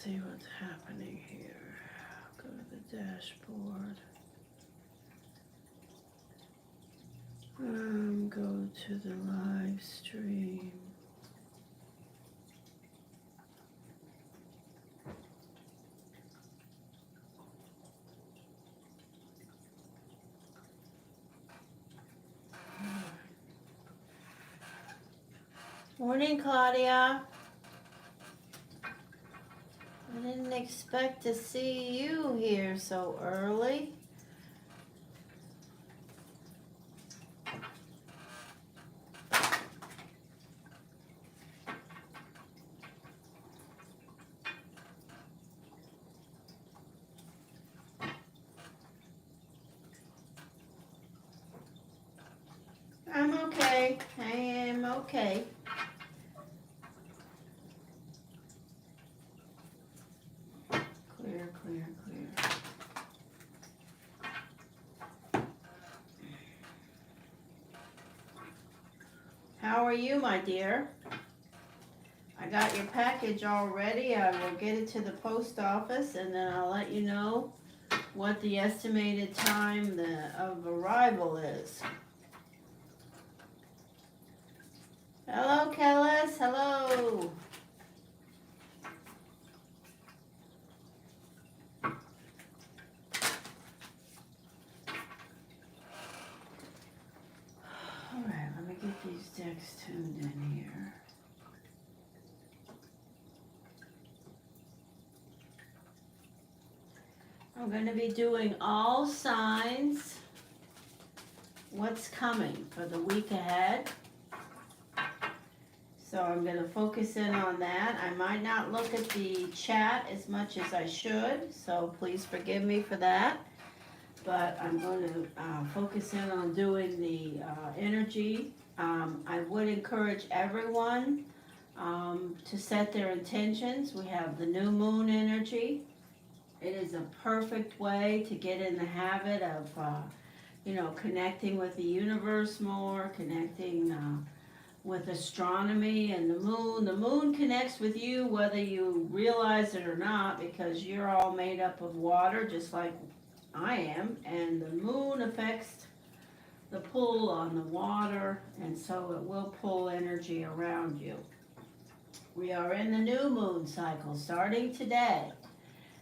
See what's happening here. Go to the dashboard. Go to the live stream. Morning, Claudia. I didn't expect to see you here so early. I'm okay. I am okay. Clear, clear, clear. How are you, my dear? I got your package already. I will get it to the post office and then I'll let you know what the estimated time of arrival is. Hello, Kellis. Hello. All right, let me get these decks tuned in here. I'm going to be doing all signs, what's coming for the week ahead. So I'm going to focus in on that. I might not look at the chat as much as I should, so please forgive me for that. But I'm going to focus in on doing the energy. I would encourage everyone to set their intentions. We have the new moon energy. It is a perfect way to get in the habit of, connecting with the universe more, connecting with astronomy and the moon. The moon connects with you whether you realize it or not, because you're all made up of water, just like I am, and the moon affects the pull on the water, and so it will pull energy around you. We are in the new moon cycle starting today.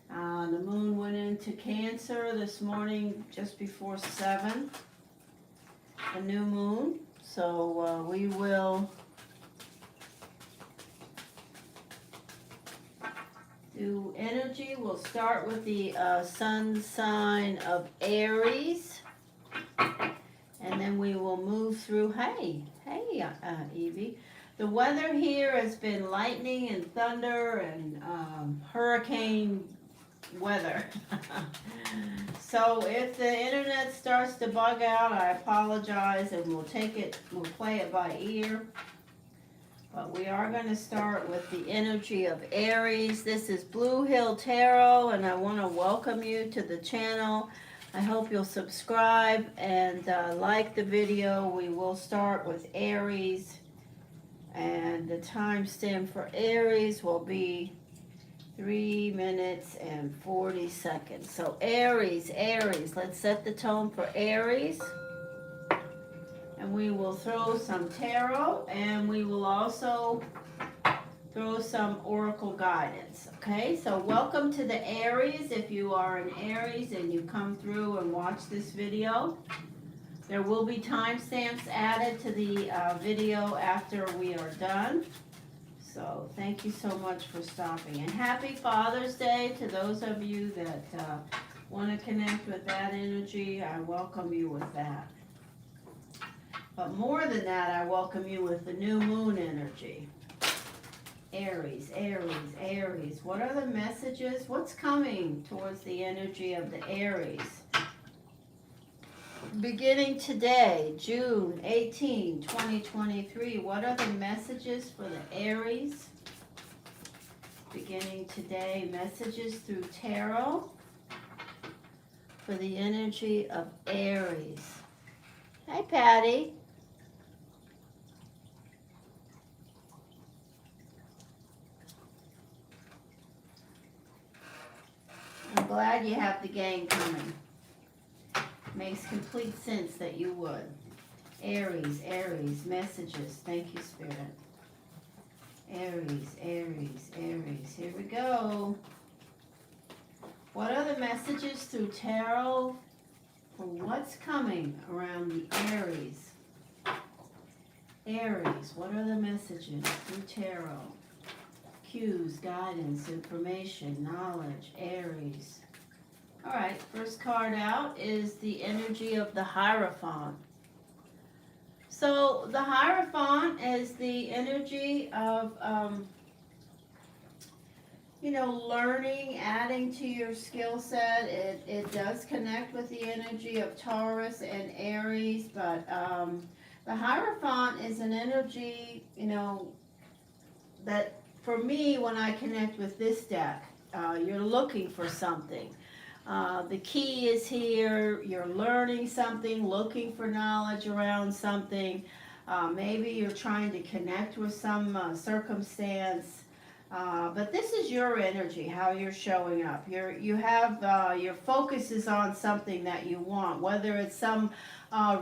The moon went into Cancer this morning just before 7, a new moon. So we will do energy. We'll start with the sun sign of Aries. And then we will move through, hey, Evie. The weather here has been lightning and thunder and hurricane weather. So if the internet starts to bug out, I apologize, and we'll play it by ear. But we are going to start with the energy of Aries. This is Bluehill Tarot, and I want to welcome you to the channel. I hope you'll subscribe and like the video. We will start with Aries, and the timestamp for Aries will be 3 minutes and 40 seconds. So Aries, let's set the tone for Aries. And we will throw some tarot, and we will also throw some oracle guidance. Okay, so welcome to the Aries. If you are an Aries and you come through and watch this video, there will be timestamps added to the video after we are done. So thank you so much for stopping. And happy Father's Day to those of you that want to connect with that energy. I welcome you with that. But more than that, I welcome you with the new moon energy. Aries. What are the messages? What's coming towards the energy of the Aries? Beginning today, June 18, 2023, what are the messages for the Aries? Beginning today, messages through tarot for the energy of Aries. Hi, Patty. glad you have the game coming. Makes complete sense that you would. Aries, Aries, messages. Thank you, Spirit. Aries, Aries, Aries. Here we go. What are the messages through tarot for what's coming around the Aries? Aries, what are the messages through tarot? Cues, guidance, information, knowledge, Aries. All right, first card out is the energy of the Hierophant. So the Hierophant is the energy of, learning, adding to your skill set. It does connect with the energy of Taurus and Aries, but the Hierophant is an energy, that for me, when I connect with this deck, you're looking for something. The key is here, you're learning something, looking for knowledge around something. Maybe you're trying to connect with some circumstance. But this is your energy, how you're showing up. Your focus is on something that you want, whether it's some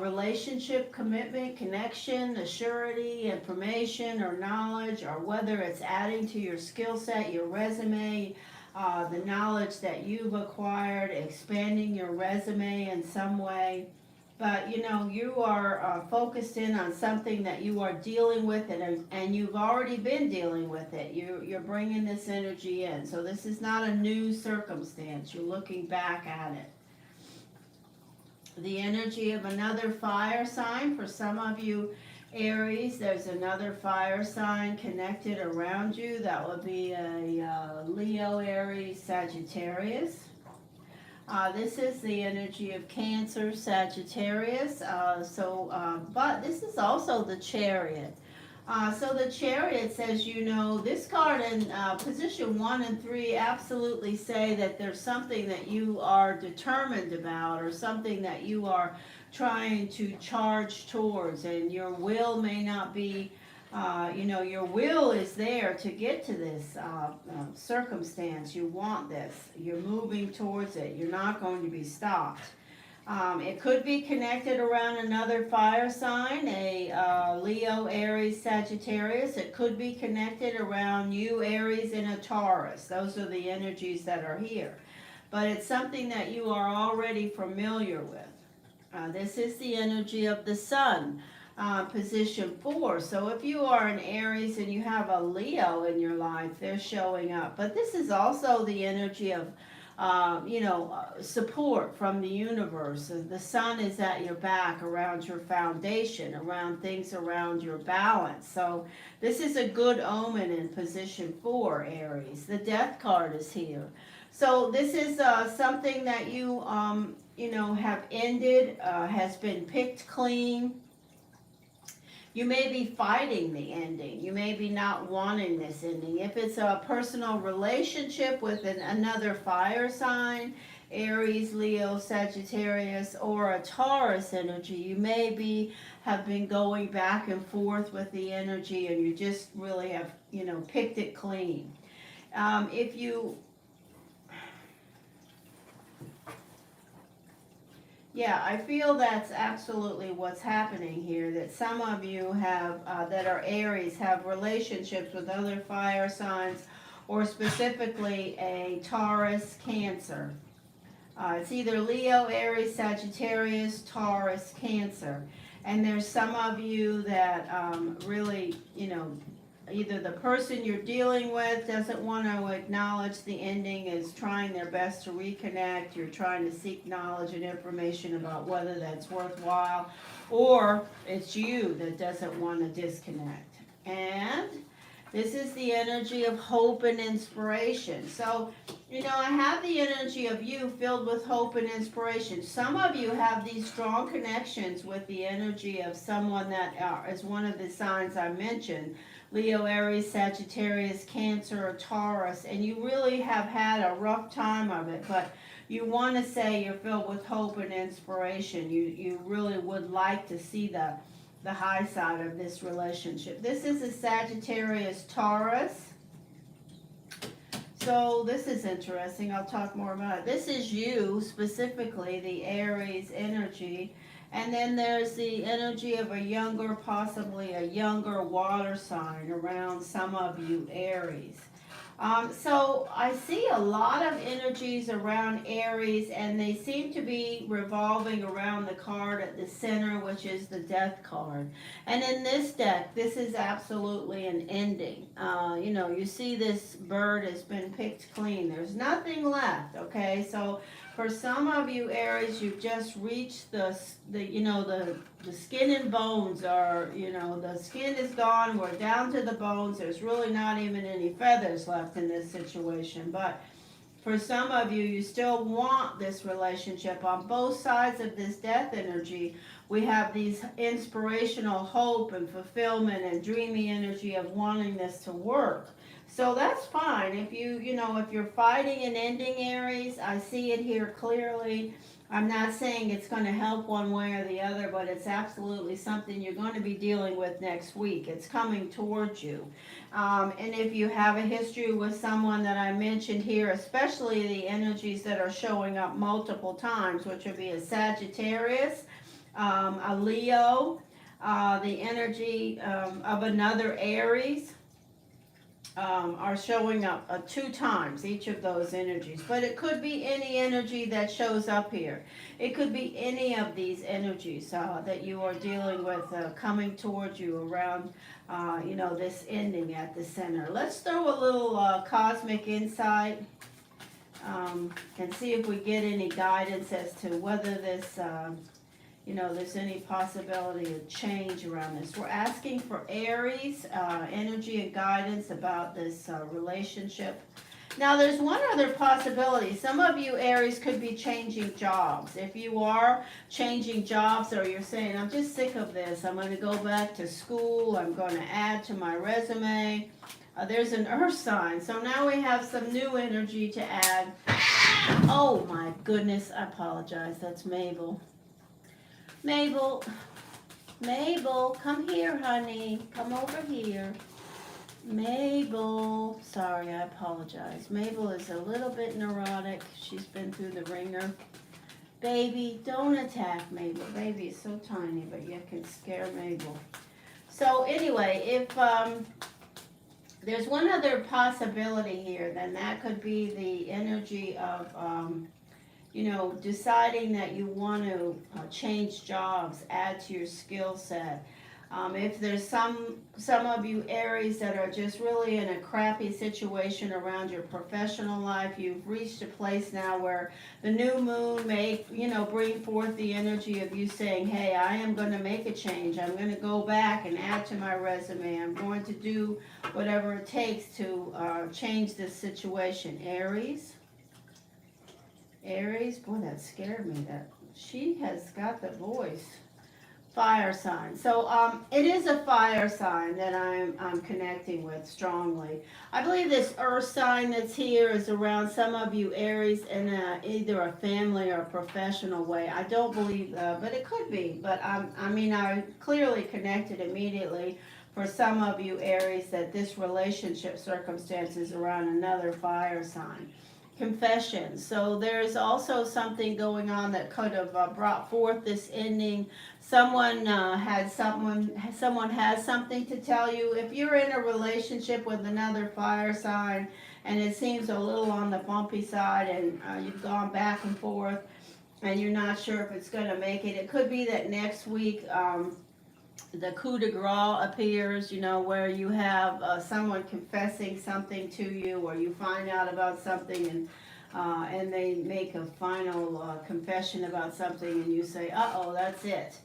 relationship, commitment, connection, assurity, information, or knowledge, or whether it's adding to your skill set, your resume, the knowledge that you've acquired, expanding your resume in some way. But you are focused in on something that you are dealing with, and you've already been dealing with it. You're bringing this energy in. So this is not a new circumstance. You're looking back at it. The energy of another fire sign. For some of you Aries, there's another fire sign connected around you. That would be a Leo, Aries, Sagittarius. This is the energy of Cancer, Sagittarius. But this is also the Chariot. So the Chariot says, this card in position 1 and 3 absolutely say that there's something that you are determined about, or something that you are trying to charge towards, and your will may not be, your will is there to get to this circumstance. You want this. You're moving towards it. You're not going to be stopped. It could be connected around another fire sign, a Leo, Aries, Sagittarius. It could be connected around you, Aries, and a Taurus. Those are the energies that are here. But it's something that you are already familiar with. This is the energy of the Sun, position 4. So if you are an Aries and you have a Leo in your life, they're showing up. But this is also the energy of support from the universe. The sun is at your back, around your foundation, around things around your balance. So this is a good omen in position 4, Aries. The Death card is here. So this is something that you have ended, has been picked clean. You may be fighting the ending. You may be not wanting this ending. If it's a personal relationship with another fire sign, Aries, Leo, Sagittarius, or a Taurus energy, you may have been going back and forth with the energy, and you just really have, picked it clean. Yeah, I feel that's absolutely what's happening here, that some of you have, that are Aries, have relationships with other fire signs, or specifically a Taurus, Cancer. It's either Leo, Aries, Sagittarius, Taurus, Cancer. And there's some of you that really, either the person you're dealing with doesn't want to acknowledge the ending, is trying their best to reconnect. You're trying to seek knowledge and information about whether that's worthwhile, or it's you that doesn't want to disconnect. And this is the energy of hope and inspiration. So, I have the energy of you filled with hope and inspiration. Some of you have these strong connections with the energy of someone that is one of the signs I mentioned, Leo, Aries, Sagittarius, Cancer, or Taurus, and you really have had a rough time of it, but you want to say you're filled with hope and inspiration. You really would like to see the high side of this relationship. This is a Sagittarius, Taurus. So this is interesting. I'll talk more about it. This is you, specifically, the Aries energy. And then there's the energy of a younger, possibly a younger water sign around some of you Aries. So I see a lot of energies around Aries, and they seem to be revolving around the card at the center, which is the Death card. And in this deck, this is absolutely an ending. You know, you see this bird has been picked clean. There's nothing left, okay? So for some of you Aries, you've just reached the skin and bones are, the skin is gone. We're down to the bones. There's really not even any feathers left in this situation. But for some of you, you still want this relationship. On both sides of this death energy, we have these inspirational hope and fulfillment and dreamy energy of wanting this to work. So that's fine. If if you're fighting an ending, Aries, I see it here clearly. I'm not saying it's going to help one way or the other, but it's absolutely something you're going to be dealing with next week. It's coming towards you. And if you have a history with someone that I mentioned here, especially the energies that are showing up multiple times, which would be a Sagittarius, a Leo, the energy of another Aries, are showing up 2 times, each of those energies. But it could be any energy that shows up here. It could be any of these energies that you are dealing with coming towards you around, this ending at the center. Let's throw a little cosmic insight and see if we get any guidance as to whether this there's any possibility of change around this. We're asking for Aries energy and guidance about this relationship. Now, there's one other possibility. Some of you Aries could be changing jobs. If you are changing jobs, or you're saying, I'm just sick of this, I'm going to go back to school, I'm going to add to my resume. There's an earth sign. So now we have some new energy to add. Oh my goodness, I apologize. That's Mabel. Mabel, come here, honey. Come over here. Mabel, sorry, I apologize. Mabel is a little bit neurotic. She's been through the ringer. Baby, don't attack Mabel. Baby is so tiny, but you can scare Mabel. So anyway, if there's one other possibility here, then that could be the energy of deciding that you want to change jobs, add to your skill set. If there's some of you Aries that are just really in a crappy situation around your professional life, you've reached a place now where the new moon may, bring forth the energy of you saying, hey, I am going to make a change. I'm going to go back and add to my resume. I'm going to do whatever it takes to change this situation. Aries, boy, that scared me. That she has got the voice. Fire sign. So it is a fire sign that I'm connecting with strongly. I believe this earth sign that's here is around some of you Aries in either a family or a professional way. I don't believe, but it could be. But I clearly connected immediately for some of you Aries that this relationship circumstance is around another fire sign. Confession. So there's also something going on that could have brought forth this ending. Someone has something to tell you. If you're in a relationship with another fire sign and it seems a little on the bumpy side and you've gone back and forth and you're not sure if it's going to make it, it could be that next week the coup de grace appears, where you have someone confessing something to you, or you find out about something and they make a final confession about something and you say, uh-oh, that's it.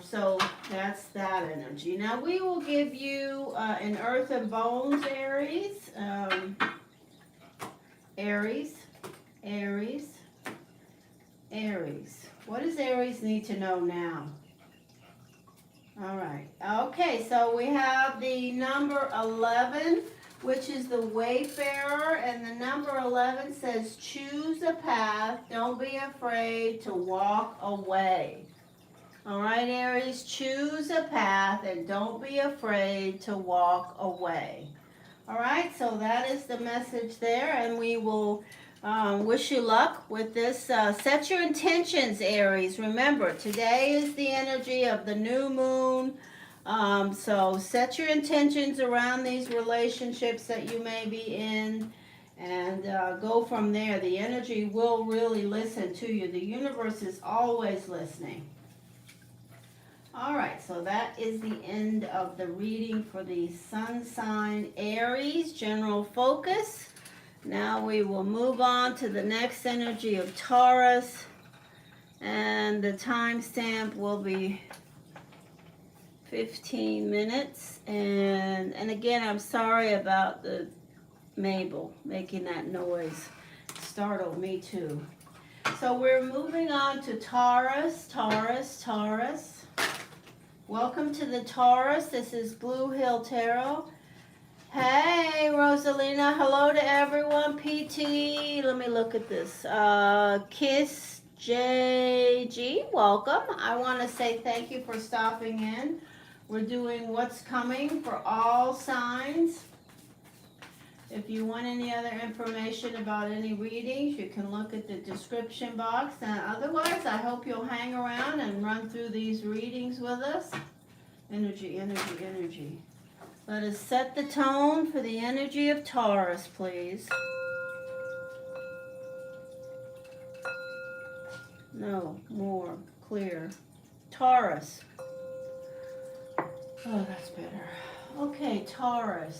So that's that energy. Now we will give you an earth and bones, Aries. Aries. What does Aries need to know now? All right. Okay, so we have the number 11, which is the wayfarer, and the number 11 says choose a path. Don't be afraid to walk away. All right, Aries, choose a path and don't be afraid to walk away. All right, so that is the message there, and we will wish you luck with this. Set your intentions, Aries. Remember, today is the energy of the new moon. So set your intentions around these relationships that you may be in, and go from there. The energy will really listen to you. The universe is always listening. All right, so that is the end of the reading for the sun sign Aries general focus. Now we will move on to the next energy of Taurus, and the timestamp will be 15 minutes. And again, I'm sorry about the Mabel making that noise. It startled me too. So we're moving on to Taurus. Welcome to the Taurus. This is Bluehill Tarot. Hey, Rosalina. Hello to everyone. PT. Let me look at this. Kiss JG. Welcome. I want to say thank you for stopping in. We're doing what's coming for all signs. If you want any other information about any readings, you can look at the description box. And otherwise, I hope you'll hang around and run through these readings with us. Energy, energy, energy. Let us set the tone for the energy of Taurus, please. No, more, clear. Taurus. Oh, that's better. Okay, Taurus.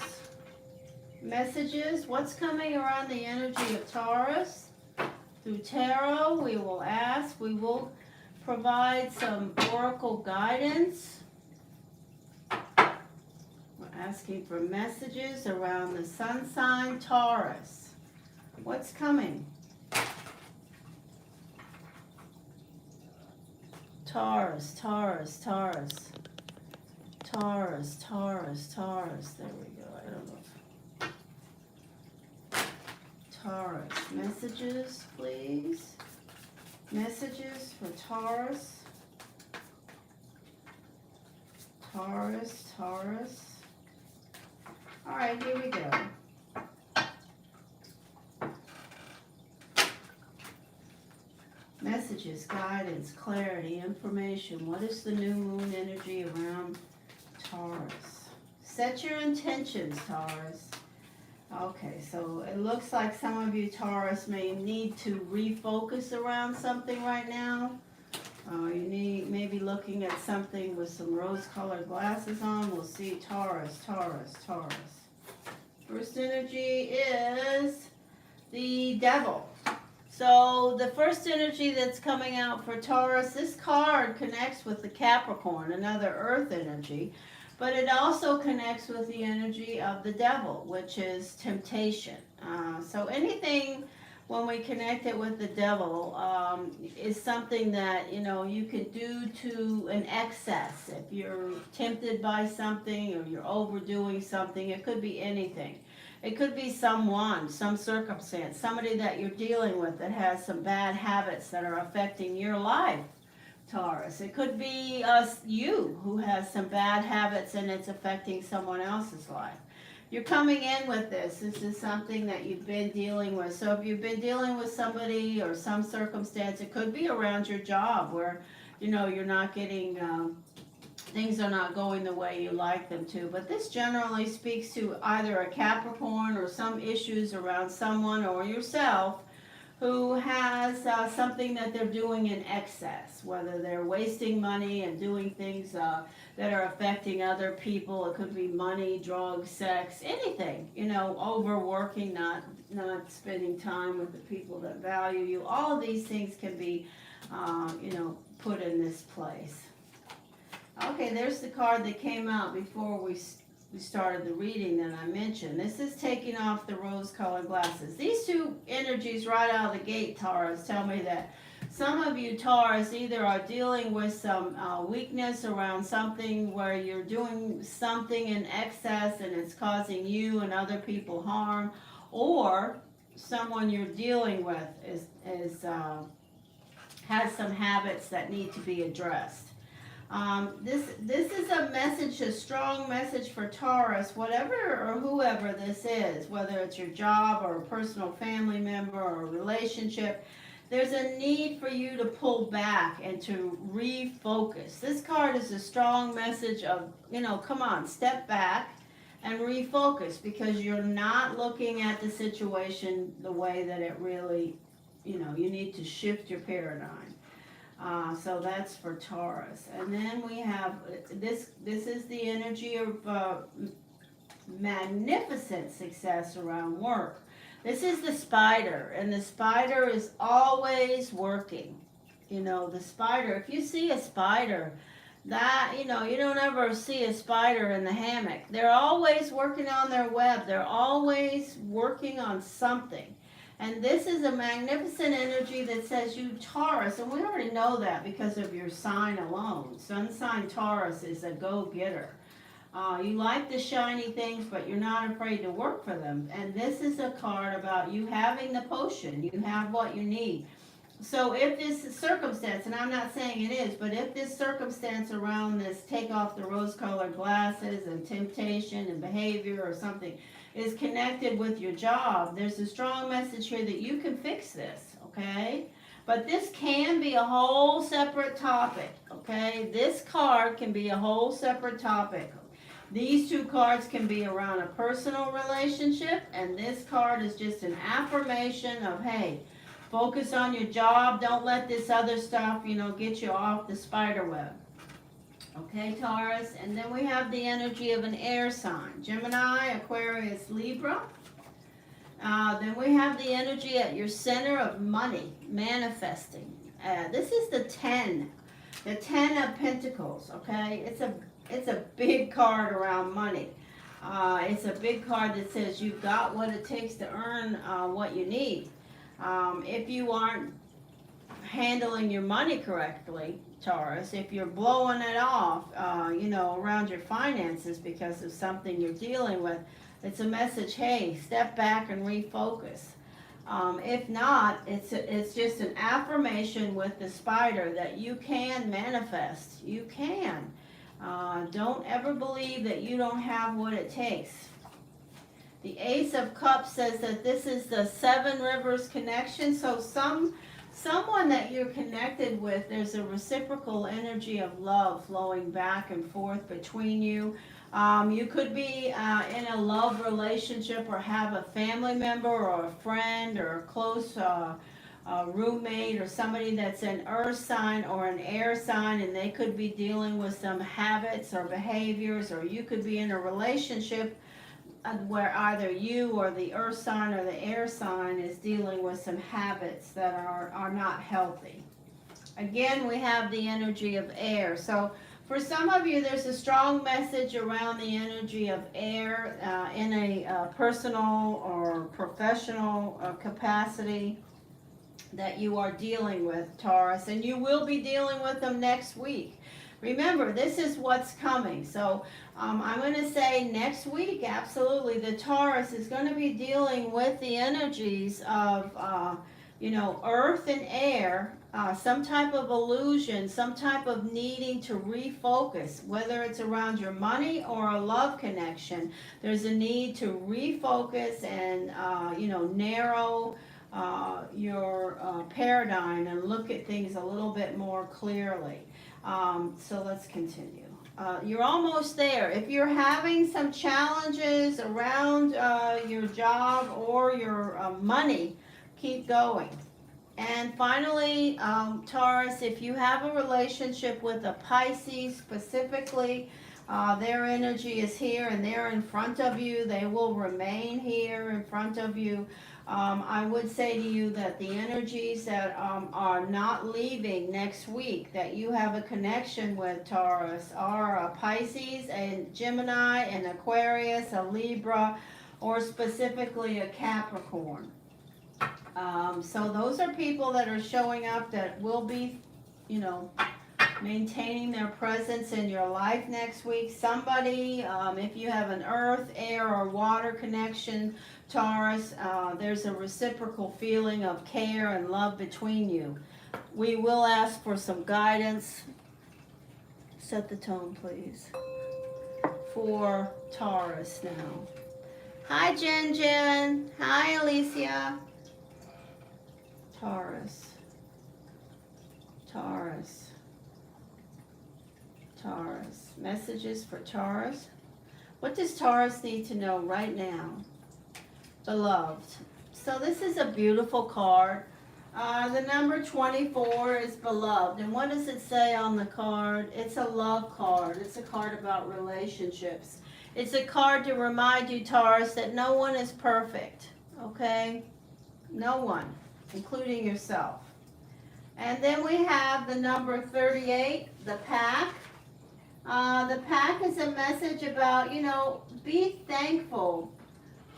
Messages, what's coming around the energy of Taurus? Through tarot, we will ask, we will provide some oracle guidance. We're asking for messages around the sun sign Taurus. What's coming? Taurus, Taurus, Taurus. Taurus, Taurus, Taurus. There we go. I don't know. Taurus. Messages, please. Messages for Taurus. Taurus, Taurus. All right, here we go. Messages, guidance, clarity, information. What is the new moon energy around Taurus? Set your intentions, Taurus. Okay, so it looks like some of you Taurus may need to refocus around something right now. You may be looking at something with some rose-colored glasses on. We'll see Taurus, Taurus, Taurus. First energy is the Devil. So the first energy that's coming out for Taurus, this card connects with the Capricorn, another earth energy. But it also connects with the energy of the devil, which is temptation. So anything when we connect it with the devil is something that, you know, you can do to an excess. If you're tempted by something or you're overdoing something, it could be anything. It could be someone, some circumstance, somebody that you're dealing with that has some bad habits that are affecting your life. Taurus. It could be you who has some bad habits and it's affecting someone else's life. You're coming in with this. This is something that you've been dealing with. So if you've been dealing with somebody or some circumstance, it could be around your job where, you know, you're not getting, things are not going the way you like them to. But this generally speaks to either a Capricorn or some issues around someone or yourself who has something that they're doing in excess, whether they're wasting money and doing things that are affecting other people. It could be money, drugs, sex, anything, you know, overworking, not spending time with the people that value you. All of these things can be, you know, put in this place. Okay, there's the card that came out before we started the reading that I mentioned. This is taking off the rose-colored glasses. These two energies right out of the gate, Taurus, tell me that some of you Taurus either are dealing with some weakness around something where you're doing something in excess and it's causing you and other people harm, or someone you're dealing with has some habits that need to be addressed. This is a message, a strong message for Taurus, whatever or whoever this is, whether it's your job or a personal family member or a relationship. There's a need for you to pull back and to refocus. This card is a strong message of, come on, step back and refocus, because you're not looking at the situation the way that it really, you need to shift your paradigm. So that's for Taurus. And then we have this is the energy of magnificent success around work. This is the spider, and the spider is always working. The spider, if you see a spider, that, you don't ever see a spider in the hammock. They're always working on their web. They're always working on something. And this is a magnificent energy that says you, Taurus, and we already know that because of your sign alone. Sun sign Taurus is a go-getter. You like the shiny things, but you're not afraid to work for them. And this is a card about you having the potion. You have what you need. So if this circumstance, and I'm not saying it is, but if this circumstance around this take off the rose-colored glasses and temptation and behavior or something is connected with your job, there's a strong message here that you can fix this, okay? But this can be a whole separate topic, okay? This card can be a whole separate topic. These two cards can be around a personal relationship, and this card is just an affirmation of, hey, focus on your job. Don't let this other stuff, get you off the spider web. Okay, Taurus. And then we have the energy of an air sign. Gemini, Aquarius, Libra. Then we have the energy at your center of money, manifesting. This is the 10 of Pentacles, okay? It's a big card around money. It's a big card that says you've got what it takes to earn what you need. If you aren't handling your money correctly, Taurus, if you're blowing it off, around your finances because of something you're dealing with, it's a message, hey, step back and refocus. If not, it's just an affirmation with the spider that you can manifest. You can. Don't ever believe that you don't have what it takes. The Ace of Cups says that this is the Seven Rivers connection. So someone that you're connected with, there's a reciprocal energy of love flowing back and forth between you. You could be in a love relationship or have a family member or a friend or a close roommate or somebody that's an earth sign or an air sign, and they could be dealing with some habits or behaviors, or you could be in a relationship where either you or the earth sign or the air sign is dealing with some habits that are not healthy. Again, we have the energy of air. So for some of you, there's a strong message around the energy of air in a personal or professional capacity that you are dealing with, Taurus, and you will be dealing with them next week. Remember, this is what's coming. So I'm going to say next week, absolutely, the Taurus is going to be dealing with the energies of, earth and air, some type of illusion, some type of needing to refocus, whether it's around your money or a love connection. There's a need to refocus and, narrow your paradigm and look at things a little bit more clearly. So let's continue. You're almost there. If you're having some challenges around your job or your money, keep going. And finally, Taurus, if you have a relationship with a Pisces specifically, their energy is here and they're in front of you. They will remain here in front of you. I would say to you that the energies that are not leaving next week, that you have a connection with, Taurus, are a Pisces, a Gemini, an Aquarius, a Libra, or specifically a Capricorn. So those are people that are showing up that will be, maintaining their presence in your life next week. Somebody, if you have an earth, air, or water connection, Taurus, there's a reciprocal feeling of care and love between you. We will ask for some guidance, Set the tone, please, for Taurus now. Hi, Jen Jen. Hi, Alicia. Taurus. Taurus. Taurus. Messages for Taurus. What does Taurus need to know right now? Beloved. So this is a beautiful card. The number 24 is beloved. And what does it say on the card? It's a love card. It's a card about relationships. It's a card to remind you, Taurus, that no one is perfect. Okay? No one, including yourself. And then we have the number 38, the pack. The pack is a message about, be thankful.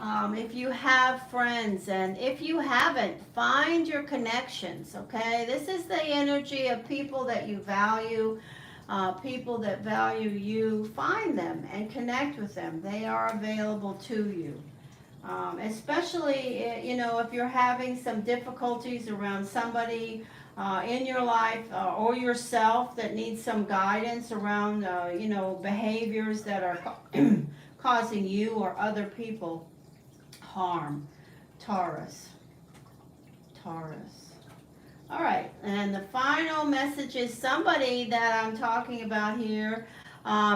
If you have friends, and if you haven't, find your connections, okay? This is the energy of people that you value, people that value you. Find them and connect with them. They are available to you. Especially, if you're having some difficulties around somebody in your life or yourself that needs some guidance around, behaviors that are causing you or other people harm. Taurus. Taurus. All right, and the final message is somebody that I'm talking about here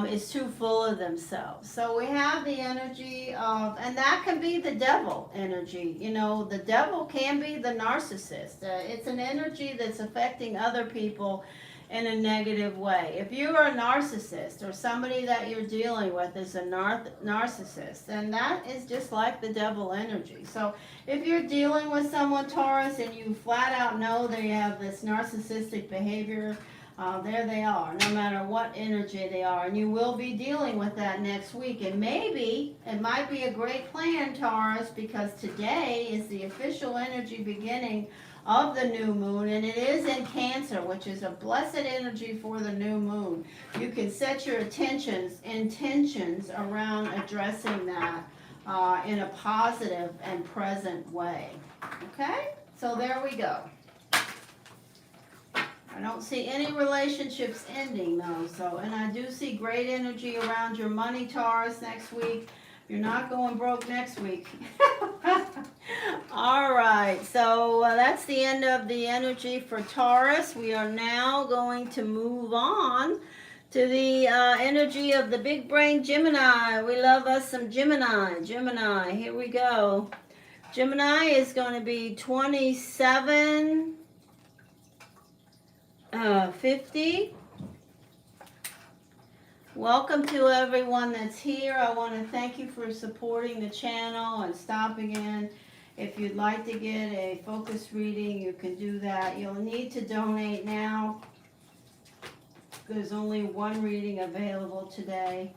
is too full of themselves. So we have the energy of, and that can be the devil energy. The devil can be the narcissist. It's an energy that's affecting other people in a negative way. If you are a narcissist or somebody that you're dealing with is a narcissist, then that is just like the devil energy. So if you're dealing with someone, Taurus, and you flat out know they have this narcissistic behavior, there they are, no matter what energy they are. And you will be dealing with that next week. And maybe it might be a great plan, Taurus, because today is the official energy beginning of the new moon, and it is in Cancer, which is a blessed energy for the new moon. You can set your intentions around addressing that in a positive and present way. Okay? So there we go. I don't see any relationships ending though, and I do see great energy around your money, Taurus, next week. You're not going broke next week. All right, so that's the end of the energy for Taurus. We are now going to move on to the energy of the big brain Gemini. We love us some Gemini. Gemini, here we go. Gemini is going to be 2750. Welcome to everyone that's here. I want to thank you for supporting the channel and stopping in. If you'd like to get a focus reading, you can do that. You'll need to donate now. There's only one reading available today.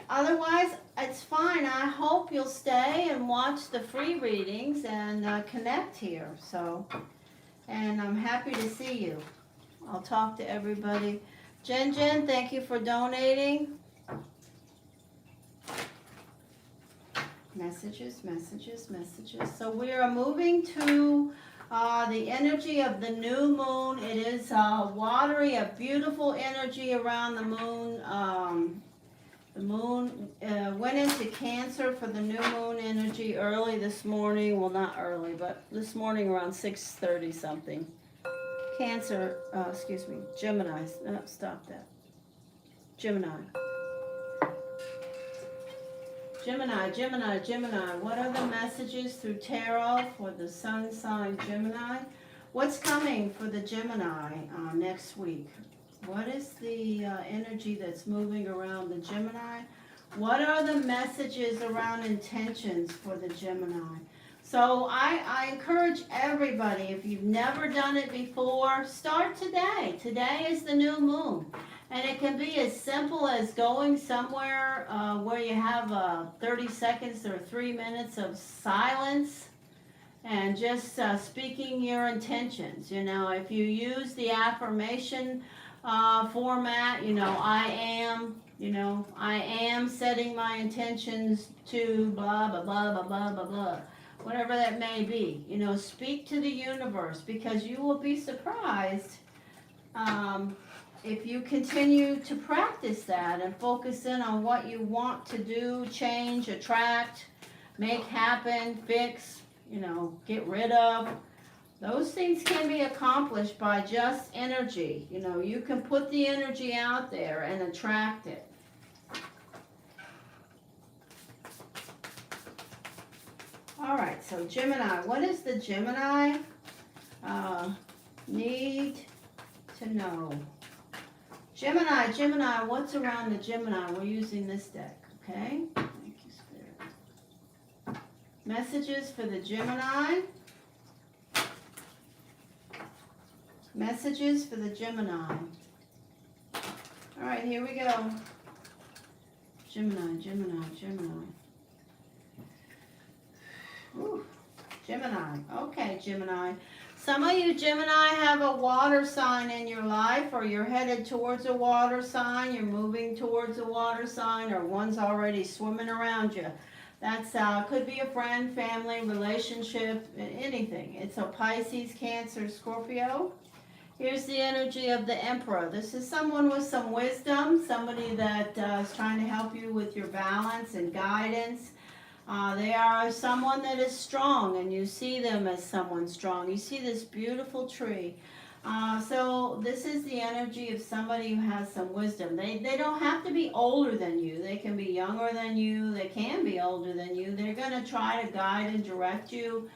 Otherwise, it's fine. I hope you'll stay and watch the free readings and connect here. And I'm happy to see you. I'll talk to everybody. Jen, thank you for donating. Messages. So we are moving to the energy of the new moon. It is watery, a beautiful energy around the moon. The moon went into Cancer for the new moon energy early this morning. Well, not early, but this morning around 6:30 something. Cancer, Gemini. No, stop that. Gemini. What are the messages through tarot for the sun sign Gemini? What's coming for the Gemini next week? What is the energy that's moving around the Gemini? What are the messages around intentions for the Gemini? So I encourage everybody, if you've never done it before, start today. Today is the new moon. And it can be as simple as going somewhere where you have 30 seconds or 3 minutes of silence and just speaking your intentions. If you use the affirmation format, I am setting my intentions to blah, blah, blah, blah, blah, blah, blah. Whatever that may be, speak to the universe, because you will be surprised if you continue to practice that and focus in on what you want to do, change, attract, make happen, fix, you know, get rid of, those things can be accomplished by just energy. You know, you can put the energy out there and attract it. All right, so Gemini, what is the Gemini need to know? Gemini, what's around the Gemini? We're using this deck, okay? Thank you, Spirit. Messages for the Gemini. Messages for the Gemini. All right, here we go. Gemini. Ooh, Gemini. Okay, Gemini. Some of you Gemini have a water sign in your life, or you're headed towards a water sign, you're moving towards a water sign, or one's already swimming around you. That's could be a friend, family, relationship, anything. It's a Pisces, Cancer, Scorpio. Here's the energy of the Emperor. This is someone with some wisdom, somebody that is trying to help you with your balance and guidance. They are someone that is strong, and you see them as someone strong. You see this beautiful tree. So this is the energy of somebody who has some wisdom. They don't have to be older than you. They can be younger than you. They can be older than you. They're going to try to guide and direct you.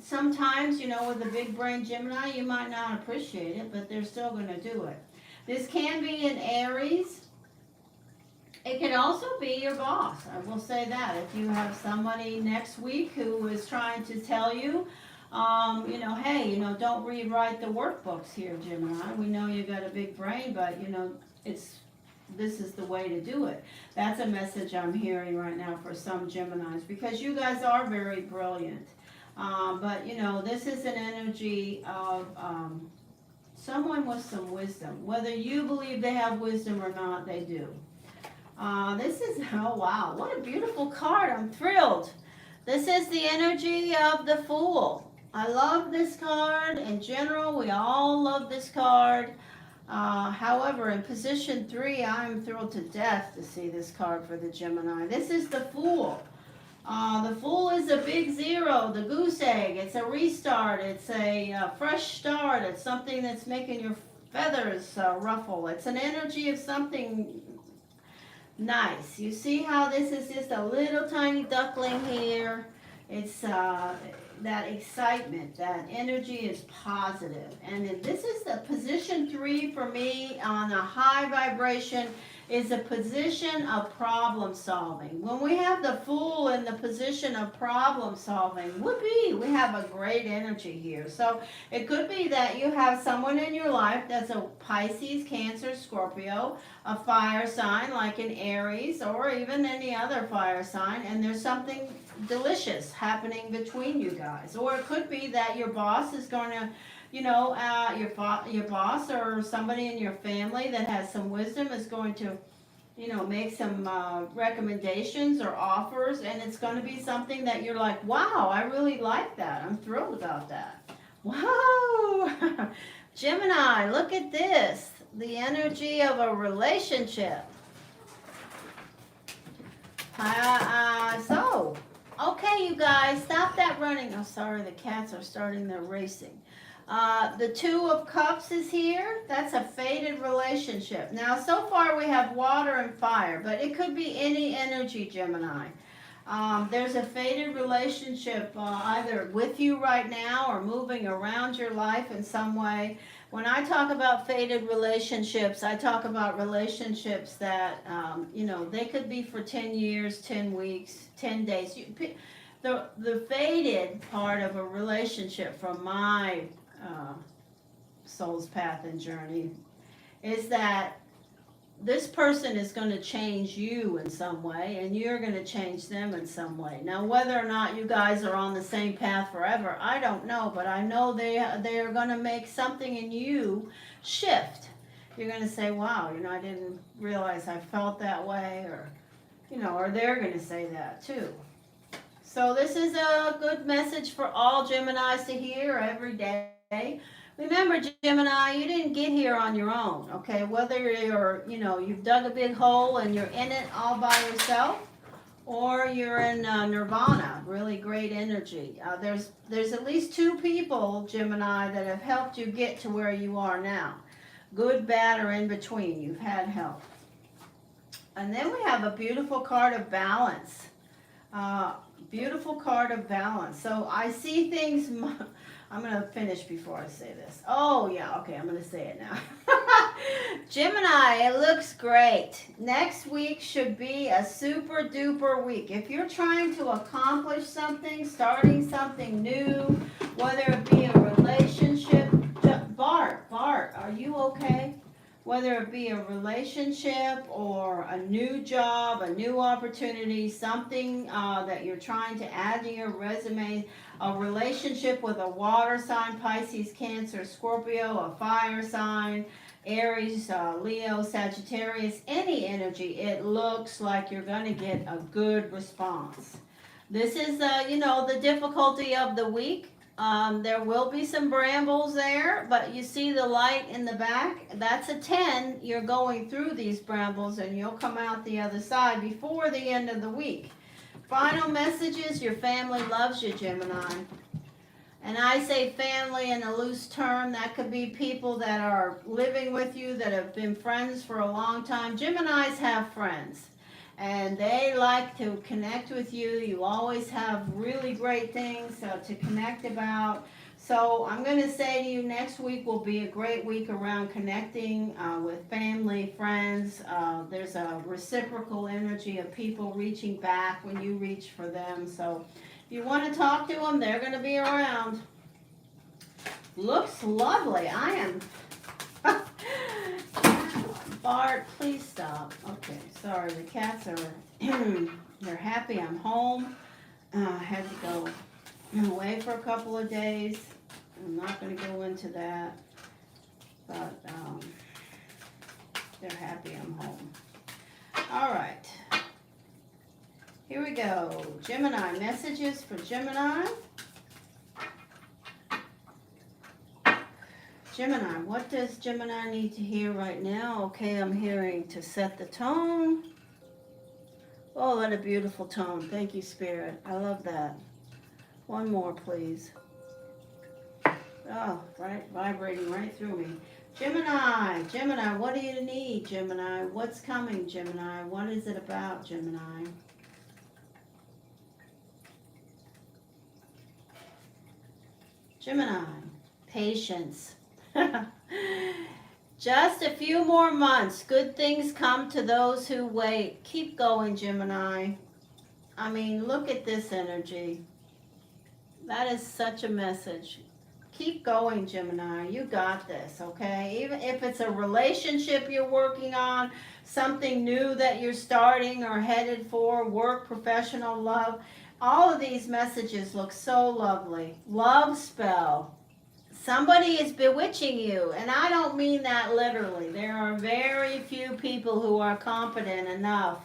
Sometimes, you know, with a big brain Gemini, you might not appreciate it, but they're still going to do it. This can be an Aries. It can also be your boss. I will say that. If you have somebody next week who is trying to tell you, you know, hey, you know, don't rewrite the workbooks here, Gemini. We know you got a big brain, but, you know, this is the way to do it. That's a message I'm hearing right now for some Geminis, because you guys are very brilliant. But, you know, this is an energy of someone with some wisdom. Whether you believe they have wisdom or not, they do. This is, oh wow, what a beautiful card. I'm thrilled. This is the energy of the Fool. I love this card. In general, we all love this card. However, in position 3, I'm thrilled to death to see this card for the Gemini. This is the Fool. The Fool is a big 0, the goose egg. It's a restart. It's a fresh start. It's something that's making your feathers ruffle. It's an energy of something nice. You see how this is just a little tiny duckling here. It's that excitement, that energy is positive. And if this is the position 3 for me on a high vibration, is a position of problem solving. When we have the Fool in the position of problem solving, whoopee, we have a great energy here. So it could be that you have someone in your life that's a Pisces, Cancer, Scorpio, a fire sign like an Aries, or even any other fire sign, and there's something delicious happening between you guys. Or it could be that your boss is going to, you know, your boss or somebody in your family that has some wisdom is going to, you know, make some recommendations or offers, and it's going to be something that you're like, wow, I really like that. I'm thrilled about that. Wow. Gemini, look at this. The energy of a relationship. So, okay, you guys, stop that running. Oh, sorry, the cats are starting their racing. The 2 of Cups is here. That's a fated relationship. Now, so far we have water and fire, but it could be any energy, Gemini. There's a fated relationship either with you right now or moving around your life in some way. When I talk about fated relationships, I talk about relationships that, you know, they could be for 10 years, 10 weeks, 10 days. The fated part of a relationship from my soul's path and journey is that this person is going to change you in some way, and you're going to change them in some way. Now, whether or not you guys are on the same path forever, I don't know, but I know they are going to make something in you shift. You're going to say, wow, you know, I didn't realize I felt that way, or, you know, or they're going to say that too. So this is a good message for all Geminis to hear every day. Remember, Gemini, you didn't get here on your own, okay? Whether you're, you've dug a big hole and you're in it all by yourself, or you're in nirvana, really great energy. There's at least two people, Gemini, that have helped you get to where you are now. Good, bad, or in between. You've had help. And then we have a beautiful card of balance. Beautiful card of balance. So I see things. I'm going to finish before I say this. Oh, yeah. Okay, I'm going to say it now. Gemini, it looks great. Next week should be a super duper week. If you're trying to accomplish something, starting something new, whether it be a relationship. Bart, are you okay? Whether it be a relationship or a new job, a new opportunity, something that you're trying to add to your resume, a relationship with a water sign, Pisces, Cancer, Scorpio, a fire sign, Aries, Leo, Sagittarius, any energy, it looks like you're going to get a good response. This is, the difficulty of the week. There will be some brambles there, but you see the light in the back? That's a 10. You're going through these brambles and you'll come out the other side before the end of the week. Final messages, your family loves you, Gemini. And I say family in a loose term. That could be people that are living with you, that have been friends for a long time. Geminis have friends. And they like to connect with you. You always have really great things to connect about. So I'm going to say to you, next week will be a great week around connecting with family, friends. There's a reciprocal energy of people reaching back when you reach for them. So if you want to talk to them, they're going to be around. Looks lovely. I am... Bart, please stop. Okay, sorry. The cats are, they're happy I'm home. I had to go away for a couple of days. I'm not going to go into that. But they're happy I'm home. All right. Here we go. Gemini, messages for Gemini. Gemini, what does Gemini need to hear right now? Okay, I'm hearing to set the tone. Oh, what a beautiful tone. Thank you, Spirit. I love that. One more, please. Oh, right, vibrating right through me. Gemini, what do you need, Gemini? What's coming, Gemini? What is it about, Gemini? Gemini, patience. Just a few more months. Good things come to those who wait. Keep going, Gemini. I mean, look at this energy. That is such a message. Keep going, Gemini. You got this, okay? Even if it's a relationship you're working on, something new that you're starting or headed for, work, professional, love, all of these messages look so lovely. Love spell. Somebody is bewitching you, and I don't mean that literally. There are very few people who are competent enough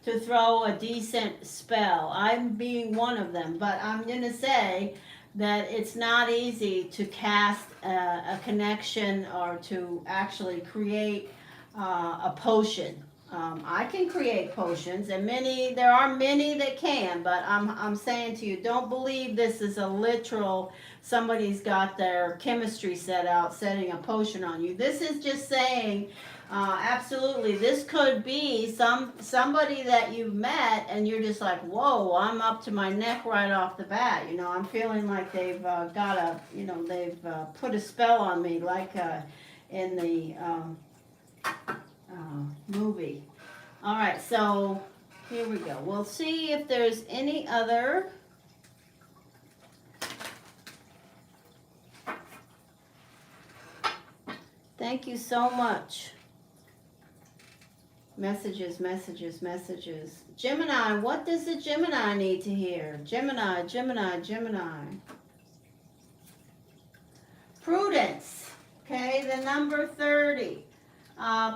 to throw a decent spell. I'm being one of them, but I'm going to say that it's not easy to cast a connection or to actually create a potion. I can create potions, and there are many that can, but I'm saying to you, don't believe this is a literal, somebody's got their chemistry set out, setting a potion on you. This is just saying, absolutely, this could be somebody that you've met, and you're just like, whoa, I'm up to my neck right off the bat. I'm feeling like they've they've put a spell on me, like in the movie. All right, so here we go. We'll see if there's any other. Thank you so much. Messages. Gemini, what does the Gemini need to hear? Gemini. Prudence. Okay, the number 30.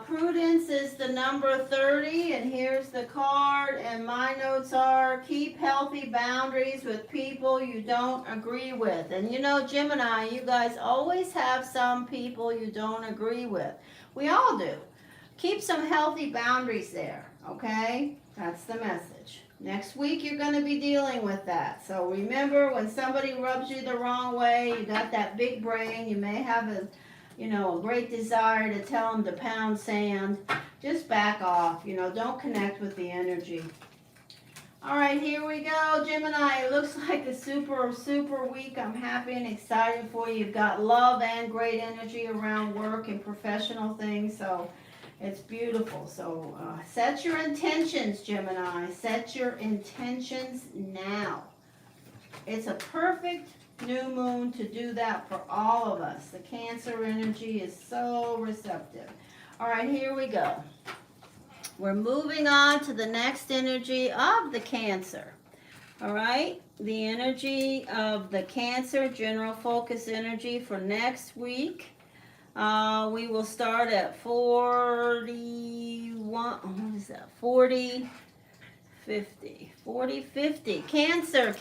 Prudence is the number 30, and here's the card, and my notes are keep healthy boundaries with people you don't agree with. And you know, Gemini, you guys always have some people you don't agree with. We all do. Keep some healthy boundaries there, okay? That's the message. Next week, you're going to be dealing with that. So remember, when somebody rubs you the wrong way, you got that big brain, you may have a great desire to tell them to pound sand. Just back off, don't connect with the energy. All right, here we go, Gemini. It looks like a super, super week. I'm happy and excited for you. You've got love and great energy around work and professional things, so it's beautiful. So set your intentions, Gemini. Set your intentions now. It's a perfect new moon to do that for all of us. The Cancer energy is so receptive. All right, here we go. We're moving on to the next energy of the Cancer. All right, the energy of the Cancer, general focus energy for next week. We will start at 41, what is that, 40, 50, 40, 50. Cancer,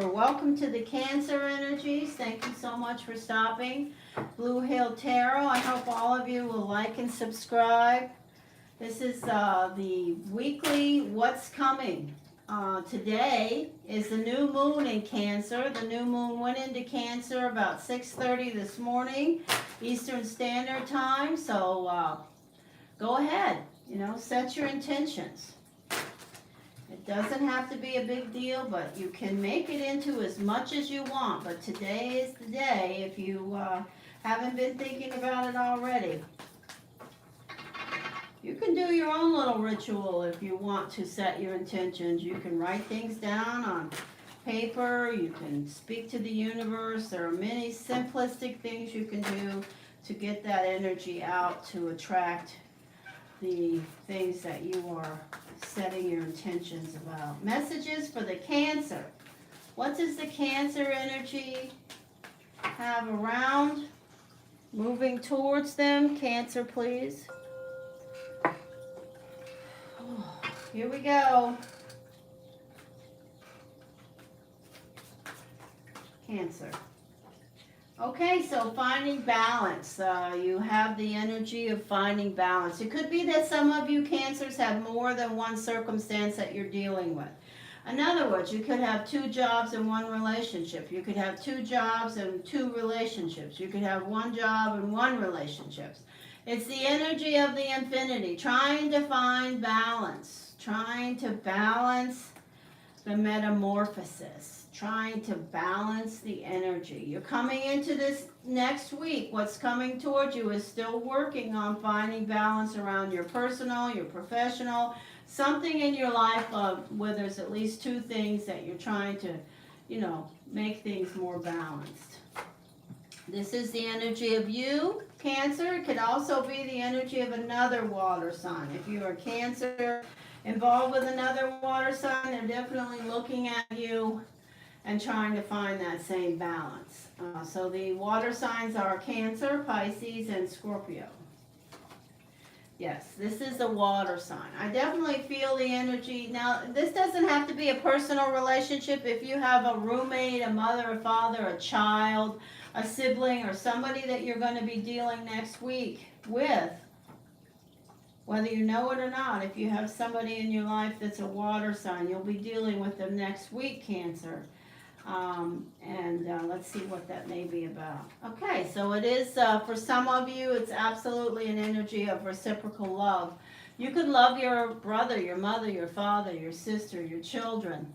welcome to the Cancer energies. Thank you so much for stopping. Bluehill Tarot, I hope all of you will like and subscribe. This is the weekly What's Coming. Today is the new moon in Cancer. The new moon went into Cancer about 6:30 this morning, Eastern Standard Time. So go ahead, set your intentions. It doesn't have to be a big deal, but you can make it into as much as you want. But today is the day if you haven't been thinking about it already. You can do your own little ritual if you want to set your intentions. You can write things down on paper. You can speak to the universe. There are many simplistic things you can do to get that energy out to attract the things that you are setting your intentions about. Messages for the Cancer. What does the Cancer energy have around? Moving towards them. Cancer, please. Here we go. Cancer. Okay, so finding balance. You have the energy of finding balance. It could be that some of you Cancers have more than one circumstance that you're dealing with. In other words, you could have 2 jobs and 1 relationship. You could have 2 jobs and 2 relationships. You could have 1 job and 1 relationship. It's the energy of the infinity, trying to find balance, trying to balance the metamorphosis, trying to balance the energy. You're coming into this next week. What's coming towards you is still working on finding balance around your personal, your professional, something in your life where there's at least 2 things that you're trying to, make things more balanced. This is the energy of you, Cancer. It could also be the energy of another water sign. If you are Cancer involved with another water sign, they're definitely looking at you and trying to find that same balance. So the water signs are Cancer, Pisces, and Scorpio. Yes, this is a water sign. I definitely feel the energy. Now, this doesn't have to be a personal relationship. If you have a roommate, a mother, a father, a child, a sibling, or somebody that you're going to be dealing next week with, whether you know it or not, if you have somebody in your life that's a water sign, you'll be dealing with them next week, Cancer. Let's see what that may be about. Okay, so it is, for some of you, it's absolutely an energy of reciprocal love. You could love your brother, your mother, your father, your sister, your children.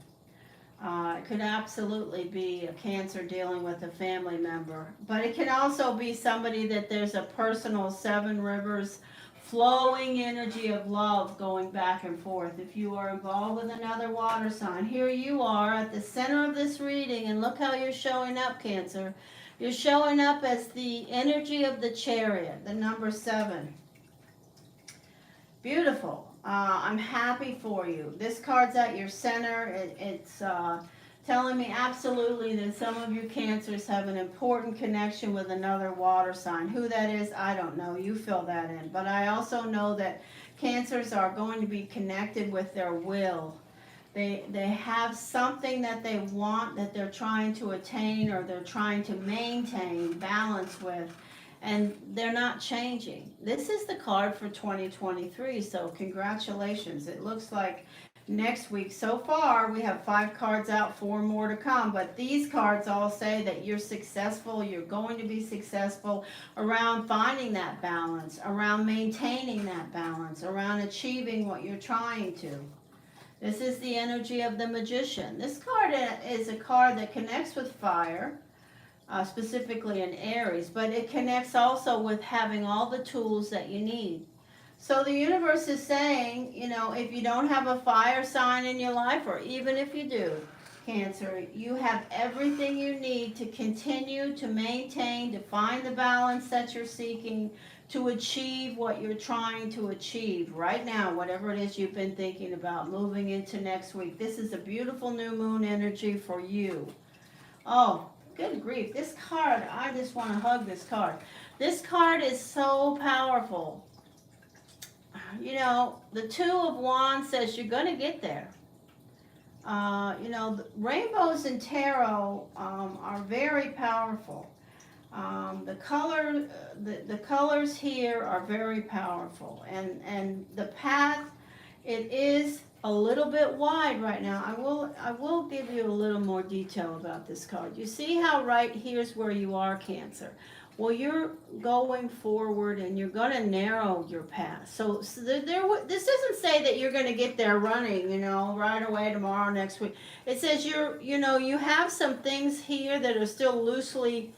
It could absolutely be a Cancer dealing with a family member. But it can also be somebody that there's a personal 7 rivers flowing energy of love going back and forth. If you are involved with another water sign, here you are at the center of this reading, and look how you're showing up, Cancer. You're showing up as the energy of the Chariot, the number 7. Beautiful. I'm happy for you. This card's at your center. It's telling me absolutely that some of you Cancers have an important connection with another water sign. Who that is, I don't know. You fill that in. But I also know that Cancers are going to be connected with their will. They have something that they want that they're trying to attain or they're trying to maintain balance with, and they're not changing. This is the card for 2023, so congratulations. It looks like next week, so far, we have 5 cards out, 4 more to come, but these cards all say that you're successful, you're going to be successful around finding that balance, around maintaining that balance, around achieving what you're trying to. This is the energy of the Magician. This card is a card that connects with fire, specifically in Aries, but it connects also with having all the tools that you need. So the universe is saying, you know, if you don't have a fire sign in your life, or even if you do, Cancer, you have everything you need to continue to maintain, to find the balance that you're seeking, to achieve what you're trying to achieve right now, whatever it is you've been thinking about moving into next week. This is a beautiful new moon energy for you. Oh, good grief. This card, I just want to hug this card. This card is so powerful. You know, the 2 of Wands says you're going to get there. You know, rainbows in tarot are very powerful. The colors here are very powerful, and the path, it is a little bit wide right now. I will give you a little more detail about this card. You see how right here's where you are, Cancer. Well, you're going forward and you're going to narrow your path. So this doesn't say that you're going to get there running, you know, right away tomorrow, next week. It says you have some things here that are still loosely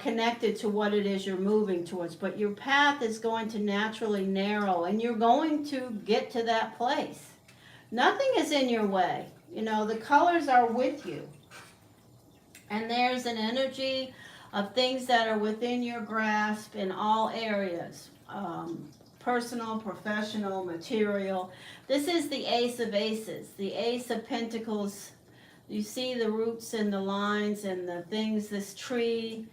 connected to what it is you're moving towards, but your path is going to naturally narrow and you're going to get to that place. Nothing is in your way. You know, the colors are with you. And there's an energy of things that are within your grasp in all areas. Personal, professional, material. This is the Ace of Aces, the Ace of Pentacles. You see the roots and the lines and the things, this tree.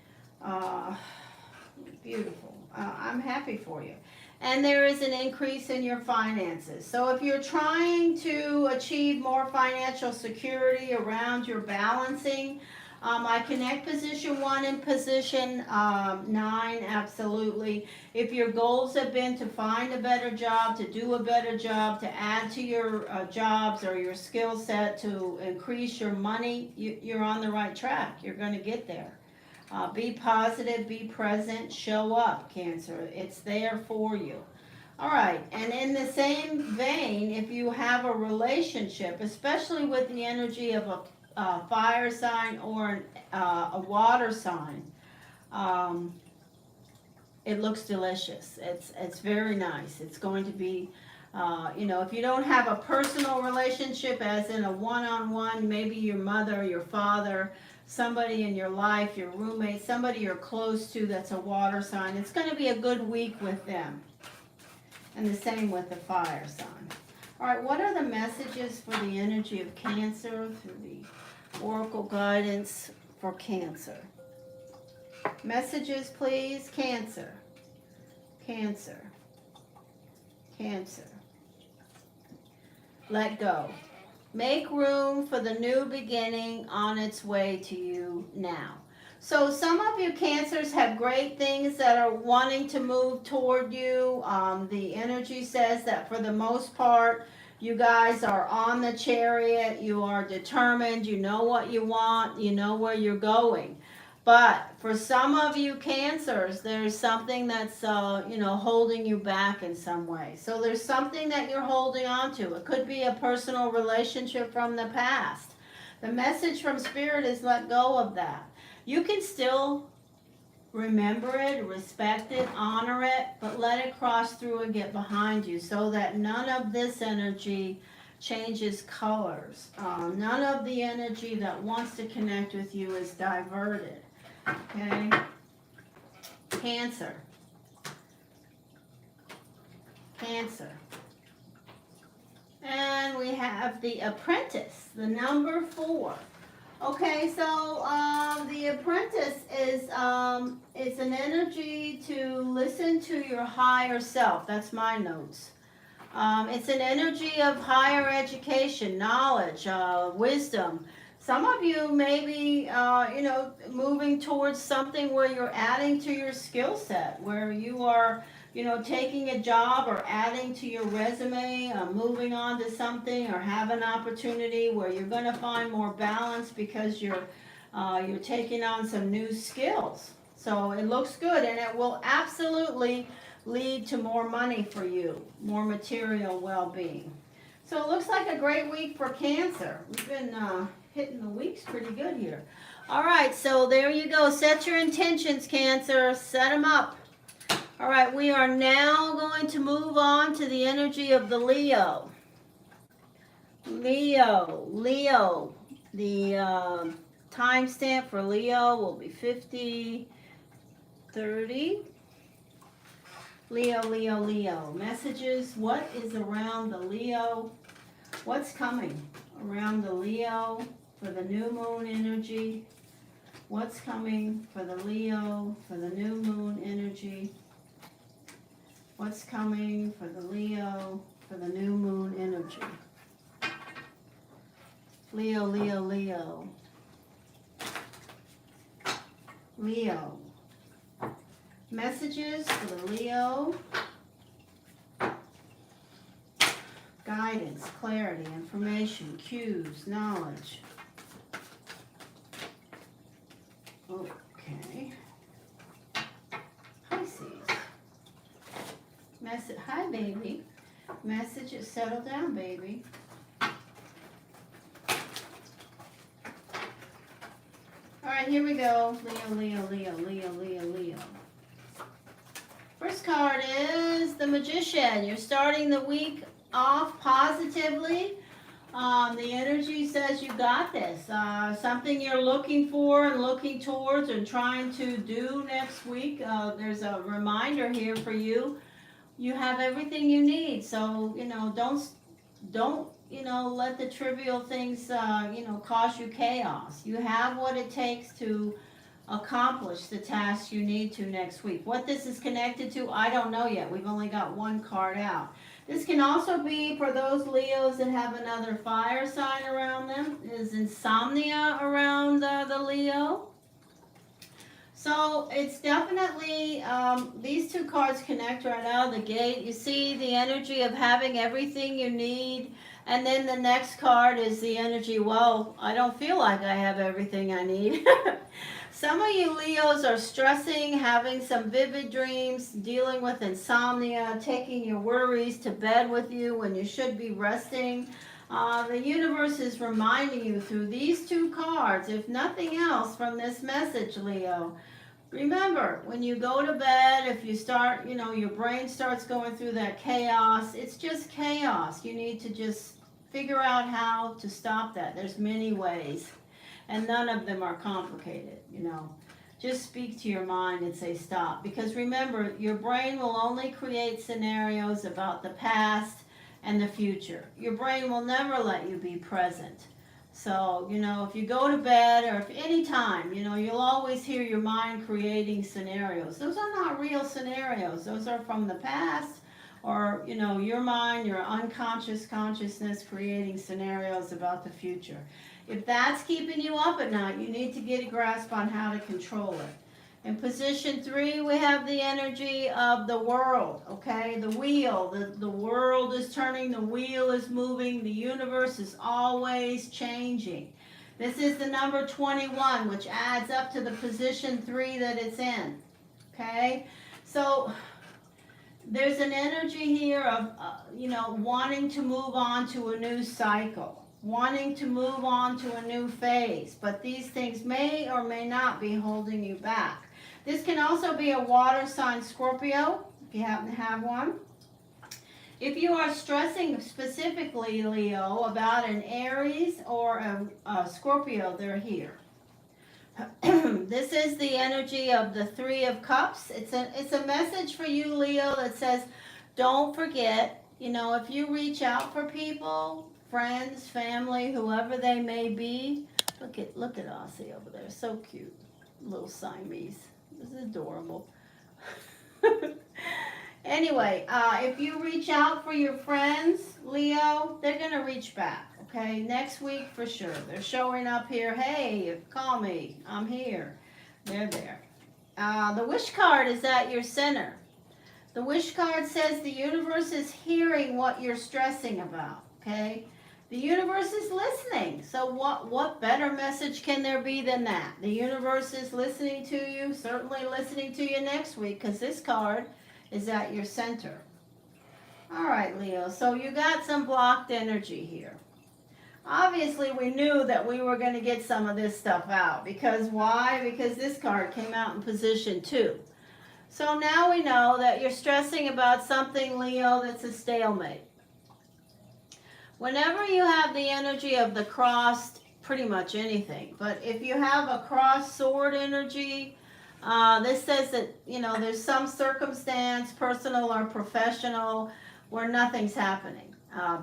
Beautiful. I'm happy for you. And there is an increase in your finances. So if you're trying to achieve more financial security around your balancing, I connect position 1 and position 9, absolutely. If your goals have been to find a better job, to do a better job, to add to your jobs or your skill set, to increase your money, you're on the right track. You're going to get there. Be positive, be present, show up, Cancer. It's there for you. All right, and in the same vein, if you have a relationship, especially with the energy of a fire sign or a water sign, it looks delicious. It's very nice. It's going to be, you know, if you don't have a personal relationship, as in a one-on-one, maybe your mother, your father, somebody in your life, your roommate, somebody you're close to that's a water sign, it's going to be a good week with them. And the same with the fire sign. All right, what are the messages for the energy of Cancer through the Oracle guidance for Cancer? Messages, please. Cancer. Cancer. Cancer. Let go. Make room for the new beginning on its way to you now. So some of you Cancers have great things that are wanting to move toward you. The energy says that for the most part, you guys are on the chariot. You are determined. You know what you want. You know where you're going. But for some of you Cancers, there's something that's, you know, holding you back in some way. So there's something that you're holding on to. It could be a personal relationship from the past. The message from Spirit is let go of that. You can still remember it, respect it, honor it, but let it cross through and get behind you so that none of this energy changes colors. None of the energy that wants to connect with you is diverted. Okay? Cancer. Cancer. And we have the Apprentice, the number 4. Okay, so the apprentice is it's an energy to listen to your higher self. That's my notes. It's an energy of higher education, knowledge, wisdom. Some of you may be, moving towards something where you're adding to your skill set, where you are, taking a job or adding to your resume, moving on to something, or have an opportunity where you're going to find more balance because you're taking on some new skills. So it looks good, and it will absolutely lead to more money for you, more material well-being. So it looks like a great week for Cancer. We've been hitting the weeks pretty good here. All right, so there you go. Set your intentions, Cancer. Set them up. All right, we are now going to move on to the energy of the Leo. Leo. The timestamp for Leo will be 50:30. Leo. Messages. What is around the Leo? What's coming around the Leo for the new moon energy? What's coming for the Leo for the new moon energy? What's coming for the Leo for the new moon energy? Leo. Messages for the Leo. Guidance, clarity, information, cues, knowledge. Okay. Pisces. Hi, baby. Messages, settle down, baby. All right, here we go. Leo. First card is the Magician. You're starting the week off positively. The energy says you got this. Something you're looking for and looking towards and trying to do next week. There's a reminder here for you. You have everything you need. So, don't let the trivial things, cause you chaos. You have what it takes to accomplish the tasks you need to next week. What this is connected to, I don't know yet. We've only got one card out. This can also be for those Leos that have another fire sign around them. Is insomnia around the Leo? So it's definitely, these two cards connect right out of the gate. You see the energy of having everything you need. And then the next card is the energy, well, I don't feel like I have everything I need. Some of you Leos are stressing, having some vivid dreams, dealing with insomnia, taking your worries to bed with you when you should be resting. The universe is reminding you through these two cards, if nothing else from this message, Leo. Remember, when you go to bed, if you start, your brain starts going through that chaos, it's just chaos. You need to just figure out how to stop that. There's many ways. And none of them are complicated, Just speak to your mind and say stop. Because remember, your brain will only create scenarios about the past and the future. Your brain will never let you be present. So, if you go to bed or if any time, you'll always hear your mind creating scenarios. Those are not real scenarios. Those are from the past or, your mind, your unconscious consciousness creating scenarios about the future. If that's keeping you up at night, you need to get a grasp on how to control it. In position 3, we have the energy of the world, okay? The wheel, the world is turning, the wheel is moving, the universe is always changing. This is the number 21, which adds up to the position 3 that it's in, okay? So there's an energy here of, wanting to move on to a new cycle. Wanting to move on to a new phase, but these things may or may not be holding you back. This can also be a water sign Scorpio, if you happen to have one. If you are stressing specifically, Leo, about an Aries or a Scorpio, they're here. This is the energy of the 3 of Cups. It's a message for you, Leo, that says, don't forget, if you reach out for people, friends, family, whoever they may be, Look at Aussie over there. So cute. Little Siamese. This is adorable. Anyway, if you reach out for your friends, Leo, they're going to reach back, okay? Next week for sure. They're showing up here. Hey, call me. I'm here. They're there. The wish card is at your center. The wish card says the universe is hearing what you're stressing about, okay? The universe is listening. So what better message can there be than that? The universe is listening to you, certainly listening to you next week, because this card is at your center. All right, Leo, so you got some blocked energy here. Obviously, we knew that we were going to get some of this stuff out. Because why? Because this card came out in position 2. So now we know that you're stressing about something, Leo, that's a stalemate. Whenever you have the energy of the crossed, pretty much anything, but if you have a crossed sword energy, this says that, you know, there's some circumstance, personal or professional, where nothing's happening.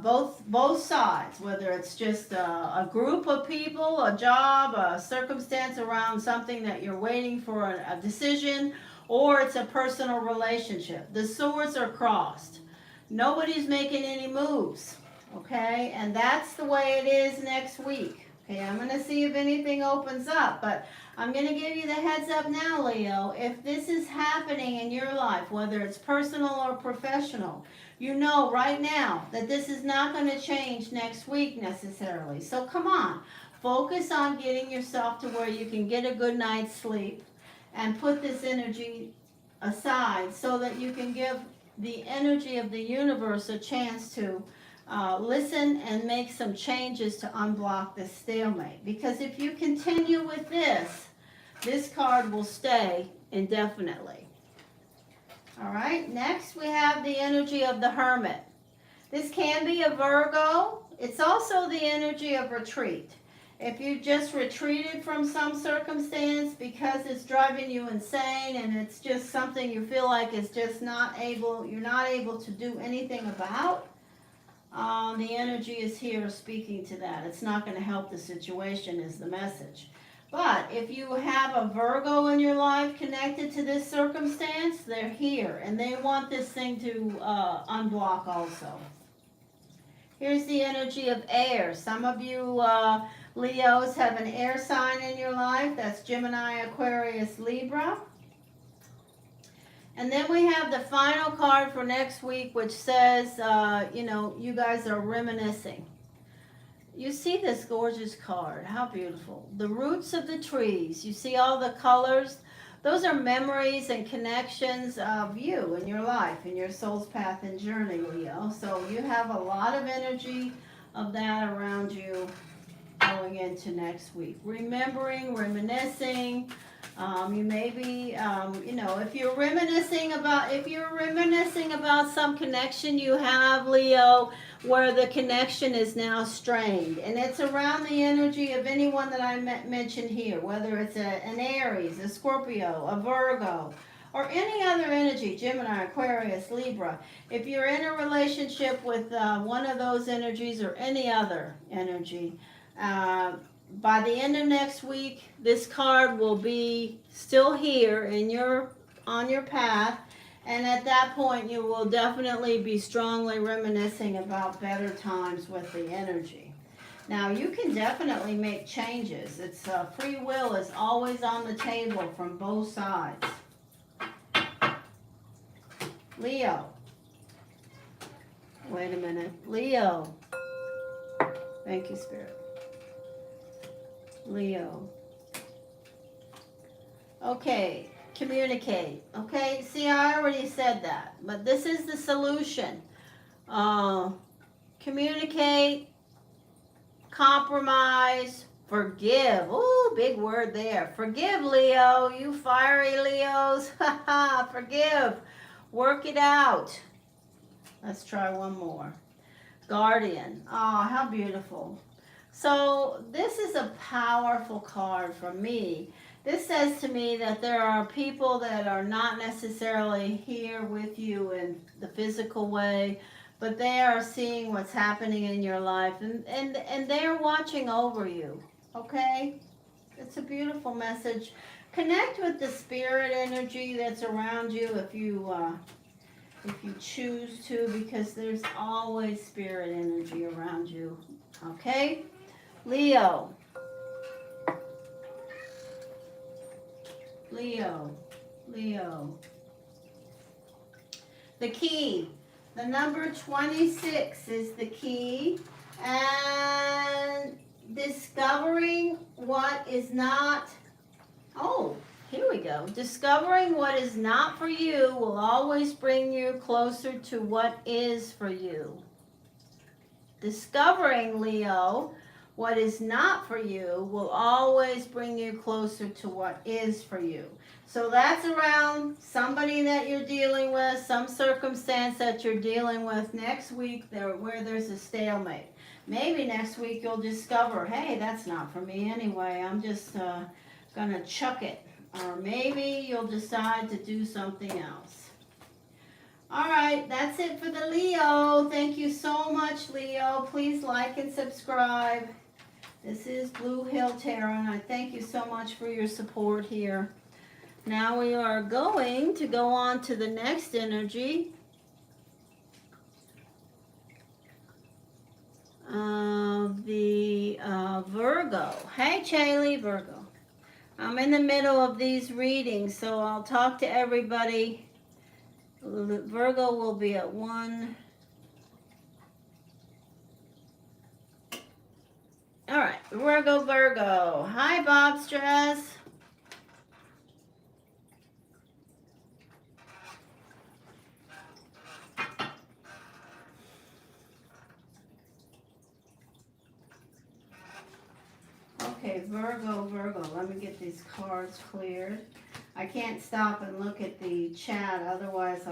Both sides, whether it's just a group of people, a job, a circumstance around something that you're waiting for a decision, or it's a personal relationship. The swords are crossed. Nobody's making any moves. Okay, and that's the way it is next week. Okay, I'm going to see if anything opens up, but I'm going to give you the heads up now, Leo. If this is happening in your life, whether it's personal or professional, you know right now that this is not going to change next week necessarily. So come on, focus on getting yourself to where you can get a good night's sleep and put this energy aside so that you can give the energy of the universe a chance to listen and make some changes to unblock this stalemate. Because if you continue with this card will stay indefinitely. All right, next we have the energy of the Hermit. This can be a Virgo. It's also the energy of retreat. If you just retreated from some circumstance because it's driving you insane and it's just something you feel like is just you're not able to do anything about, the energy is here speaking to that. It's not going to help the situation is the message. But if you have a Virgo in your life connected to this circumstance, they're here and they want this thing to unblock also. Here's the energy of air. Some of you Leos have an air sign in your life. That's Gemini, Aquarius, Libra. And then we have the final card for next week, which says, you guys are reminiscing. You see this gorgeous card. How beautiful. The roots of the trees. You see all the colors. Those are memories and connections of you in your life, in your soul's path and journey, Leo. So you have a lot of energy of that around you going into next week. Remembering, reminiscing. You may be, if you're reminiscing about some connection you have, Leo, where the connection is now strained, and it's around the energy of anyone that I mentioned here, whether it's an Aries, a Scorpio, a Virgo, or any other energy, Gemini, Aquarius, Libra. If you're in a relationship with one of those energies or any other energy, by the end of next week, this card will be still here on your path, and at that point you will definitely be strongly reminiscing about better times with the energy. Now you can definitely make changes. It's free will is always on the table from both sides. Leo. Wait a minute. Leo. Thank you, Spirit. Leo. Okay, communicate. Okay, see, I already said that, but this is the solution. Communicate, compromise, forgive. Ooh, big word there. Forgive, Leo. You fiery Leos. Forgive. Work it out. Let's try one more. Guardian. Oh, how beautiful. So this is a powerful card for me. This says to me that there are people that are not necessarily here with you in the physical way, but they are seeing what's happening in your life, and they're watching over you. okay? It's a beautiful message. Connect with the spirit energy that's around you if you choose to, because there's always spirit energy around you, okay? Leo. Leo. The key. The number 26 is the key. And discovering what is not, oh, here we go. Discovering what is not for you will always bring you closer to what is for you. Discovering, Leo, what is not for you will always bring you closer to what is for you. So that's around somebody that you're dealing with, some circumstance that you're dealing with next week where there's a stalemate. Maybe next week you'll discover, hey, that's not for me anyway. I'm just going to chuck it. Or maybe you'll decide to do something else. All right, that's it for the Leo. Thank you so much, Leo. Please like and subscribe. This is Bluehill Tarot, and I thank you so much for your support here. Now we are going to go on to the next energy. The Virgo. Hey, Chaley, Virgo. I'm in the middle of these readings, so I'll talk to everybody. Virgo will be at 1. All right, Virgo. Hi, Bob Stress. Okay, Virgo. Let me get these cards cleared. I can't stop and look at the chat, otherwise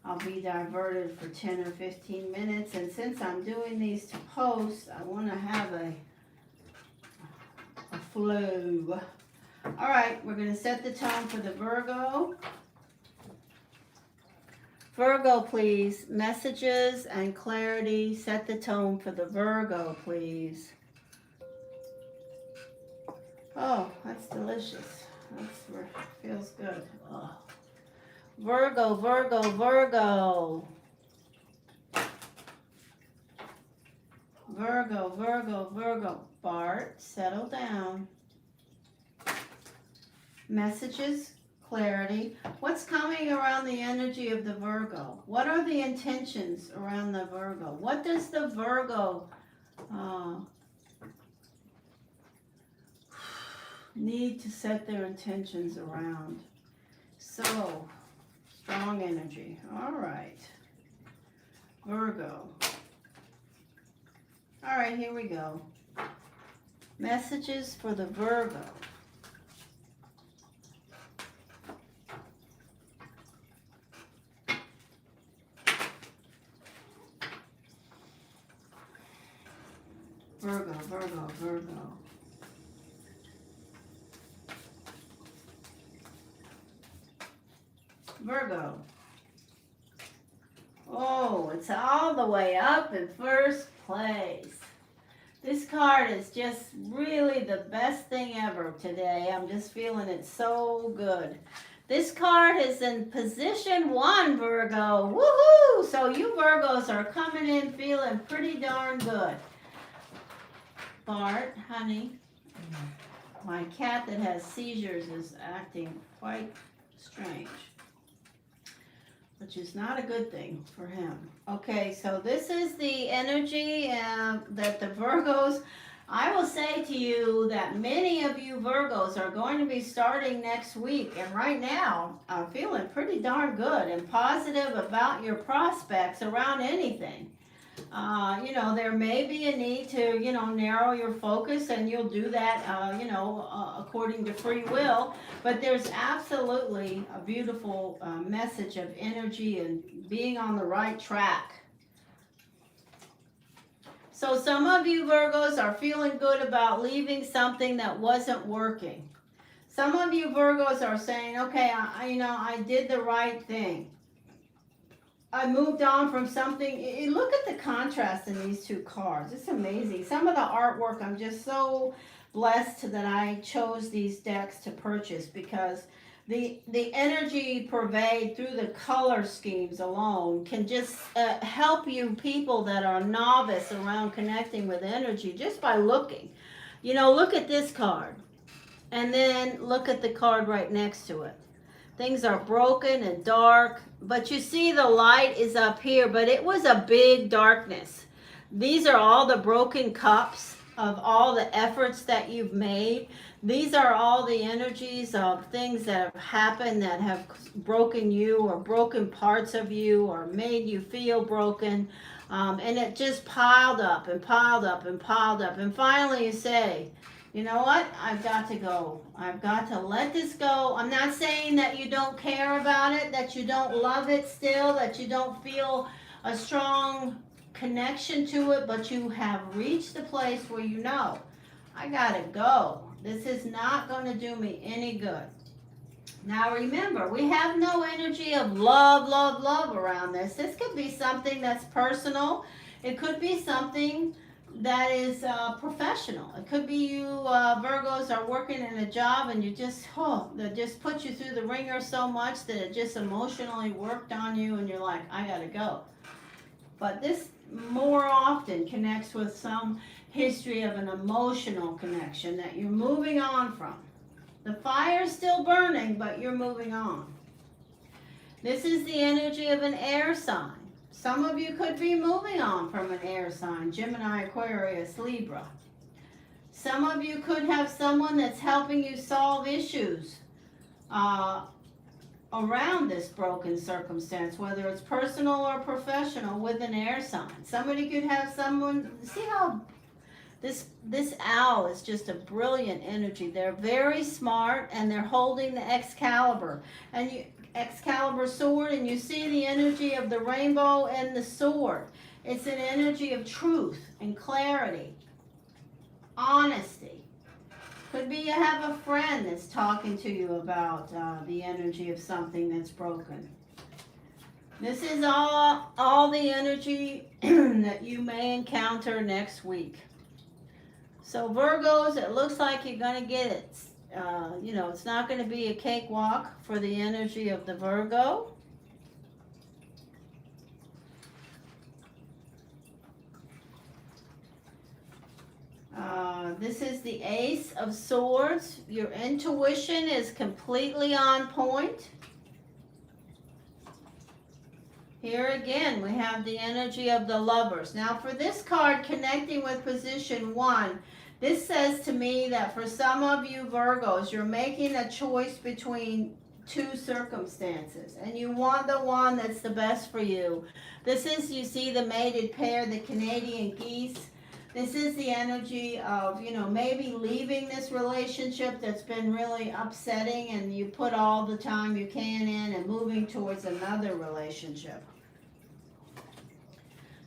I'll be diverted for 10 or 15 minutes. And since I'm doing these to post, I want to have a flow. All right, we're going to set the tone for the Virgo. Virgo, please. Messages and clarity. Set the tone for the Virgo, please. Oh, that's delicious. Feels good. Oh. Virgo. Virgo. Bart, settle down. Messages, clarity. What's coming around the energy of the Virgo? What are the intentions around the Virgo? What does the Virgo need to set their intentions around? So, strong energy. All right. Virgo. All right, here we go. Messages for the Virgo. Virgo. Virgo. Oh, it's all the way up in first place. This card is just really the best thing ever today. I'm just feeling it so good. This card is in position 1, Virgo. Woohoo! So you Virgos are coming in feeling pretty darn good. Bart, honey, my cat that has seizures is acting quite strange, which is not a good thing for him. Okay, so this is the energy that the Virgos, I will say to you that many of you Virgos are going to be starting next week. And right now, I'm feeling pretty darn good and positive about your prospects around anything. There may be a need to, narrow your focus, and you'll do that, according to free will. But there's absolutely a beautiful message of energy and being on the right track. So some of you Virgos are feeling good about leaving something that wasn't working. Some of you Virgos are saying, okay, I did the right thing. I moved on from something. Look at the contrast in these two cards. It's amazing. Some of the artwork, I'm just so blessed that I chose these decks to purchase, because the energy pervade through the color schemes alone can just help you people that are novice around connecting with energy just by looking. You know, look at this card and then look at the card right next to it. Things are broken and dark, but you see the light is up here, but it was a big darkness. These are all the broken cups of all the efforts that you've made. These are all the energies of things that have happened that have broken you or broken parts of you or made you feel broken. And it just piled up and piled up and piled up. And finally you say, you know what? I've got to go. I've got to let this go. I'm not saying that you don't care about it, that you don't love it still, that you don't feel a strong connection to it, but you have reached the place where you know, I got to go. This is not going to do me any good. Now remember, we have no energy of love, love, love around this. This could be something that's personal. It could be something that is professional. It could be you Virgos are working in a job and you just, that just put you through the ringer so much that it just emotionally worked on you and you're like, I gotta go. But this more often connects with some history of an emotional connection that you're moving on from. The fire's still burning, but you're moving on. This is the energy of an air sign. Some of you could be moving on from an air sign, Gemini, Aquarius, Libra. Some of you could have someone that's helping you solve issues around this broken circumstance, whether it's personal or professional, with an air sign. Somebody could have someone, see how this owl is just a brilliant energy. They're very smart and they're holding the Excalibur. And Excalibur sword, and you see the energy of the rainbow and the sword. It's an energy of truth and clarity, honesty. Could be you have a friend that's talking to you about the energy of something that's broken. This is all the energy that you may encounter next week. So Virgos, it looks like you're going to get it. You know, it's not going to be a cakewalk for the energy of the Virgo. This is the Ace of Swords. Your intuition is completely on point. Here again, we have the energy of the Lovers. Now for this card, connecting with position 1, this says to me that for some of you Virgos, you're making a choice between two circumstances, and you want the one that's the best for you. This is, you see the mated pair, the Canadian geese. This is the energy of, you know, maybe leaving this relationship that's been really upsetting and you put all the time you can in and moving towards another relationship.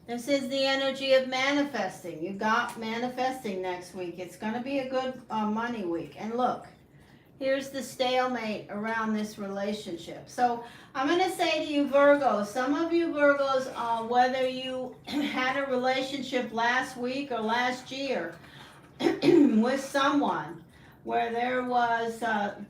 This is the energy of manifesting. You got manifesting next week. It's going to be a good money week. And look, here's the stalemate around this relationship. So I'm going to say to you Virgos, some of you Virgos, whether you had a relationship last week or last year with someone where there was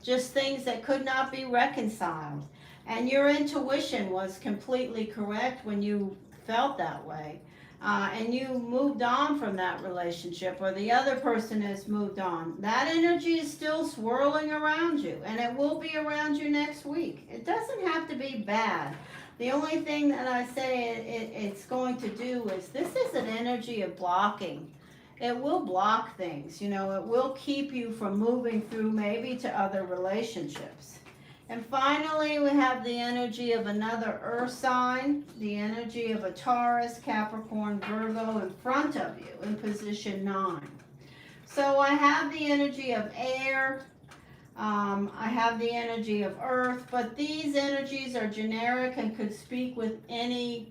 just things that could not be reconciled, and your intuition was completely correct when you felt that way, and you moved on from that relationship, or the other person has moved on, that energy is still swirling around you, and it will be around you next week. It doesn't have to be bad. The only thing that I say it's going to do is, this is an energy of blocking. It will block things, you know, it will keep you from moving through maybe to other relationships. And finally, we have the energy of another earth sign, the energy of a Taurus, Capricorn, Virgo in front of you in position 9. So I have the energy of air, I have the energy of earth, but these energies are generic and could speak with any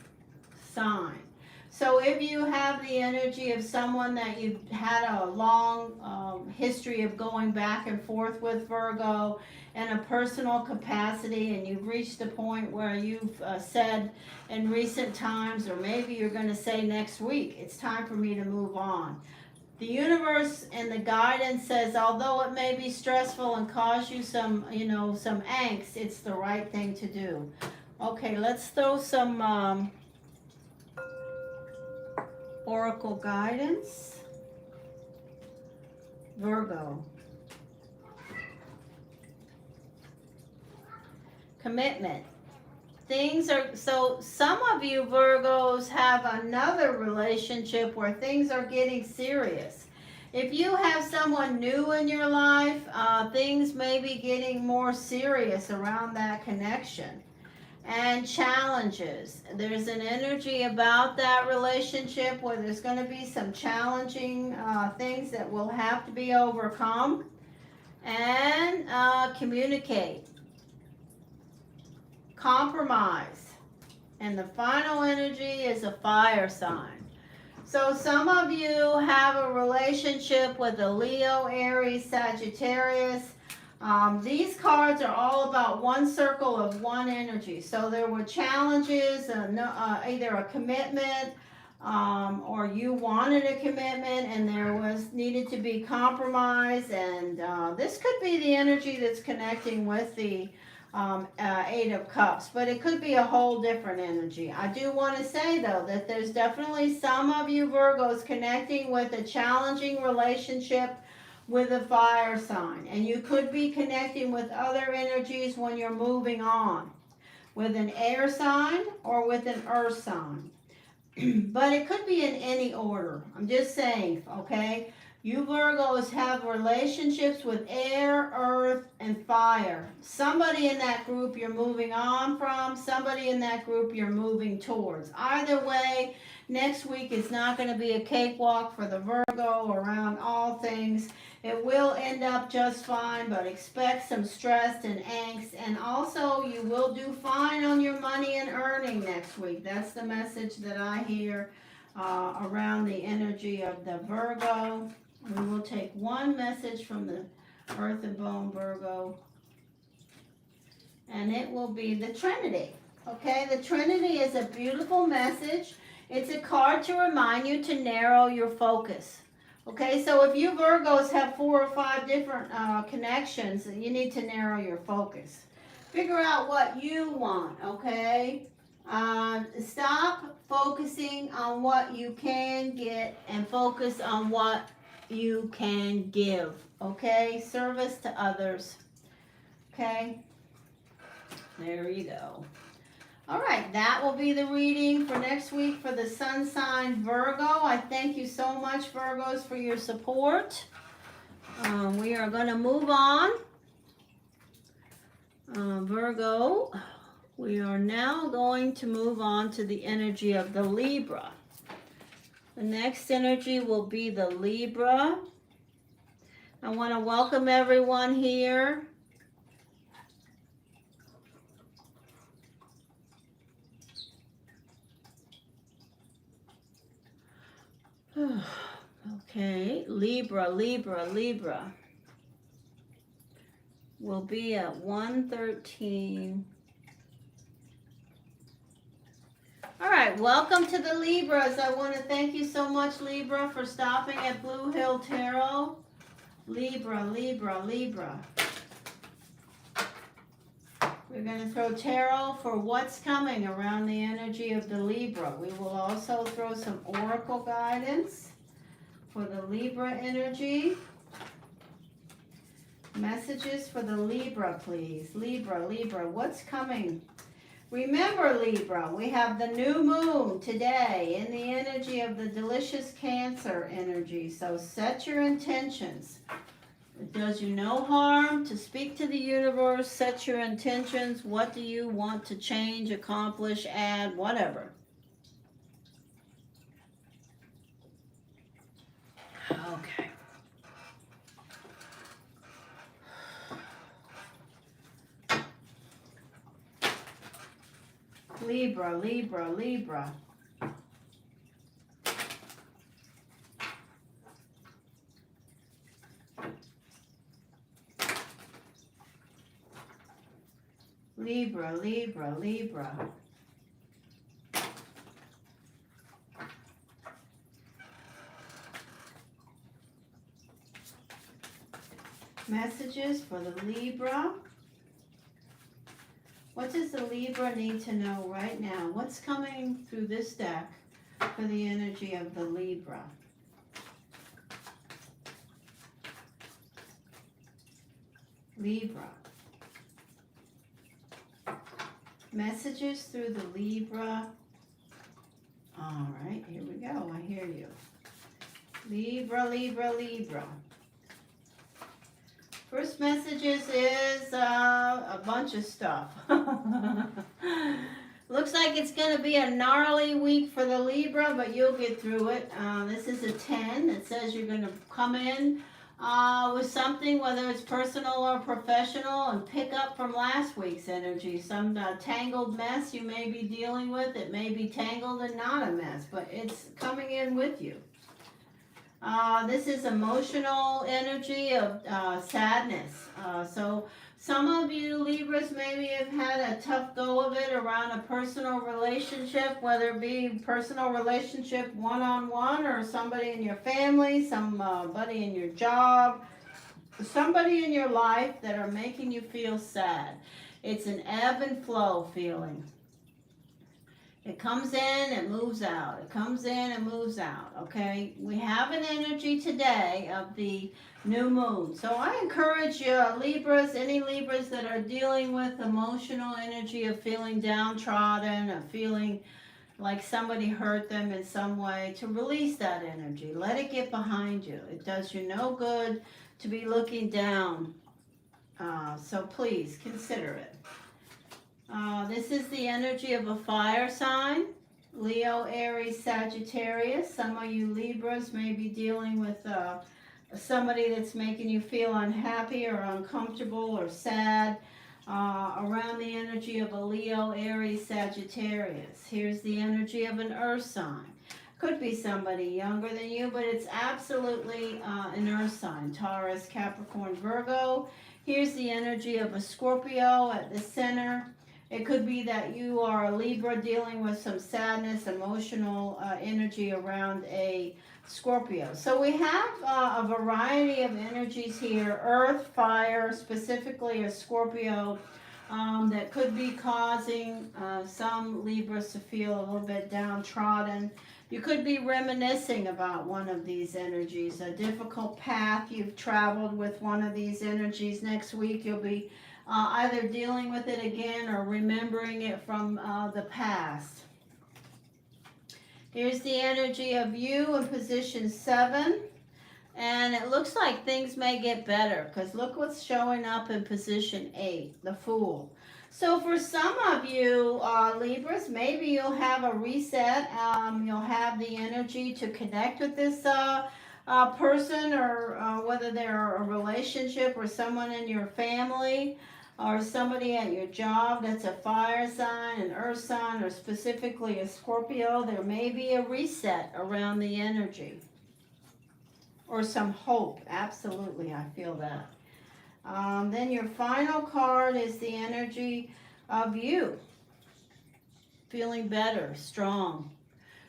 sign. So if you have the energy of someone that you've had a long history of going back and forth with, Virgo, in a personal capacity, and you've reached the point where you've said in recent times, or maybe you're going to say next week, it's time for me to move on. The universe and the guidance says, although it may be stressful and cause you some, some angst, it's the right thing to do. Okay, let's throw some oracle guidance. Virgo. Commitment. Things are, so some of you Virgos have another relationship where things are getting serious. If you have someone new in your life, things may be getting more serious around that connection. And challenges. There's an energy about that relationship where there's going to be some challenging things that will have to be overcome. And communicate. Compromise. And the final energy is a fire sign. So some of you have a relationship with a Leo, Aries, Sagittarius. These cards are all about one circle of one energy. So there were challenges, either a commitment, or you wanted a commitment and there was needed to be compromise. And this could be the energy that's connecting with the Eight of Cups, but it could be a whole different energy. I do want to say though that there's definitely some of you Virgos connecting with a challenging relationship with a fire sign, and you could be connecting with other energies when you're moving on with an air sign or with an earth sign. But it could be in any order. I'm just saying, okay? You Virgos have relationships with air, earth, and fire. Somebody in that group you're moving on from, somebody in that group you're moving towards. Either way, next week is not going to be a cakewalk for the Virgo around all things. It will end up just fine, but expect some stress and angst. And also, you will do fine on your money and earning next week. That's the message that I hear around the energy of the Virgo. We will take one message from the Earth and Bone Virgo, and it will be the Trinity. Okay, the Trinity is a beautiful message. It's a card to remind you to narrow your focus. Okay, so if you Virgos have 4 or 5 different connections, you need to narrow your focus. Figure out what you want, okay? Stop focusing on what you can get and focus on what you can give, okay? Service to others, okay? There you go. All right, that will be the reading for next week for the sun sign Virgo. I thank you so much, Virgos, for your support. We are going to move on. Virgo, we are now going to move on to the energy of the Libra. The next energy will be the Libra. I want to welcome everyone here. Okay, Libra will be at 113. All right, welcome to the Libras. I want to thank you so much, Libra, for stopping at Bluehill Tarot. Libra. We're going to throw tarot for what's coming around the energy of the Libra. We will also throw some oracle guidance for the Libra energy. Messages for the Libra, please. Libra, what's coming? Remember, Libra, we have the new moon today in the energy of the delicious Cancer energy. So set your intentions. It does you no harm to speak to the universe. Set your intentions. What do you want to change, accomplish, add, whatever. Okay. Libra. Libra, Libra, Libra. Messages for the Libra. What does the Libra need to know right now? What's coming through this deck for the energy of the Libra? Libra. Messages through the Libra. All right, here we go. I hear you. Libra, Libra, Libra. First messages is a bunch of stuff. Looks like it's going to be a gnarly week for the Libra, but you'll get through it. This is a 10. It says you're going to come in with something, whether it's personal or professional, and pick up from last week's energy. Some tangled mess you may be dealing with. It may be tangled and not a mess, but it's coming in with you. This is emotional energy of sadness. So some of you Libras maybe have had a tough go of it around a personal relationship, whether it be personal relationship one-on-one or somebody in your family, somebody in your job, somebody in your life that are making you feel sad. It's an ebb and flow feeling. It comes in, it moves out. It comes in, it moves out, okay? We have an energy today of the new moon. So I encourage you, Libras, any Libras that are dealing with emotional energy of feeling downtrodden, of feeling like somebody hurt them in some way, to release that energy. Let it get behind you. It does you no good to be looking down. So please, consider it. This is the energy of a fire sign, Leo, Aries, Sagittarius. Some of you Libras may be dealing with somebody that's making you feel unhappy or uncomfortable or sad around the energy of a Leo, Aries, Sagittarius. Here's the energy of an earth sign. Could be somebody younger than you, but it's absolutely an earth sign, Taurus, Capricorn, Virgo. Here's the energy of a Scorpio at the center. It could be that you are a Libra dealing with some sadness, emotional energy around a Scorpio. So we have a variety of energies here, earth, fire, specifically a Scorpio, that could be causing some Libras to feel a little bit downtrodden. You could be reminiscing about one of these energies, a difficult path you've traveled with one of these energies. Next week you'll be either dealing with it again or remembering it from the past. Here's the energy of you in position 7. And it looks like things may get better because look what's showing up in position 8, the Fool. So for some of you Libras, maybe you'll have a reset. You'll have the energy to connect with this person, or whether they're a relationship or someone in your family, or somebody at your job that's a fire sign, an earth sign, or specifically a Scorpio. There may be a reset around the energy. Or some hope. Absolutely, I feel that. Then your final card is the energy of you. Feeling better, strong.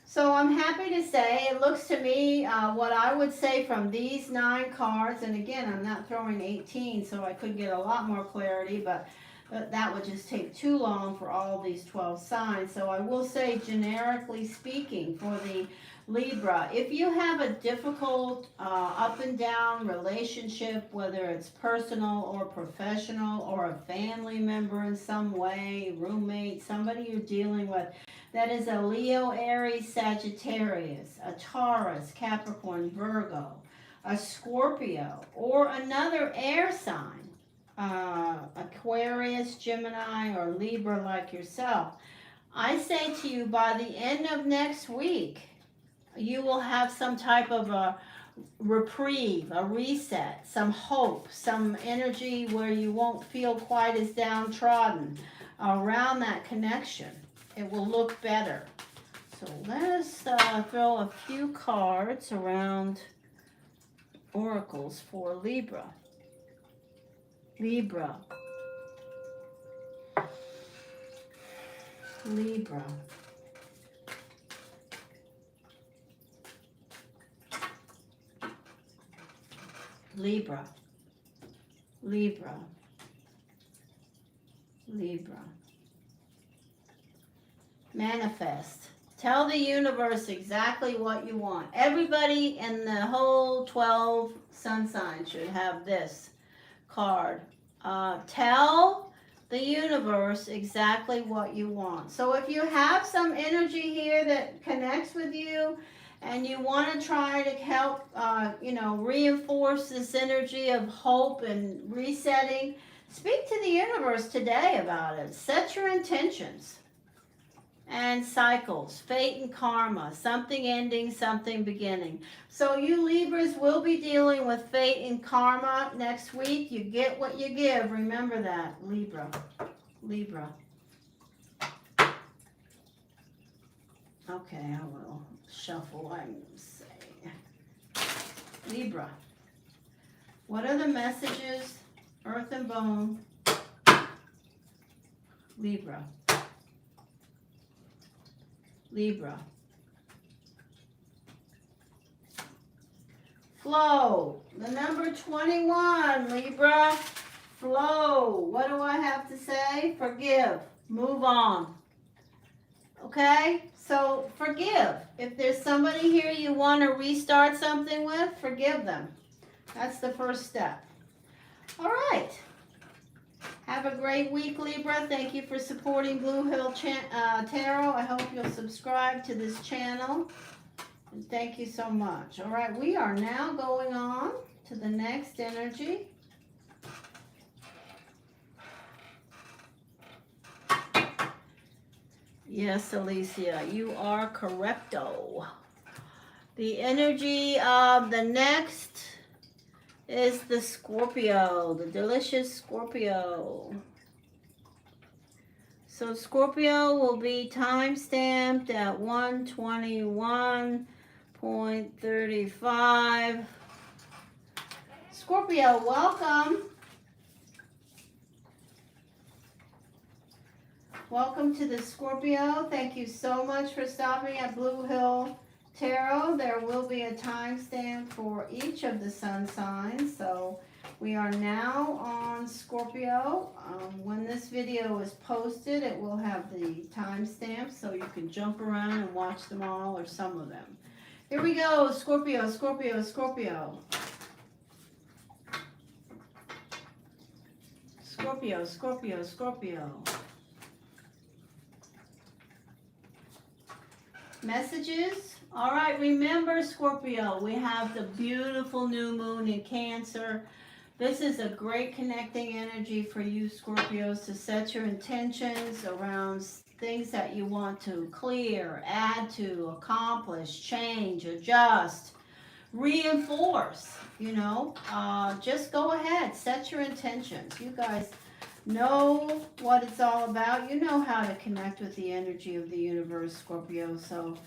So I'm happy to say, it looks to me, what I would say from these 9 cards, and again, I'm not throwing 18, so I could get a lot more clarity, but that would just take too long for all these 12 signs. So I will say, generically speaking, for the Libra, if you have a difficult up and down relationship, whether it's personal or professional, or a family member in some way, roommate, somebody you're dealing with, that is a Leo, Aries, Sagittarius, a Taurus, Capricorn, Virgo, a Scorpio, or another air sign, Aquarius, Gemini, or Libra like yourself, I say to you, by the end of next week, you will have some type of a reprieve, a reset, some hope, some energy where you won't feel quite as downtrodden around that connection. It will look better. So let us throw a few cards around oracles for Libra. Libra. Libra. Libra. Libra. Libra. Manifest. Tell the universe exactly what you want. Everybody in the whole 12 sun signs should have this card. Tell the universe exactly what you want. So if you have some energy here that connects with you and you want to try to help, reinforce this energy of hope and resetting, speak to the universe today about it. Set your intentions. And cycles, fate and karma, something ending, something beginning. So you Libras will be dealing with fate and karma next week. You get what you give. Remember that, Libra. Libra. Okay, I will shuffle, I'm saying. Libra. What are the messages? Earth and bone. Libra. Libra. Flow. The number 21, Libra. Flow. What do I have to say? Forgive. Move on. Okay? So forgive. If there's somebody here you want to restart something with, forgive them. That's the first step. All right. Have a great week, Libra. Thank you for supporting Bluehill Tarot. I hope you'll subscribe to this channel. And thank you so much. All right, we are now going on to the next energy. Yes, Alicia, you are correcto. The energy of the next is the Scorpio, the delicious Scorpio. So Scorpio will be time-stamped at 121.35. Scorpio, welcome. Welcome to the Scorpio. Thank you so much for stopping at Bluehill Tarot. There will be a timestamp for each of the sun signs. So we are now on Scorpio. When this video is posted, it will have the timestamp so you can jump around and watch them all or some of them. Here we go, Scorpio, Scorpio, Scorpio. Scorpio, Scorpio, Scorpio. Messages. All right, remember Scorpio, we have the beautiful new moon in Cancer. This is a great connecting energy for you Scorpios to set your intentions around things that you want to clear, add to, accomplish, change, adjust, reinforce, just go ahead, set your intentions. You guys know what it's all about. You know how to connect with the energy of the universe, Scorpio. So,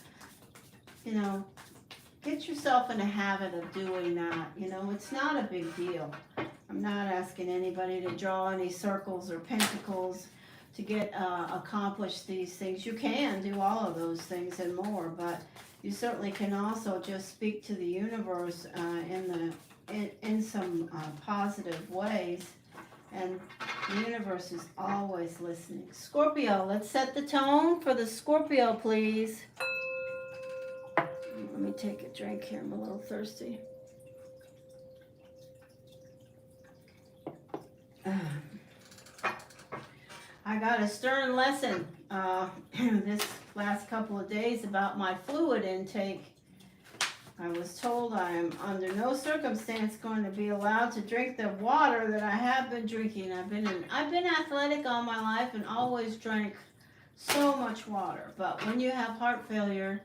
get yourself in a habit of doing that. It's not a big deal. I'm not asking anybody to draw any circles or pentacles to get accomplish these things. You can do all of those things and more, but you certainly can also just speak to the universe in some positive ways. And the universe is always listening. Scorpio, let's set the tone for the Scorpio, please. Let me take a drink here. I'm a little thirsty. I got a stern lesson this last couple of days about my fluid intake. I was told I am under no circumstance going to be allowed to drink the water that I have been drinking. I've been athletic all my life and always drank so much water. But when you have heart failure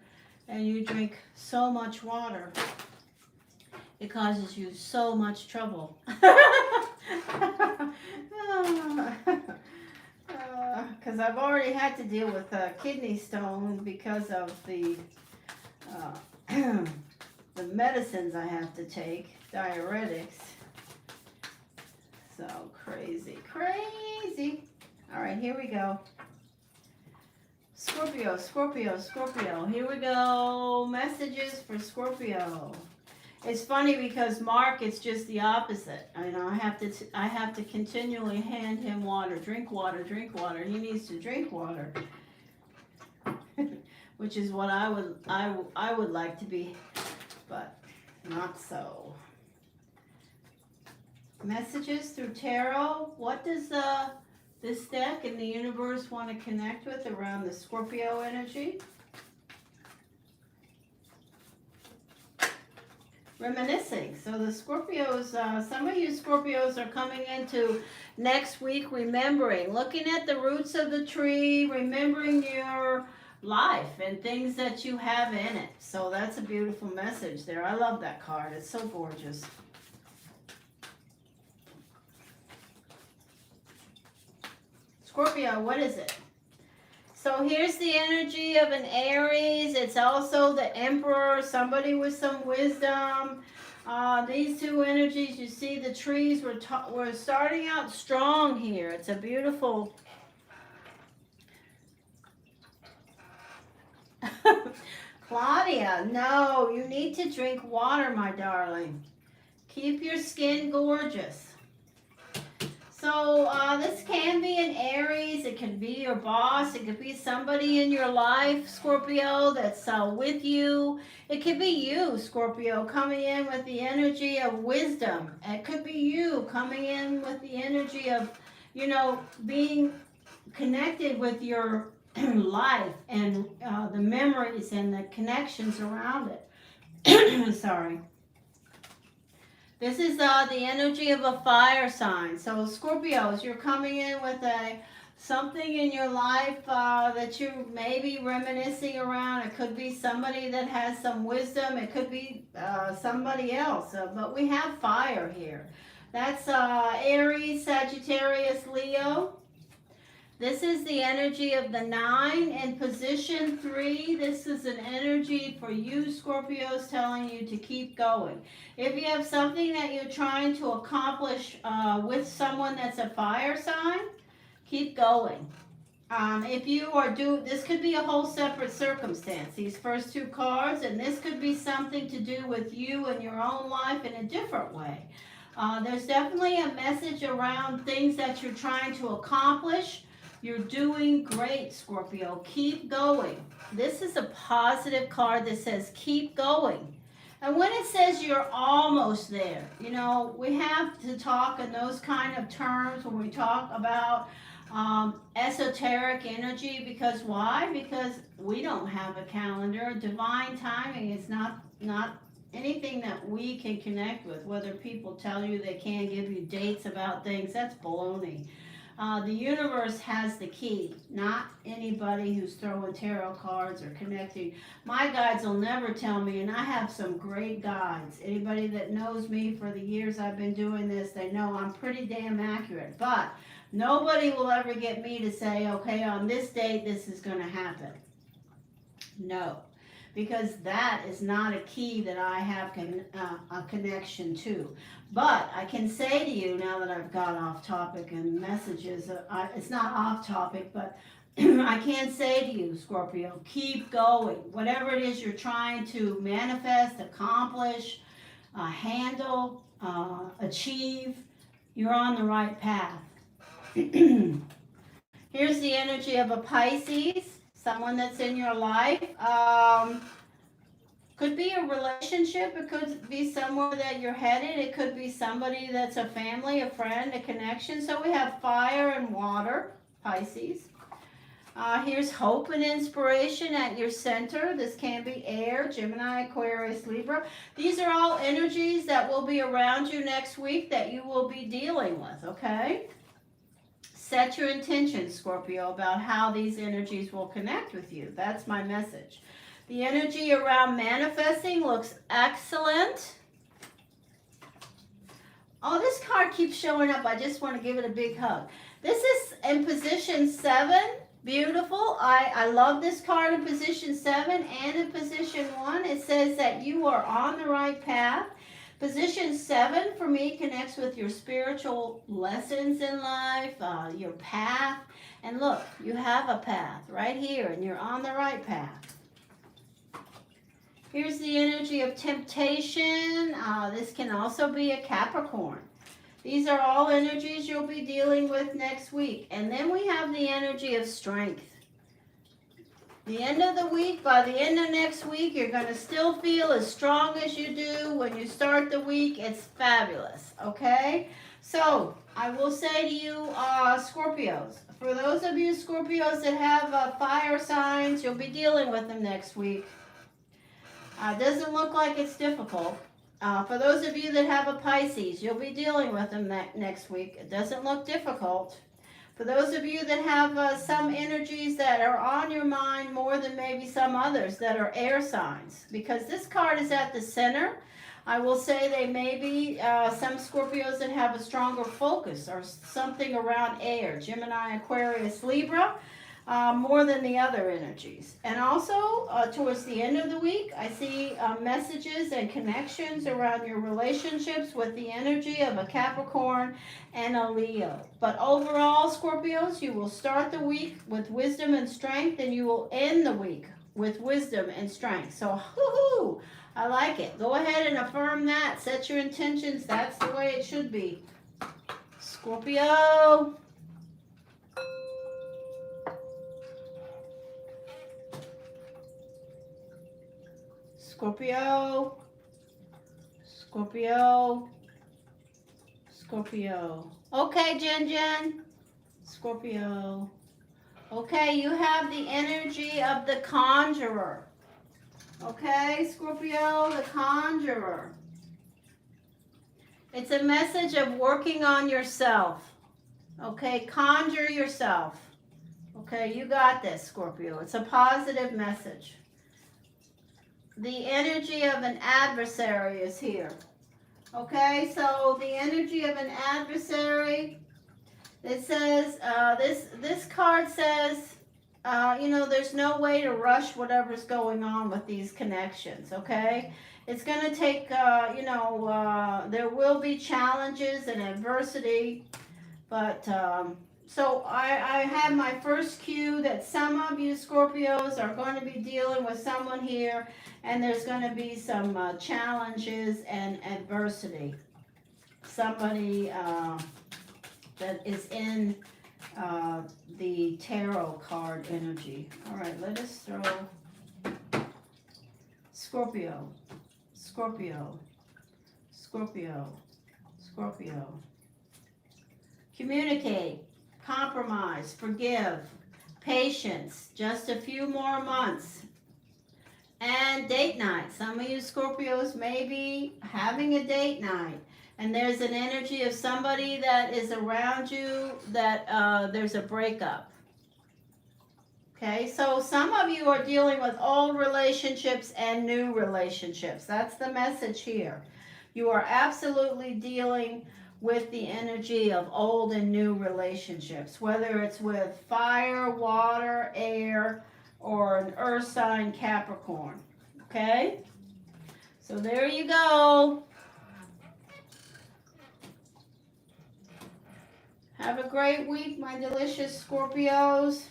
and you drink so much water, it causes you so much trouble. Because I've already had to deal with kidney stone because of the the medicines I have to take, diuretics. So crazy, crazy. All right, here we go. Scorpio, Scorpio, Scorpio. Here we go. Messages for Scorpio. It's funny because Mark, it's just the opposite. I know I have to continually hand him water. Drink water, drink water. He needs to drink water. Which is what I would like to be, but not so. Messages through tarot. What does this deck and the universe want to connect with around the Scorpio energy? Reminiscing. So the Scorpios, some of you Scorpios are coming into next week remembering, looking at the roots of the tree, remembering your life and things that you have in it. So that's a beautiful message there. I love that card. It's so gorgeous. Scorpio, what is it? So here's the energy of an Aries. It's also the Emperor, somebody with some wisdom. These two energies, you see the trees, we're starting out strong here. It's a beautiful... Claudia, no, you need to drink water, my darling. Keep your skin gorgeous. So this can be an Aries. It can be your boss. It could be somebody in your life, Scorpio, that's with you. It could be you, Scorpio, coming in with the energy of wisdom. It could be you coming in with the energy of, you know, being connected with your life and the memories and the connections around it. Sorry. This is the energy of a fire sign. So Scorpios, you're coming in with something in your life that you may be reminiscing around. It could be somebody that has some wisdom. It could be somebody else. But we have fire here. That's Aries, Sagittarius, Leo. This is the energy of the 9 in position 3. This is an energy for you, Scorpios, telling you to keep going. If you have something that you're trying to accomplish with someone that's a fire sign, keep going. If you are this could be a whole separate circumstance, these first two cards, and this could be something to do with you and your own life in a different way. There's definitely a message around things that you're trying to accomplish. You're doing great, Scorpio. Keep going. This is a positive card that says keep going. And when it says you're almost there, you know, we have to talk in those kind of terms when we talk about esoteric energy. Because why? Because we don't have a calendar. Divine timing is not anything that we can connect with. Whether people tell you they can't give you dates about things, that's baloney. The universe has the key, not anybody who's throwing tarot cards or connecting. My guides will never tell me, and I have some great guides. Anybody that knows me for the years I've been doing this, they know I'm pretty damn accurate. But nobody will ever get me to say, okay, on this date, this is going to happen. No, because that is not a key that I have a connection to. But I can say to you, now that I've got off topic and messages, it's not off topic, but I can say to you, Scorpio, keep going. Whatever it is you're trying to manifest, accomplish, handle, achieve, you're on the right path. Here's the energy of a Pisces, someone that's in your life. Could be a relationship. It could be somewhere that you're headed. It could be somebody that's a family, a friend, a connection. So we have fire and water, Pisces. Here's hope and inspiration at your center. This can be air, Gemini, Aquarius, Libra. These are all energies that will be around you next week that you will be dealing with, okay? Set your intentions, Scorpio, about how these energies will connect with you. That's my message. The energy around manifesting looks excellent. Oh, this card keeps showing up. I just want to give it a big hug. This is in position 7. Beautiful. I love this card in position 7 and in position 1. It says that you are on the right path. Position 7 for me connects with your spiritual lessons in life, your path. And look, you have a path right here, and you're on the right path. Here's the energy of temptation. This can also be a Capricorn. These are all energies you'll be dealing with next week. And then we have the energy of strength. The end of the week, by the end of next week, you're going to still feel as strong as you do when you start the week. It's fabulous, okay? So, I will say to you, Scorpios, for those of you Scorpios that have fire signs, you'll be dealing with them next week. Doesn't look like it's difficult. For those of you that have a Pisces, you'll be dealing with them next week. It doesn't look difficult. For those of you that have some energies that are on your mind more than maybe some others that are air signs, because this card is at the center, I will say they may be some Scorpios that have a stronger focus or something around air, Gemini, Aquarius, Libra, more than the other energies. And also, towards the end of the week, I see messages and connections around your relationships with the energy of a Capricorn and a Leo. But overall, Scorpios, you will start the week with wisdom and strength, and you will end the week with wisdom and strength. So, whoo-hoo, I like it. Go ahead and affirm that. Set your intentions. That's the way it should be. Scorpio. Scorpio, Scorpio, Scorpio. Okay, Jen. Scorpio. Okay, you have the energy of the conjurer. Okay, Scorpio, the conjurer. It's a message of working on yourself. Okay, conjure yourself. Okay, you got this, Scorpio. It's a positive message. The energy of an adversary is here. Okay, so the energy of an adversary, it says, this card says, there's no way to rush whatever's going on with these connections, okay? It's going to take, there will be challenges and adversity, but, so I have my first cue that some of you Scorpios are going to be dealing with someone here, and there's going to be some challenges and adversity. Somebody that is in the tarot card energy. All right, let us throw Scorpio, Scorpio, Scorpio, Scorpio. Communicate. Compromise, forgive, patience, just a few more months. And date night. Some of you Scorpios may be having a date night. And there's an energy of somebody that is around you that there's a breakup. Okay, so some of you are dealing with old relationships and new relationships. That's the message here. You are absolutely dealing with the energy of old and new relationships, whether it's with fire, water, air, or an earth sign Capricorn. Okay? So there you go. Have a great week, my delicious Scorpios.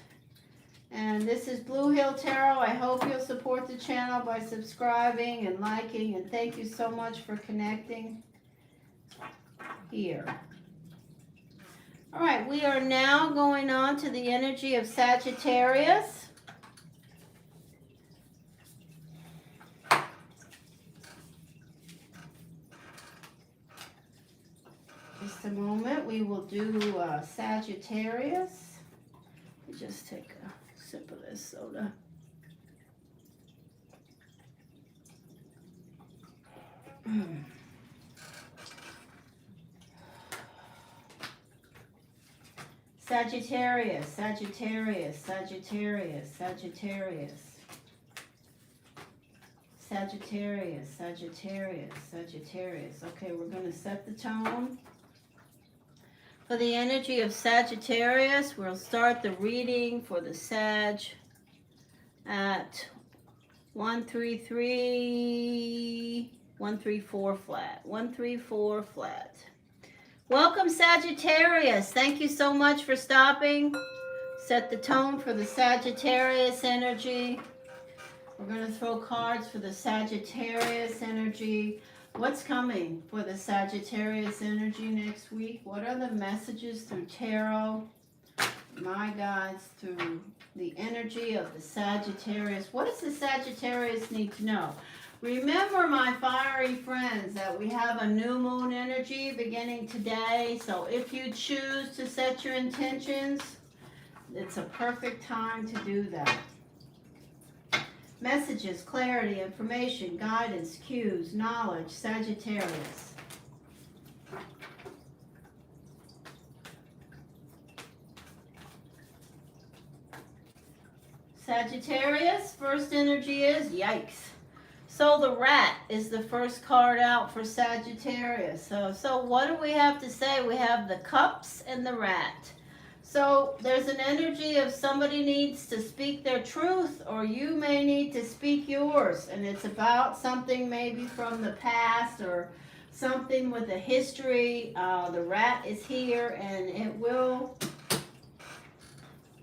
And this is Bluehill Tarot. I hope you'll support the channel by subscribing and liking. And thank you so much for connecting here. All right, we are now going on to the energy of Sagittarius. Just a moment, we will do Sagittarius. Let me just take a sip of this soda. Sagittarius, Sagittarius, Sagittarius, Sagittarius. Sagittarius, Sagittarius, Sagittarius. Okay, we're going to set the tone. For the energy of Sagittarius, we'll start the reading for the Sag at 133, 134 flat. 134 flat. Welcome, Sagittarius. Thank you so much for stopping. Set the tone for the Sagittarius energy. We're going to throw cards for the Sagittarius energy. What's coming for the Sagittarius energy next week? What are the messages through tarot? My guides through the energy of the Sagittarius. What does the Sagittarius need to know? Remember, my fiery friends, that we have a new moon energy beginning today. So if you choose to set your intentions, it's a perfect time to do that. Messages, clarity, information, guidance, cues, knowledge, Sagittarius. Sagittarius, first energy is yikes. So the rat is the first card out for Sagittarius. So what do we have to say? We have the cups and the rat. So there's an energy of somebody needs to speak their truth, or you may need to speak yours. And it's about something maybe from the past or something with a history. The rat is here, and it will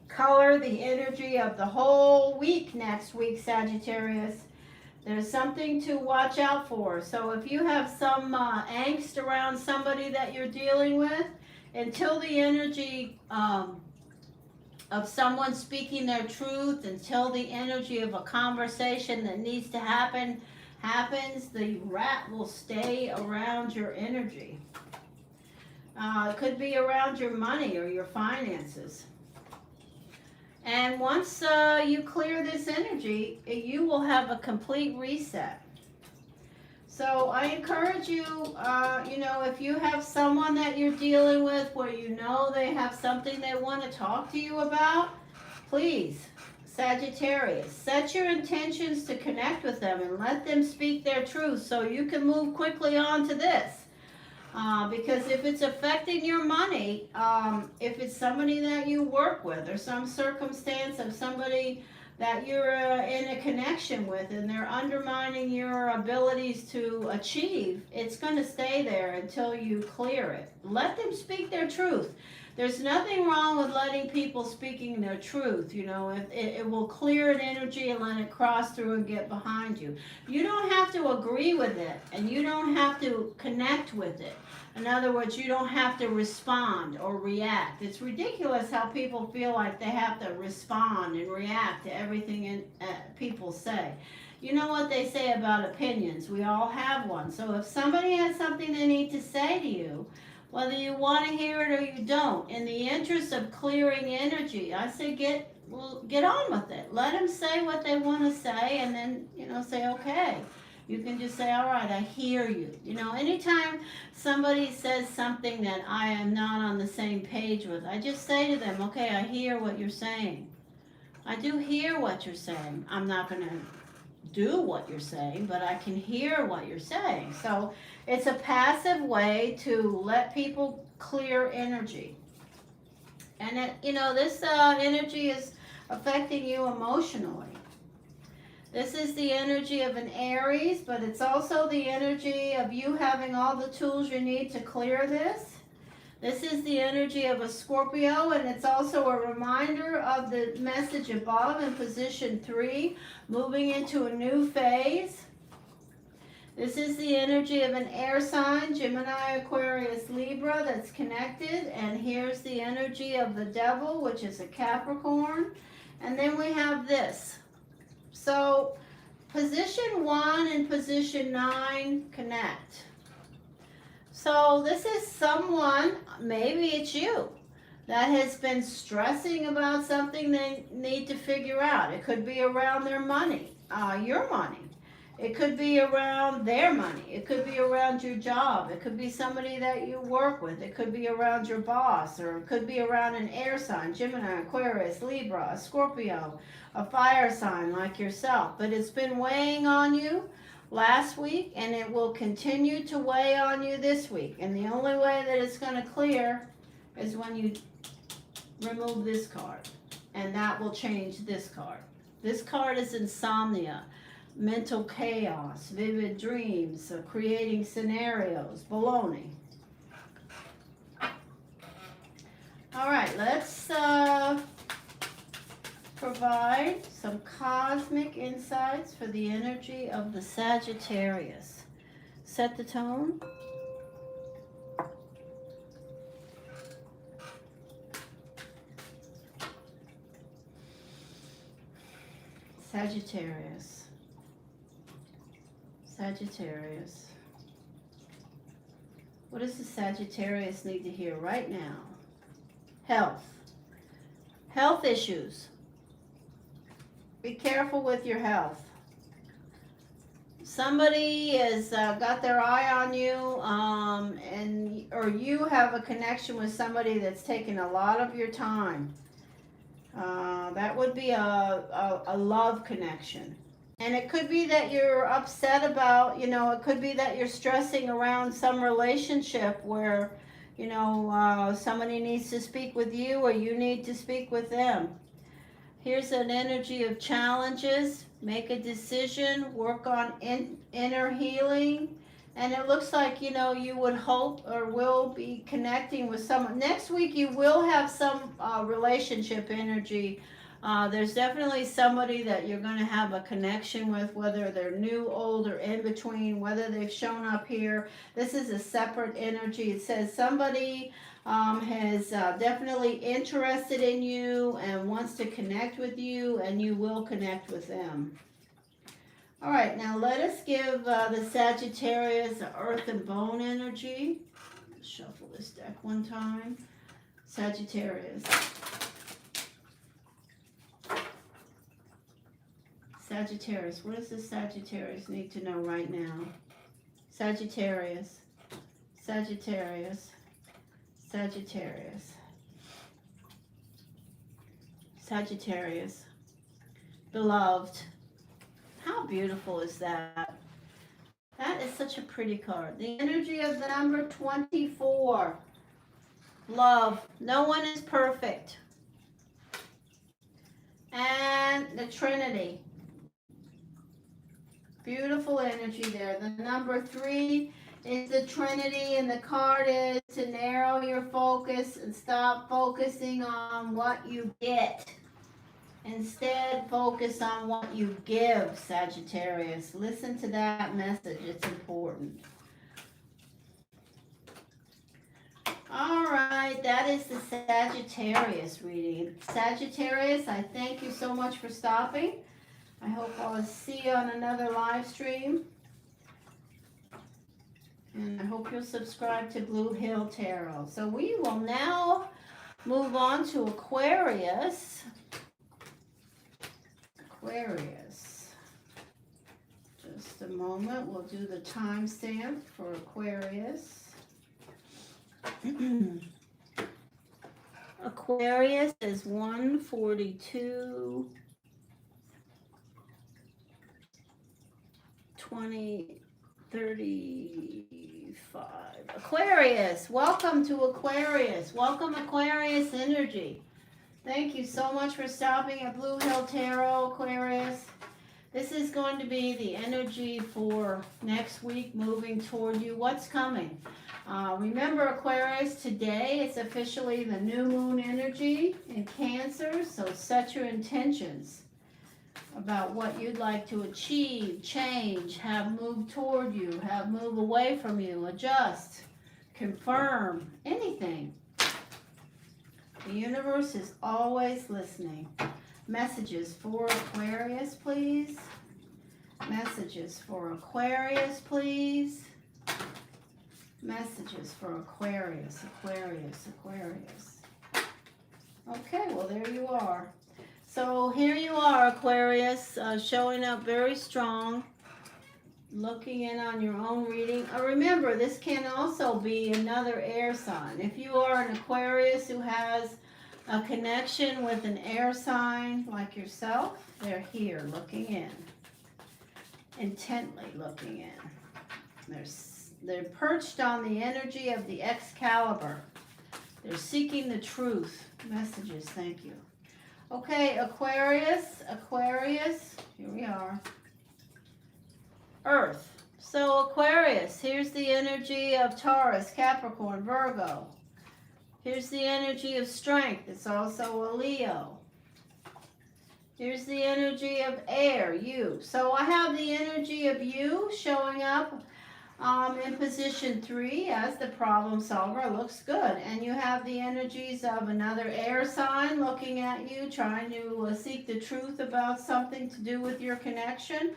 color the energy of the whole week next week, Sagittarius. There's something to watch out for. So if you have some angst around somebody that you're dealing with, until the energy of someone speaking their truth, until the energy of a conversation that needs to happen happens, the rat will stay around your energy. It could be around your money or your finances. And once you clear this energy, you will have a complete reset. So I encourage you, if you have someone that you're dealing with where you know they have something they want to talk to you about, please, Sagittarius, set your intentions to connect with them and let them speak their truth so you can move quickly on to this. Because if it's affecting your money, if it's somebody that you work with or some circumstance of somebody that you're in a connection with and they're undermining your abilities to achieve, it's going to stay there until you clear it. Let them speak their truth. There's nothing wrong with letting people speaking their truth. It will clear an energy and let it cross through and get behind you. You don't have to agree with it, and you don't have to connect with it. In other words, you don't have to respond or react. It's ridiculous how people feel like they have to respond and react to everything people say. You know what they say about opinions. We all have one. So if somebody has something they need to say to you, whether you want to hear it or you don't, in the interest of clearing energy, I say get on with it. Let them say what they want to say, and then, say, okay. You can just say, all right, I hear you. Anytime somebody says something that I am not on the same page with, I just say to them, okay, I hear what you're saying. I do hear what you're saying. I'm not going to do what you're saying, but I can hear what you're saying. So it's a passive way to let people clear energy. And this energy is affecting you emotionally. This is the energy of an Aries, but it's also the energy of you having all the tools you need to clear this. This is the energy of a Scorpio, and it's also a reminder of the message above in position 3, moving into a new phase. This is the energy of an air sign, Gemini, Aquarius, Libra, that's connected. And here's the energy of the devil, which is a Capricorn. And then we have this. So position 1 and position 9 connect. So this is someone, maybe it's you, that has been stressing about something they need to figure out. It could be around their money, your money. It could be around their money. It could be around your job. It could be somebody that you work with. It could be around your boss, or it could be around an air sign, Gemini, Aquarius, Libra, a Scorpio, a fire sign like yourself. But it's been weighing on you last week, and it will continue to weigh on you this week. And the only way that it's going to clear is when you remove this card, and that will change this card. This card is insomnia. mental chaos, vivid dreams, creating scenarios, baloney. All right, let's provide some cosmic insights for the energy of the Sagittarius. Set the tone. Sagittarius. Sagittarius. What does the Sagittarius need to hear right now? Health. Health issues. Be careful with your health. Somebody has got their eye on you, or you have a connection with somebody that's taking a lot of your time. That would be a love connection. And it could be that you're upset about, it could be that you're stressing around some relationship where, somebody needs to speak with you or you need to speak with them. Here's an energy of challenges. Make a decision, work on inner healing. And it looks like, you would hope or will be connecting with someone. Next week, you will have some relationship energy. There's definitely somebody that you're going to have a connection with, whether they're new, old, or in between, whether they've shown up here. This is a separate energy. It says somebody has definitely interested in you and wants to connect with you, and you will connect with them. All right, now let us give the Sagittarius Earth and Bone energy. Shuffle this deck one time. Sagittarius. Sagittarius, what does the Sagittarius need to know right now? Sagittarius. Sagittarius. Sagittarius. Sagittarius. Beloved. How beautiful is that? That is such a pretty card. The energy of the number 24. Love. No one is perfect. And the Trinity. Beautiful energy there. The number 3 is the Trinity, and the card is to narrow your focus and stop focusing on what you get. Instead, focus on what you give, Sagittarius. Listen to that message. It's important. All right, that is the Sagittarius reading. Sagittarius, I thank you so much for stopping. I hope I'll see you on another live stream. And I hope you'll subscribe to Bluehill Tarot. So we will now move on to Aquarius. Aquarius. Just a moment. We'll do the timestamp for Aquarius. Aquarius is 1:42. 20:35. Aquarius, welcome to Aquarius. Welcome Aquarius energy. Thank you so much for stopping at Bluehill Tarot, Aquarius. This is going to be the energy for next week moving toward you. What's coming? Remember Aquarius, today it's officially the new moon energy in Cancer, so set your intentions about what you'd like to achieve, change, have move toward you, have move away from you, adjust, confirm, anything. The universe is always listening. Messages for Aquarius, please. Messages for Aquarius, please. Messages for Aquarius, Aquarius, Aquarius. Okay, well, there you are. So here you are, Aquarius, showing up very strong, looking in on your own reading. Remember, this can also be another air sign. If you are an Aquarius who has a connection with an air sign like yourself, they're here looking in, intently looking in. They're perched on the energy of the Excalibur. They're seeking the truth. Messages, thank you. Okay, Aquarius, Aquarius, here we are. Earth. So Aquarius, here's the energy of Taurus, Capricorn, Virgo. Here's the energy of strength. It's also a Leo. Here's the energy of air, you. So I have the energy of you showing up in position 3 as the problem solver. Looks good. And you have the energies of another air sign looking at you, trying to seek the truth about something to do with your connection.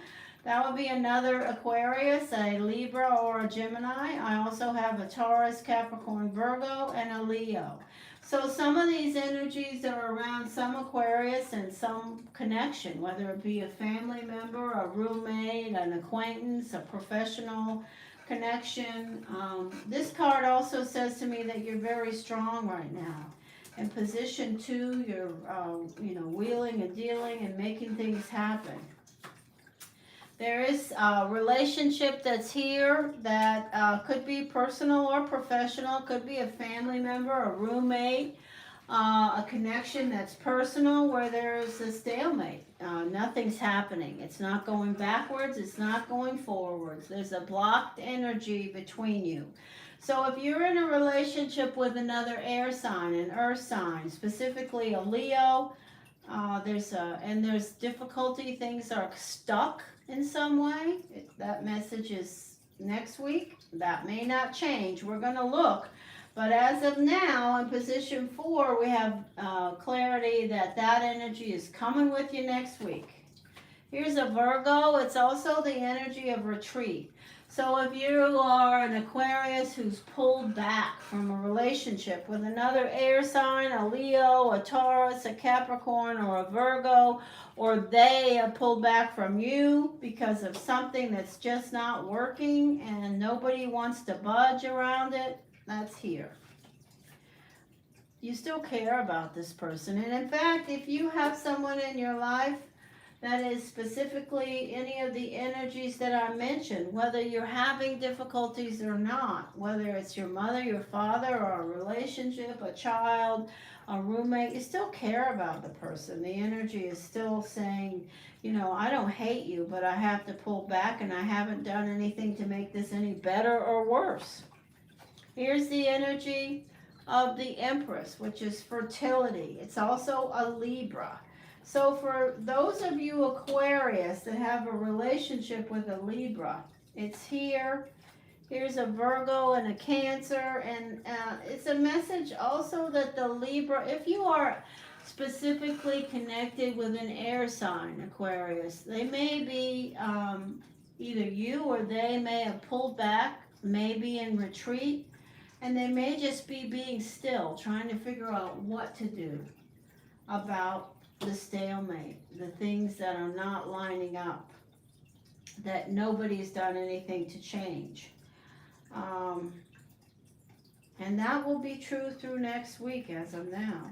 That would be another Aquarius, a Libra, or a Gemini. I also have a Taurus, Capricorn, Virgo, and a Leo. So some of these energies are around some Aquarius and some connection, whether it be a family member, a roommate, an acquaintance, a professional connection. This card also says to me that you're very strong right now. In position 2, you're wheeling and dealing and making things happen. There is a relationship that's here that could be personal or professional, could be a family member, a roommate, a connection that's personal where there's a stalemate. Nothing's happening. It's not going backwards. It's not going forwards. There's a blocked energy between you. So if you're in a relationship with another air sign, an earth sign, specifically a Leo, there's difficulty. Things are stuck in some way. That message is next week. That may not change. We're going to look. But as of now, in position 4, we have clarity that energy is coming with you next week. Here's a Virgo. It's also the energy of retreat. So if you are an Aquarius who's pulled back from a relationship with another air sign, a Leo, a Taurus, a Capricorn, or a Virgo, or they have pulled back from you because of something that's just not working and nobody wants to budge around it, that's here. You still care about this person. And in fact, if you have someone in your life that is specifically any of the energies that I mentioned, whether you're having difficulties or not, whether it's your mother, your father, or a relationship, a child, a roommate, you still care about the person. The energy is still saying, I don't hate you, but I have to pull back and I haven't done anything to make this any better or worse. Here's the energy of the Empress, which is fertility. It's also a Libra. So for those of you Aquarius that have a relationship with a Libra, it's here. Here's a Virgo and a Cancer, and it's a message also that the Libra, if you are specifically connected with an air sign, Aquarius, they may be, either you or they may have pulled back, maybe in retreat, and they may just be being still, trying to figure out what to do about the stalemate, the things that are not lining up, that nobody's done anything to change. And that will be true through next week as of now.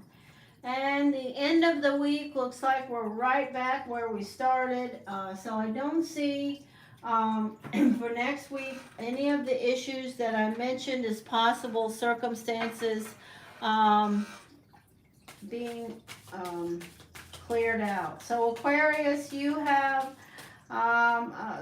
And the end of the week looks like we're right back where we started. So I don't see for next week any of the issues that I mentioned as possible circumstances being cleared out. So Aquarius, you have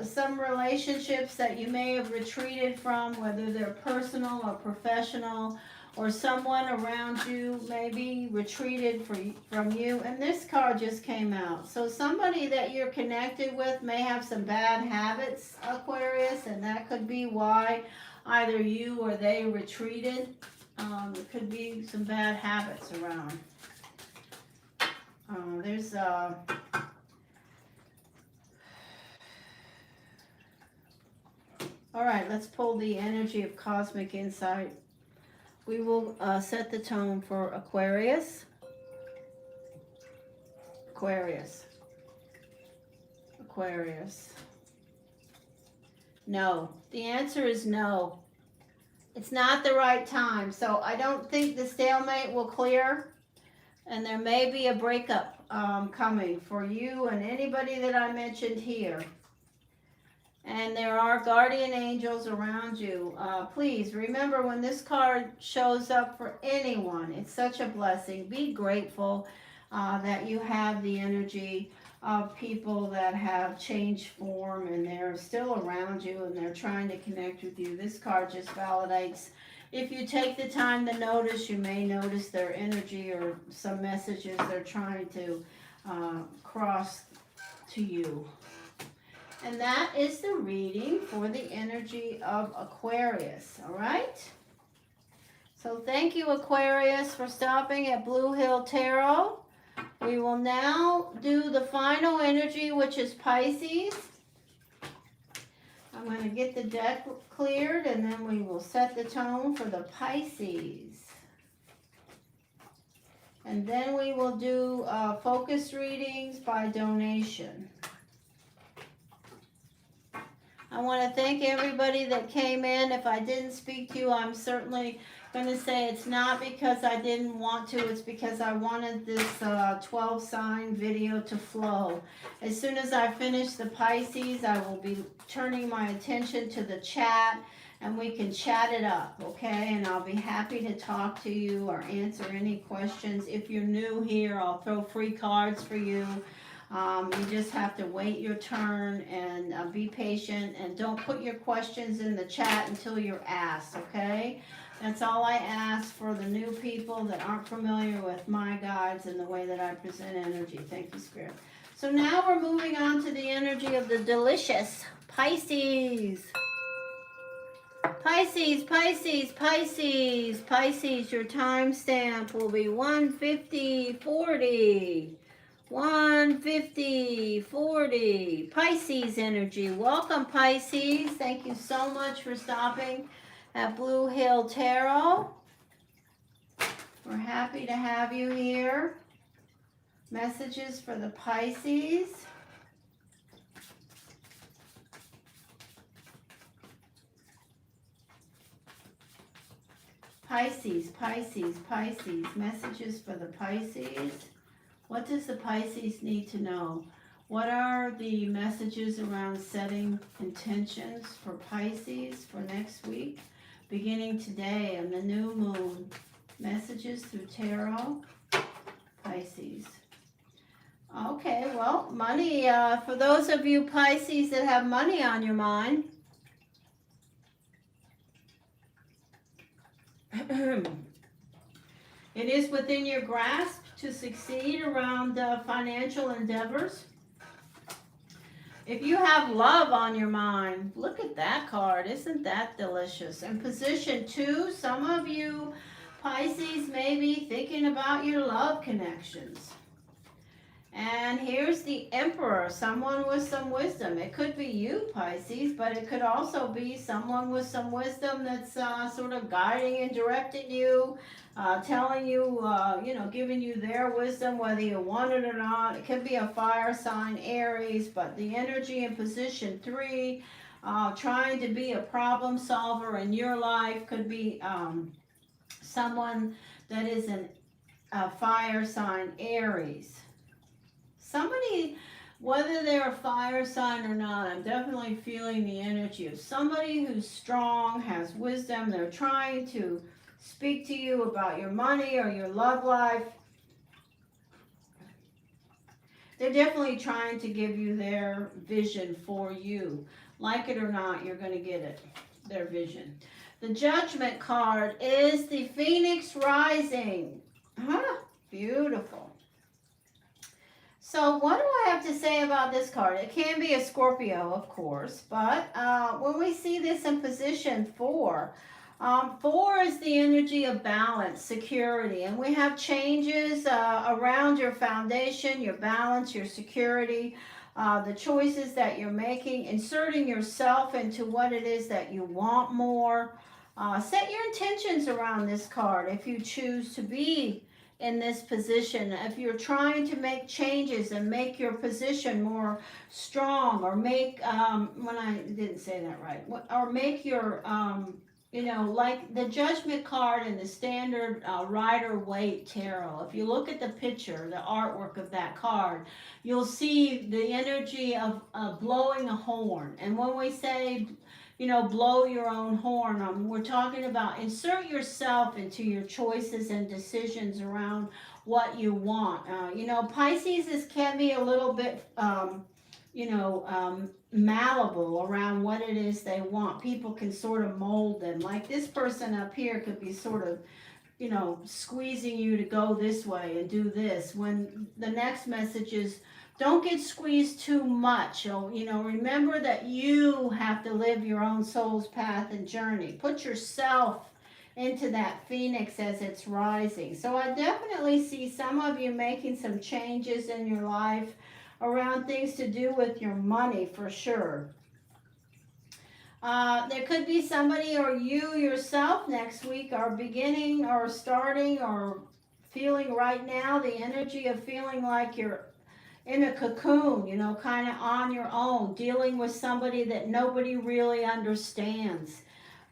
some relationships that you may have retreated from, whether they're personal or professional, or someone around you maybe retreated from you. And this card just came out. So somebody that you're connected with may have some bad habits, Aquarius, and that could be why either you or they retreated. There could be some bad habits around. There's all right, let's pull the energy of cosmic insight. We will set the tone for Aquarius. Aquarius. Aquarius. No. The answer is no. It's not the right time. So I don't think the stalemate will clear. And there may be a breakup coming for you and anybody that I mentioned here. And there are guardian angels around you. Please remember, when this card shows up for anyone, it's such a blessing. Be grateful. that you have the energy of people that have changed form and they're still around you and they're trying to connect with you. This card just validates. If you take the time to notice, you may notice their energy or some messages they're trying to cross to you. And that is the reading for the energy of Aquarius, all right? So thank you, Aquarius, for stopping at Bluehill Tarot. We will now do the final energy, which is Pisces. I'm going to get the deck cleared, and then we will set the tone for the Pisces. And then we will do focus readings by donation. I want to thank everybody that came in. If I didn't speak to you, I'm certainly going to say it's not because I didn't want to. It's because I wanted this 12 sign video to flow. As soon as I finish the Pisces, I will be turning my attention to the chat, and we can chat it up, okay? And I'll be happy to talk to you or answer any questions. If you're new here, I'll throw free cards for you. You just have to wait your turn and be patient, and don't put your questions in the chat until you're asked, okay? That's all I ask for the new people that aren't familiar with my guides and the way that I present energy. Thank you, Spirit. So now we're moving on to the energy of the delicious Pisces. Pisces, Pisces, Pisces, Pisces, your timestamp will be 15040. 15040. Pisces energy. Welcome, Pisces. Thank you so much for stopping at Bluehill Tarot. We're happy to have you here. Messages for the Pisces. Pisces, Pisces, Pisces. Messages for the Pisces. What does the Pisces need to know? What are the messages around setting intentions for Pisces for next week? Beginning today on the new moon. Messages through tarot. Pisces. Okay, well, money. For those of you Pisces that have money on your mind. It is within your grasp to succeed around financial endeavors. If you have love on your mind, look at that card. Isn't that delicious? In position 2, some of you Pisces may be thinking about your love connections. And here's the Emperor, someone with some wisdom. It could be you, Pisces, but it could also be someone with some wisdom that's sort of guiding and directing you, telling you, giving you their wisdom, whether you want it or not. It could be a fire sign, Aries, but the energy in position 3, trying to be a problem solver in your life, could be someone that is a fire sign, Aries. Somebody, whether they're a fire sign or not, I'm definitely feeling the energy of somebody who's strong, has wisdom. They're trying to speak to you about your money or your love life. They're definitely trying to give you their vision for you. Like it or not, you're going to get it, their vision. The Judgment card is the Phoenix Rising. Beautiful. So what do I have to say about this card? It can be a Scorpio, of course, but when we see this in position 4, 4 is the energy of balance, security, and we have changes around your foundation, your balance, your security, the choices that you're making, inserting yourself into what it is that you want more. Set your intentions around this card if you choose to be in this position. If you're trying to make changes and make your position more strong, or make, when I didn't say that right, or make your, like the Judgment card in the standard Rider-Waite Tarot. If you look at the picture, the artwork of that card, you'll see the energy of blowing a horn. And when we say, blow your own horn, we're talking about insert yourself into your choices and decisions around what you want. You know, Pisces can be a little bit, malleable around what it is they want. People can sort of mold them. Like this person up here could be sort of, squeezing you to go this way and do this. When the next message is, don't get squeezed too much. Remember that you have to live your own soul's path and journey. Put yourself into that phoenix as it's rising. So I definitely see some of you making some changes in your life around things to do with your money, for sure. There could be somebody or you yourself next week are beginning or starting or feeling right now the energy of feeling like you're in a cocoon, kind of on your own, dealing with somebody that nobody really understands.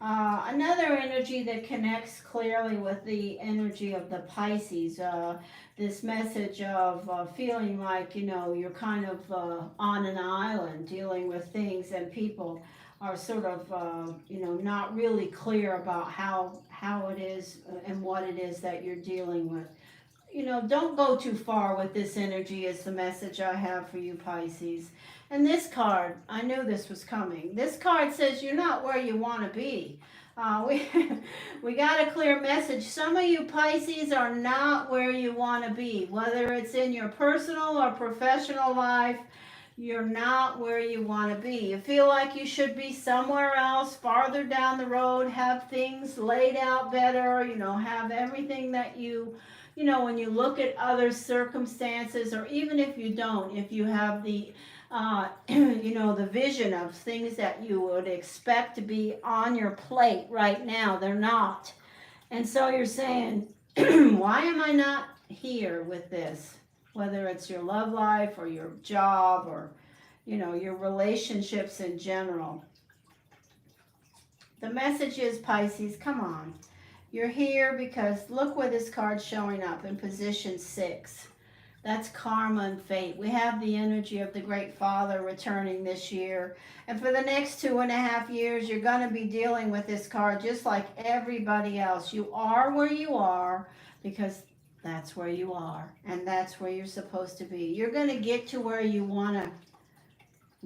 Another energy that connects clearly with the energy of the Pisces, this message of feeling like, you're kind of on an island dealing with things, and people are sort of, not really clear about how it is and what it is that you're dealing with. Don't go too far with this energy is the message I have for you, Pisces. And this card, I knew this was coming. This card says you're not where you want to be. We got a clear message. Some of you Pisces are not where you want to be. Whether it's in your personal or professional life, you're not where you want to be. You feel like you should be somewhere else, farther down the road, have things laid out better, have everything that you when you look at other circumstances, or even if you don't, if you have the, the vision of things that you would expect to be on your plate right now, they're not. And so you're saying, why am I not here with this? Whether it's your love life or your job or, your relationships in general. The message is, Pisces, come on. You're here because look where this card's showing up in position 6. That's karma and fate. We have the energy of the Great Father returning this year. And for the next 2.5 years, you're going to be dealing with this card just like everybody else. You are where you are because that's where you are. And that's where you're supposed to be. You're going to get to where you want to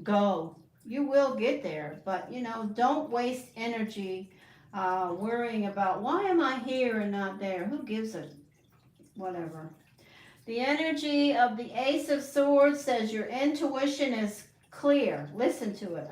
go. You will get there. But, don't waste energy worrying about, why am I here and not there? Who gives a whatever? The energy of the Ace of Swords says your intuition is clear. Listen to it.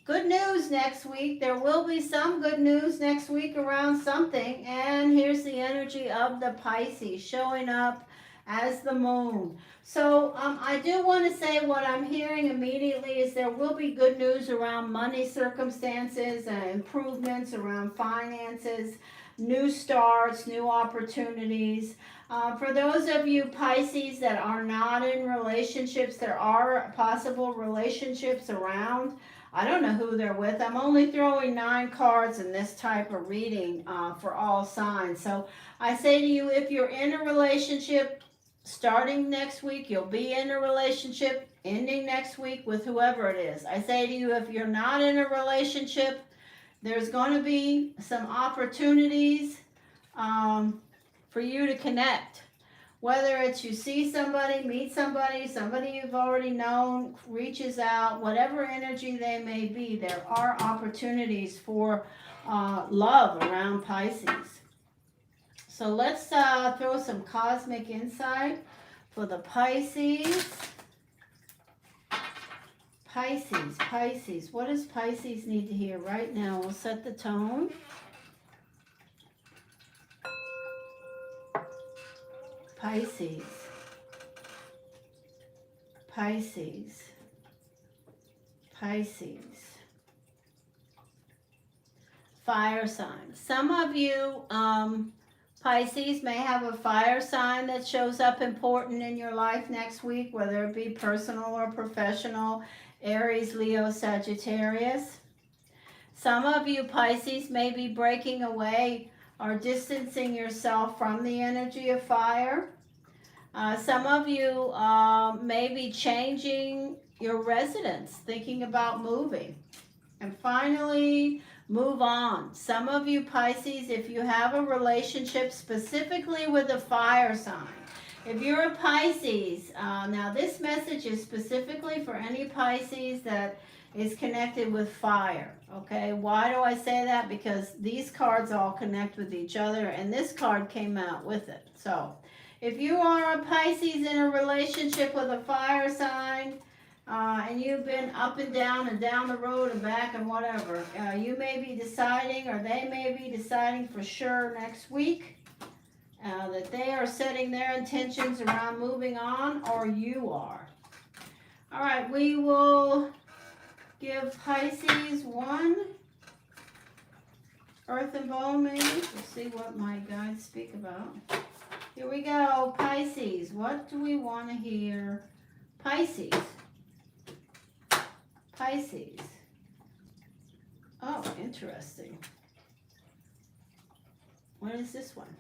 Good news next week. There will be some good news next week around something. And here's the energy of the Pisces showing up as the moon. So I do want to say what I'm hearing immediately is there will be good news around money circumstances and improvements around finances, new starts, new opportunities. For those of you Pisces that are not in relationships, there are possible relationships around. I don't know who they're with. I'm only throwing 9 cards in this type of reading for all signs. So I say to you, if you're in a relationship, starting next week, you'll be in a relationship, ending next week with whoever it is. I say to you, if you're not in a relationship, there's going to be some opportunities for you to connect. Whether it's you see somebody, meet somebody, somebody you've already known reaches out, whatever energy they may be, there are opportunities for love around Pisces. So let's throw some cosmic insight for the Pisces. Pisces. What does Pisces need to hear right now? We'll set the tone. Pisces. Fire sign. Some of you Pisces may have a fire sign that shows up important in your life next week, whether it be personal or professional. Aries, Leo, Sagittarius. Some of you Pisces may be breaking away or distancing yourself from the energy of fire. Some of you may be changing your residence, thinking about moving. And finally, Move on. Some of you Pisces, if you have a relationship specifically with a fire sign, if you're a Pisces, now this message is specifically for any Pisces that is connected with fire, okay? Why do I say that? Because these cards all connect with each other, and this card came out with it. So, if you are a Pisces in a relationship with a fire sign, and you've been up and down the road and back and whatever, you may be deciding, or they may be deciding for sure next week that they are setting their intentions around moving on, or you are. All right, we will give Pisces one earth and bone maybe. We'll see what my guides speak about. Here we go, Pisces. What do we want to hear? Pisces. Pisces. Oh, interesting. What is this one?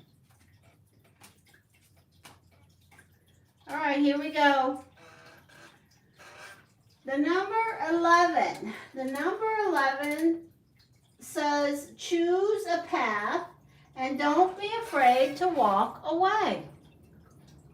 All right, here we go. The number 11. The number 11 says choose a path and don't be afraid to walk away.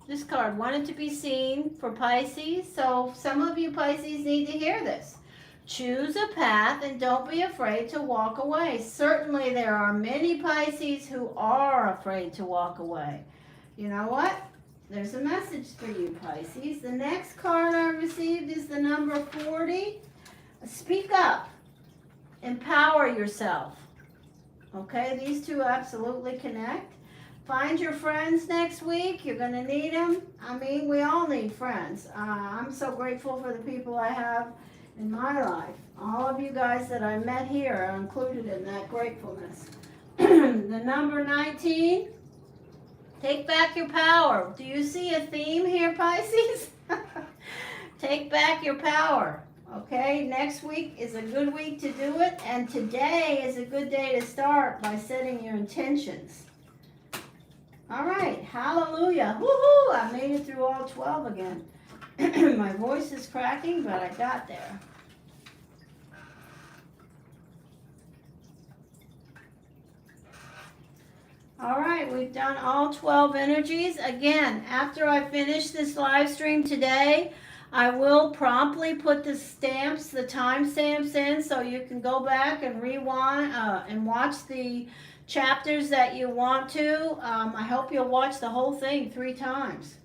This card wanted to be seen for Pisces, so some of you Pisces need to hear this. Choose a path and don't be afraid to walk away. Certainly there are many Pisces who are afraid to walk away. You know what? There's a message for you, Pisces. The next card I received is the number 40. Speak up. Empower yourself. Okay, these two absolutely connect. Find your friends next week. You're going to need them. I mean, we all need friends. I'm so grateful for the people I have in my life. All of you guys that I met here are included in that gratefulness. The number 19, take back your power. Do you see a theme here, Pisces? Take back your power. Okay, next week is a good week to do it, and today is a good day to start by setting your intentions. All right, hallelujah. Woohoo! I made it through all 12 again. My voice is cracking, but I got there. All right, we've done all 12 energies. Again, after I finish this live stream today, I will promptly put the stamps, the time stamps in, so you can go back and rewind and watch the chapters that you want to. I hope you'll watch the whole thing 3 times.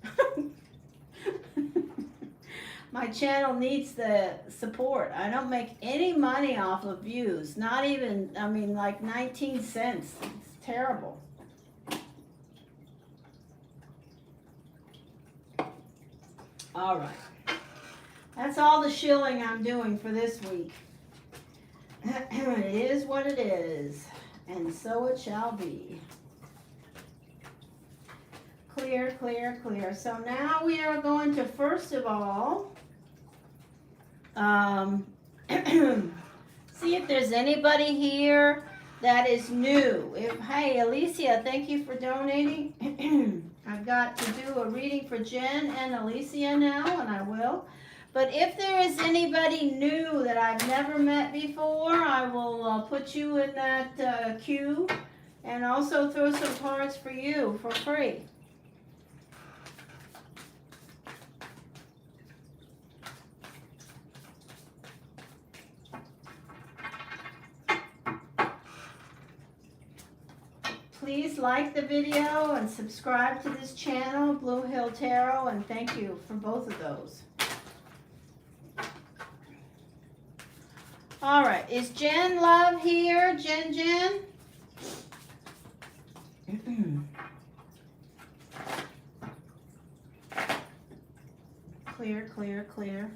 My channel needs the support. I don't make any money off of views. Not even, I mean, like 19 cents. It's terrible. All right. That's all the shilling I'm doing for this week. It is what it is, and so it shall be. Clear, clear, clear. So now we are going to, first of all, see if there's anybody here that is new. Hey, Alicia, thank you for donating. I've got to do a reading for Jen and Alicia now, and I will. But if there is anybody new that I've never met before, I will put you in that queue and also throw some cards for you for free. Please like the video and subscribe to this channel, Bluehill Tarot, and thank you for both of those. All right, is Jen Love here? Jen? Clear, clear, clear.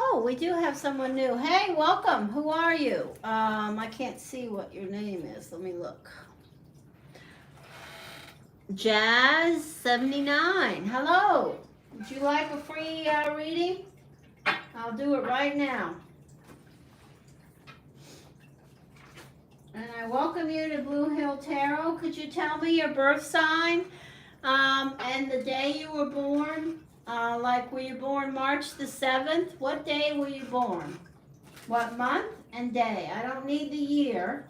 Oh, we do have someone new. Hey, welcome. Who are you? I can't see what your name is. Let me look. Jazz79. Hello. Would you like a free reading? I'll do it right now. And I welcome you to Bluehill Tarot. Could you tell me your birth sign and the day you were born? Like, were you born March the 7th? What day were you born? What month and day? I don't need the year.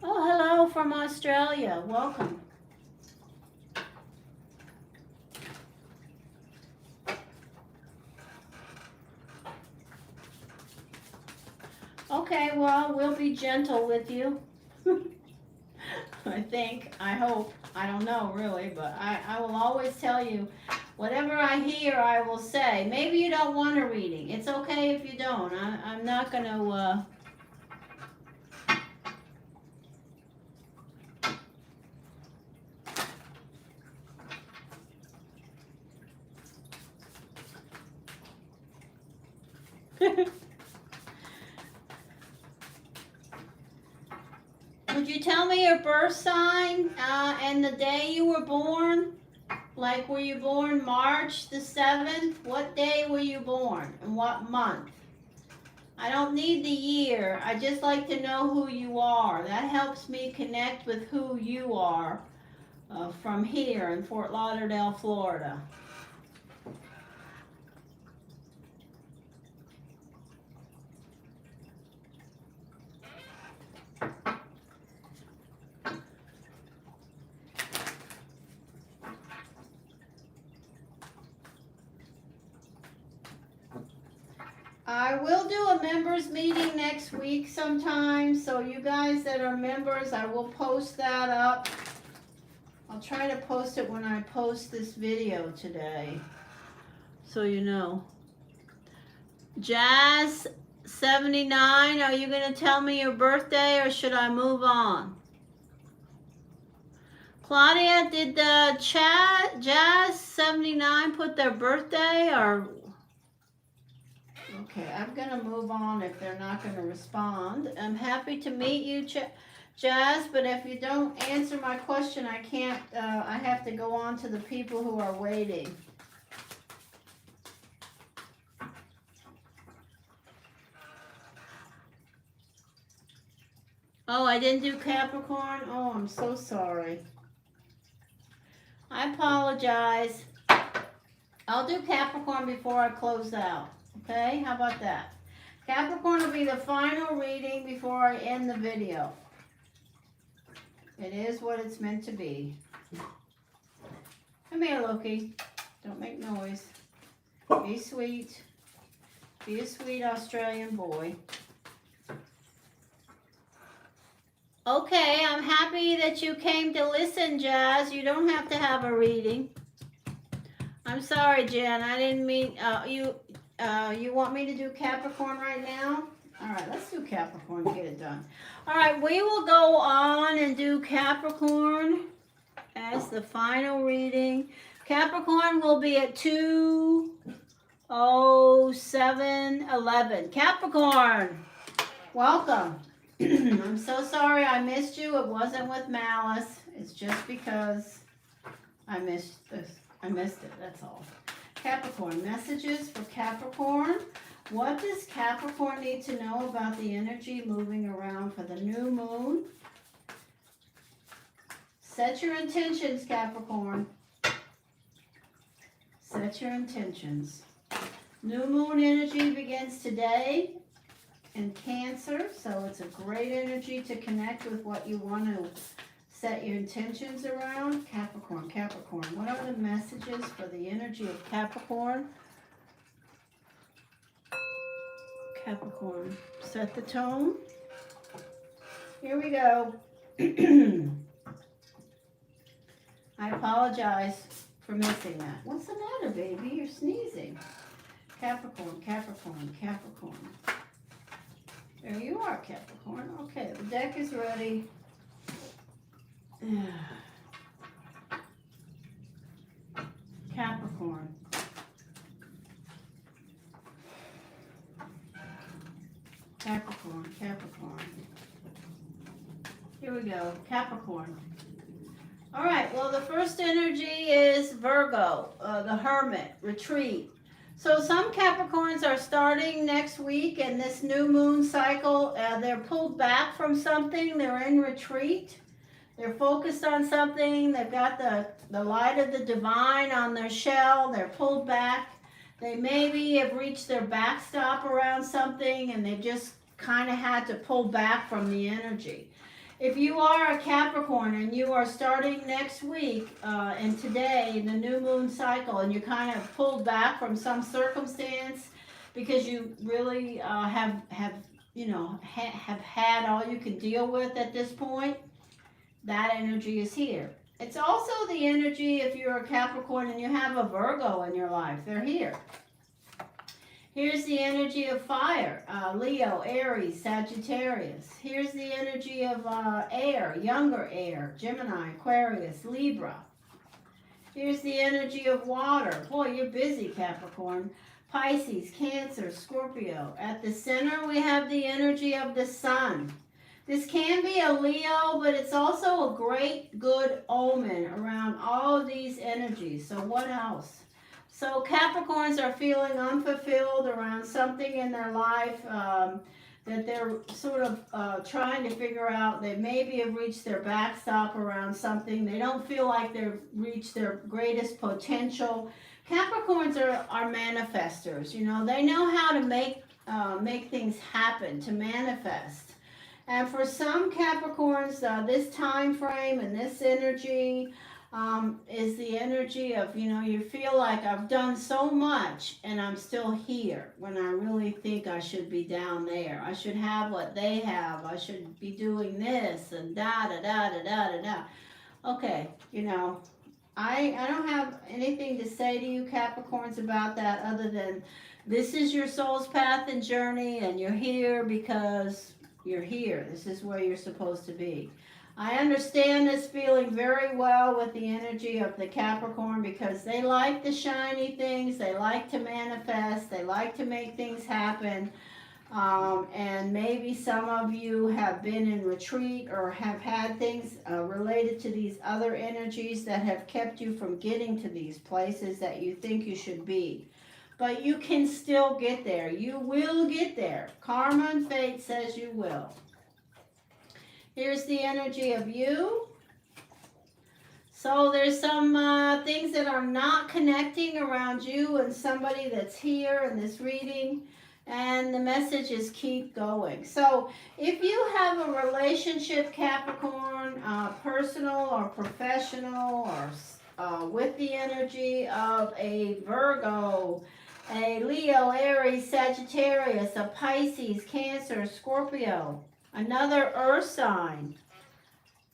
Oh, hello from Australia. Welcome. Okay, well, we'll be gentle with you. I think, I hope, I don't know really, but I will always tell you, whatever I hear, I will say. Maybe you don't want a reading. It's okay if you don't. I'm not going to, Would you tell me your birth sign and the day you were born? Like, were you born March the 7th? What day were you born and what month? I don't need the year. I just like to know who you are. That helps me connect with who you are from here in Fort Lauderdale, Florida. I will do a members meeting next week sometime, so you guys that are members, I will post that up. I'll try to post it when I post this video today, so you know. Jazz 79, are you going to tell me your birthday or should I move on? Claudia, did the chat Jazz 79 put their birthday or... Okay, I'm going to move on if they're not going to respond. I'm happy to meet you, Jazz, but if you don't answer my question, I can't, I have to go on to the people who are waiting. Oh, I didn't do Capricorn? Oh, I'm so sorry. I apologize. I'll do Capricorn before I close out. Okay, how about that? Capricorn will be the final reading before I end the video. It is what it's meant to be. Come here, Loki. Don't make noise. Be sweet. Be a sweet Australian boy. Okay, I'm happy that you came to listen, Jazz. You don't have to have a reading. I'm sorry, Jen. I didn't mean... you want me to do Capricorn right now? All right, let's do Capricorn and get it done. All right, we will go on and do Capricorn as the final reading. Capricorn will be at 2:07:11. Capricorn, welcome. I'm so sorry I missed you. It wasn't with malice. It's just because I missed it. That's all. Capricorn, messages for Capricorn. What does Capricorn need to know about the energy moving around for the new moon? Set your intentions, Capricorn. Set your intentions. New moon energy begins today in Cancer, so it's a great energy to connect with what you want to set your intentions around. Capricorn, Capricorn. What are the messages for the energy of Capricorn? Capricorn, set the tone. Here we go. I apologize for missing that. What's the matter, baby? You're sneezing. Capricorn, Capricorn, Capricorn. There you are, Capricorn. Okay, the deck is ready. Capricorn. Capricorn, Capricorn. Here we go, Capricorn. All right, well, the first energy is Virgo, the Hermit, retreat. So some Capricorns are starting next week in this new moon cycle. They're pulled back from something. They're in retreat. They're focused on something. They've got the light of the divine on their shell. They're pulled back. They maybe have reached their backstop around something and they've just kind of had to pull back from the energy. If you are a Capricorn and you are starting next week and today in the new moon cycle and you kind of pulled back from some circumstance because you really have had all you can deal with at this point, that energy is here. It's also the energy if you're a Capricorn and you have a Virgo in your life. They're here. Here's the energy of fire, Leo, Aries, Sagittarius. Here's the energy of air, younger air, Gemini, Aquarius, Libra. Here's the energy of water. Boy, you're busy, Capricorn. Pisces, Cancer, Scorpio. At the center, we have the energy of the sun. This can be a Leo, but it's also a great, good omen around all of these energies. So what else? So Capricorns are feeling unfulfilled around something in their life that they're sort of trying to figure out. They maybe have reached their backstop around something. They don't feel like they've reached their greatest potential. Capricorns are manifestors. You know, they know how to make things happen, to manifest. And for some Capricorns, this time frame and this energy is the energy of, you know, you feel like I've done so much and I'm still here when I really think I should be down there. I should have what they have. I should be doing this and da-da-da-da-da-da-da. Okay, you know, I don't have anything to say to you Capricorns about that other than this is your soul's path and journey and you're here because you're here. This is where you're supposed to be. I understand this feeling very well with the energy of the Capricorn because they like the shiny things, they like to manifest, they like to make things happen. And maybe some of you have been in retreat or have had things related to these other energies that have kept you from getting to these places that you think you should be. But you can still get there. You will get there. Karma and fate says you will. Here's the energy of you. So there's some things that are not connecting around you and somebody that's here in this reading. And the message is keep going. So if you have a relationship, Capricorn, personal or professional, or with the energy of a Virgo, a Leo, Aries, Sagittarius, a Pisces, Cancer, Scorpio, another earth sign,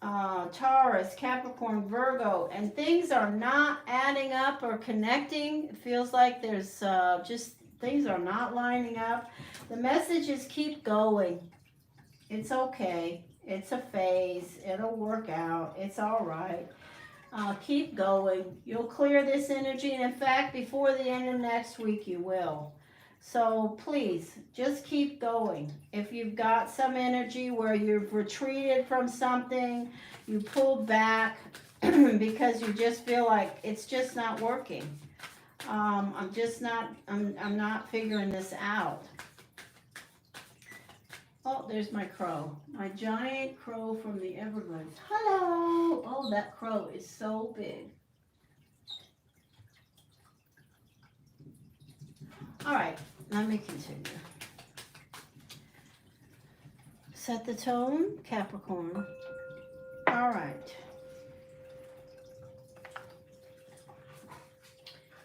Taurus, Capricorn, Virgo, and things are not adding up or connecting. It feels like there's just things are not lining up. The message is keep going. It's okay. It's a phase. It'll work out. It's all right. Keep going. You'll clear this energy, and in fact, before the end of next week, you will. So please, just keep going. If you've got some energy where you've retreated from something, you pulled back because you just feel like it's just not working. I'm not figuring this out. Oh, there's my crow. My giant crow from the Everglades. Hello! Oh, that crow is so big. All right, let me continue. Set the tone, Capricorn. All right.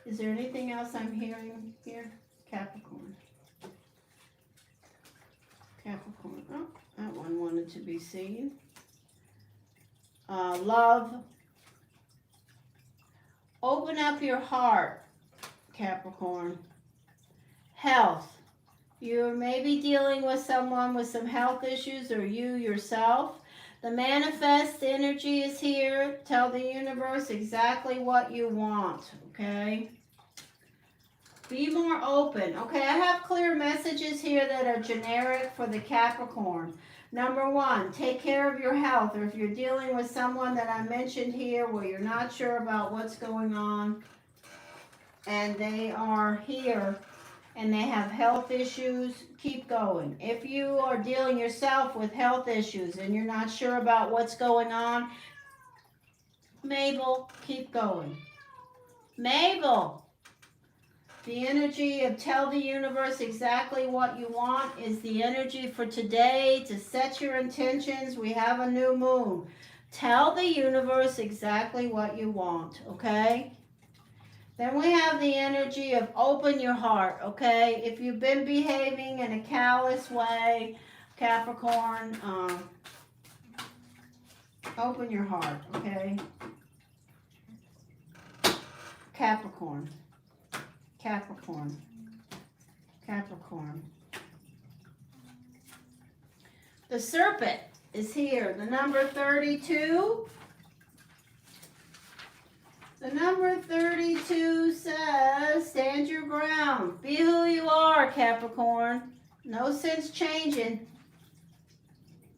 Is there anything else I'm hearing here? Capricorn. Capricorn. Oh, that one wanted to be seen. Love. Open up your heart, Capricorn. Health. You may be dealing with someone with some health issues or you yourself. The manifest energy is here. Tell the universe exactly what you want, okay? Be more open. Okay, I have clear messages here that are generic for the Capricorn. Number one, take care of your health. Or if you're dealing with someone that I mentioned here where you're not sure about what's going on, and they are here and they have health issues, keep going. If you are dealing yourself with health issues and you're not sure about what's going on, Mabel, keep going. Mabel, the energy of tell the universe exactly what you want is the energy for today to set your intentions. We have a new moon. Tell the universe exactly what you want, okay? Then we have the energy of open your heart, okay? If you've been behaving in a callous way, Capricorn, open your heart, okay? Capricorn, Capricorn, Capricorn. The serpent is here, the number 32. The number 32 says, stand your ground. Be who you are, Capricorn. No sense changing.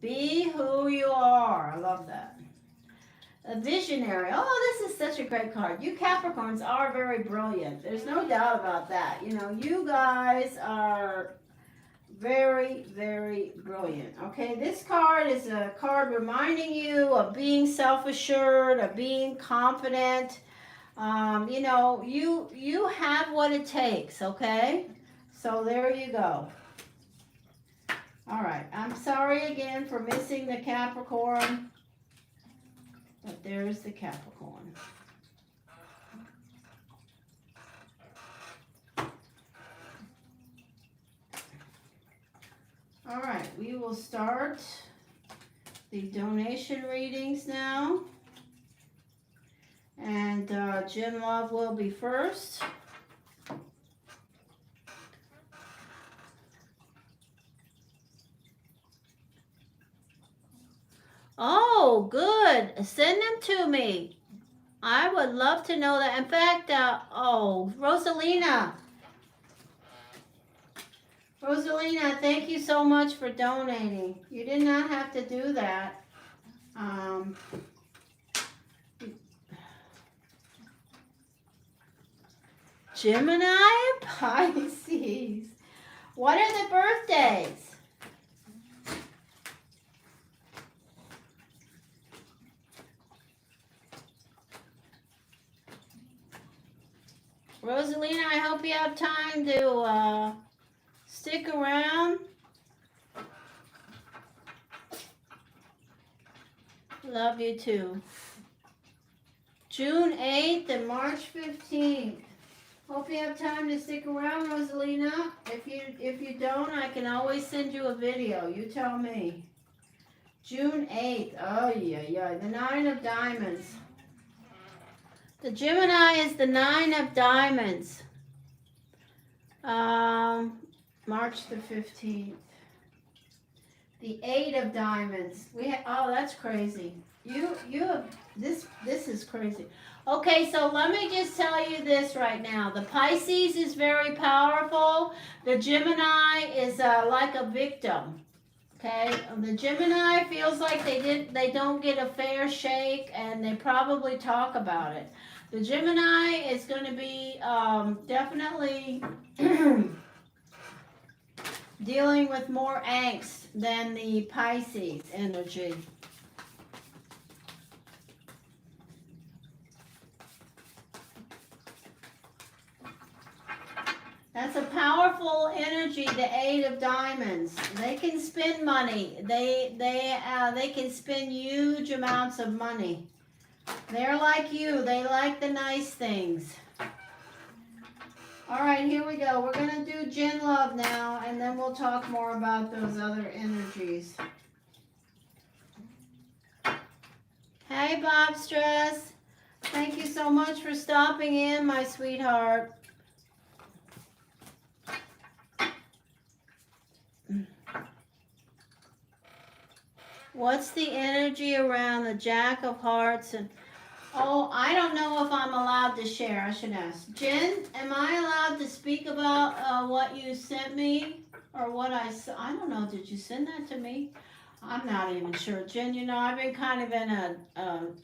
Be who you are. I love that. A visionary. Oh, this is such a great card. You Capricorns are very brilliant. There's no doubt about that. You know, you guys are very, very brilliant. Okay, this card is a card reminding you of being self-assured, of being confident. You know, you have what it takes, okay? So there you go. All right, I'm sorry again for missing the Capricorn, but there's the Capricorn. All right, we will start the donation readings now. And Jim Love will be first. Oh, good. Send them to me. I would love to know that. In fact, oh, Rosalina. Rosalina, thank you so much for donating. You did not have to do that. Gemini and Pisces. What are the birthdays? Rosalina, I hope you have time to stick around. Love you too. June 8th and March 15th. Hope you have time to stick around, Rosalina. If you don't, I can always send you a video. You tell me. June 8th. Oh, yeah. The 9 of Diamonds. The Gemini is the 9 of Diamonds. March the 15th. The 8 of Diamonds. Oh, that's crazy. You have this is crazy. Okay, so let me just tell you this right now. The Pisces is very powerful. The Gemini is like a victim. Okay, the Gemini feels like they don't get a fair shake, and they probably talk about it. The Gemini is going to be definitely dealing with more angst than the Pisces energy. That's a powerful energy, the 8 of Diamonds. They can spend money. They can spend huge amounts of money. They're like you. They like the nice things. All right, here we go. We're going to do Gen Love now, and then we'll talk more about those other energies. Hey, Bob Stress. Thank you so much for stopping in, my sweetheart. What's the energy around the Jack of Hearts? And oh, I don't know if I'm allowed to share. I should ask. Jen, am I allowed to speak about what you sent me? Or what I don't know. Did you send that to me? I'm not even sure, Jen. You know, I've been kind of in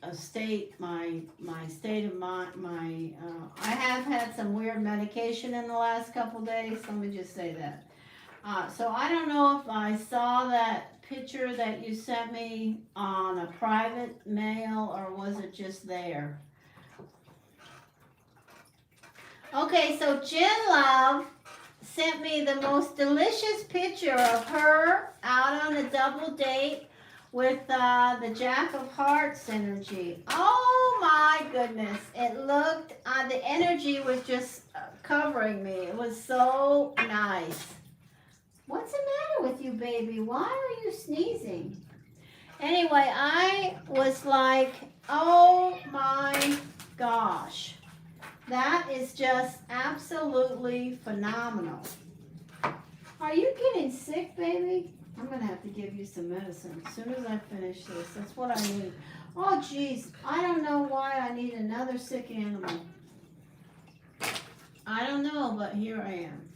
a state, my state of mind. I have had some weird medication in the last couple days. Let me just say that. So I don't know if I saw that picture that you sent me on a private mail or was it just there? Okay, so Jen Love sent me the most delicious picture of her out on a double date with the Jack of Hearts energy. Oh my goodness. It looked, the energy was just covering me. It was so nice. What's the matter with you, baby? Why are you sneezing? Anyway, I was like, oh my gosh. That is just absolutely phenomenal. Are you getting sick, baby? I'm going to have to give you some medicine as soon as I finish this. That's what I need. Oh, geez. I don't know why I need another sick animal. I don't know, but here I am.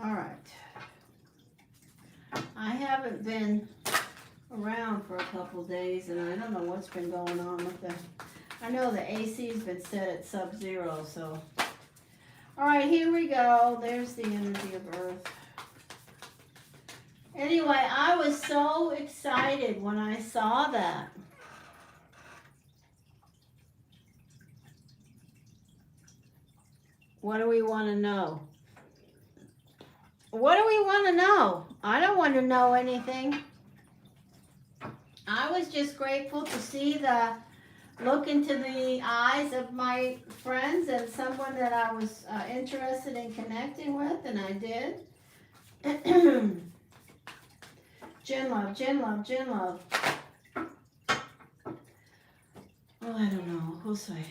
All right. I haven't been around for a couple days, and I don't know what's been going on with the... I know the AC's been set at sub-zero, so... All right, here we go. There's the energy of Earth. Anyway, I was so excited when I saw that. What do we want to know? What do we want to know? I don't want to know anything. I was just grateful to see the look into the eyes of my friends and someone that I was interested in connecting with, and I did. Jen Love, Jen Love, Jen Love. Oh, I don't know. Who'll say?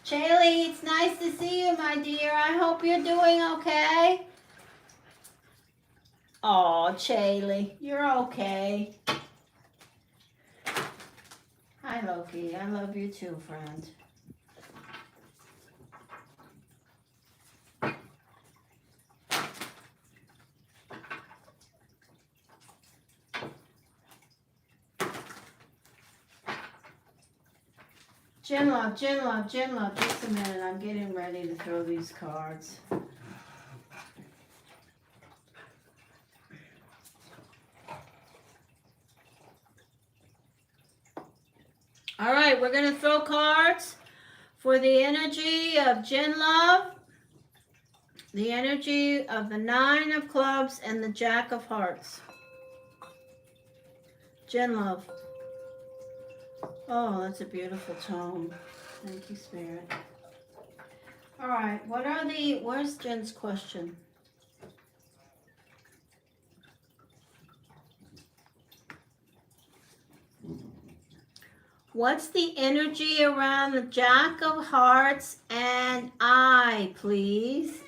Shaylee, it's nice to see you, my dear. I hope you're doing okay. Oh, Shaylee, you're okay. Hi, Loki. I love you too, friend. Jen Love, Jen Love, Jen Love. Just a minute. I'm getting ready to throw these cards. All right, we're going to throw cards for the energy of Jen Love, the energy of the Nine of Clubs, and the Jack of Hearts. Jen Love. Oh, that's a beautiful tone. Thank you, Spirit. All right, where's Jen's question? What's the energy around the Jack of Hearts and I, please?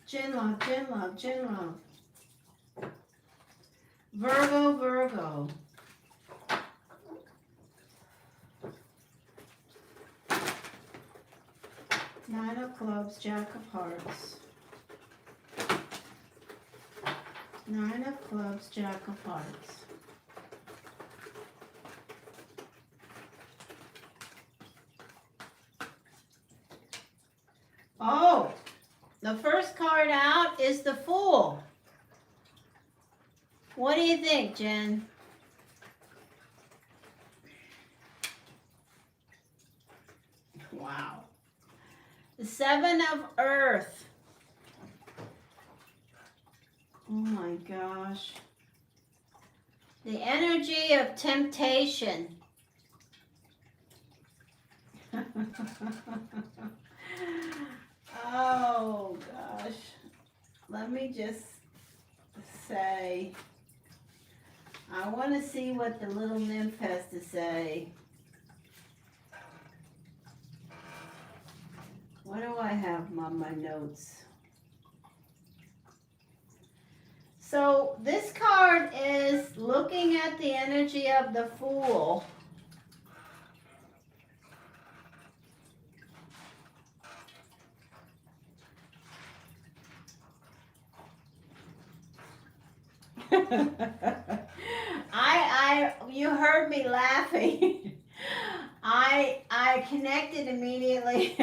Jen Love, Jen Love, Jen Love. Virgo, Virgo. Nine of Clubs, Jack of Hearts. Nine of Clubs, Jack of Hearts. Oh, the first card out is the Fool. What do you think, Jen? Wow. The Seven of Earth. Oh my gosh. The energy of temptation. Oh gosh. Let me just say, I want to see what the little nymph has to say. What do I have on my notes? So this card is looking at the energy of the Fool. You heard me laughing. I connected immediately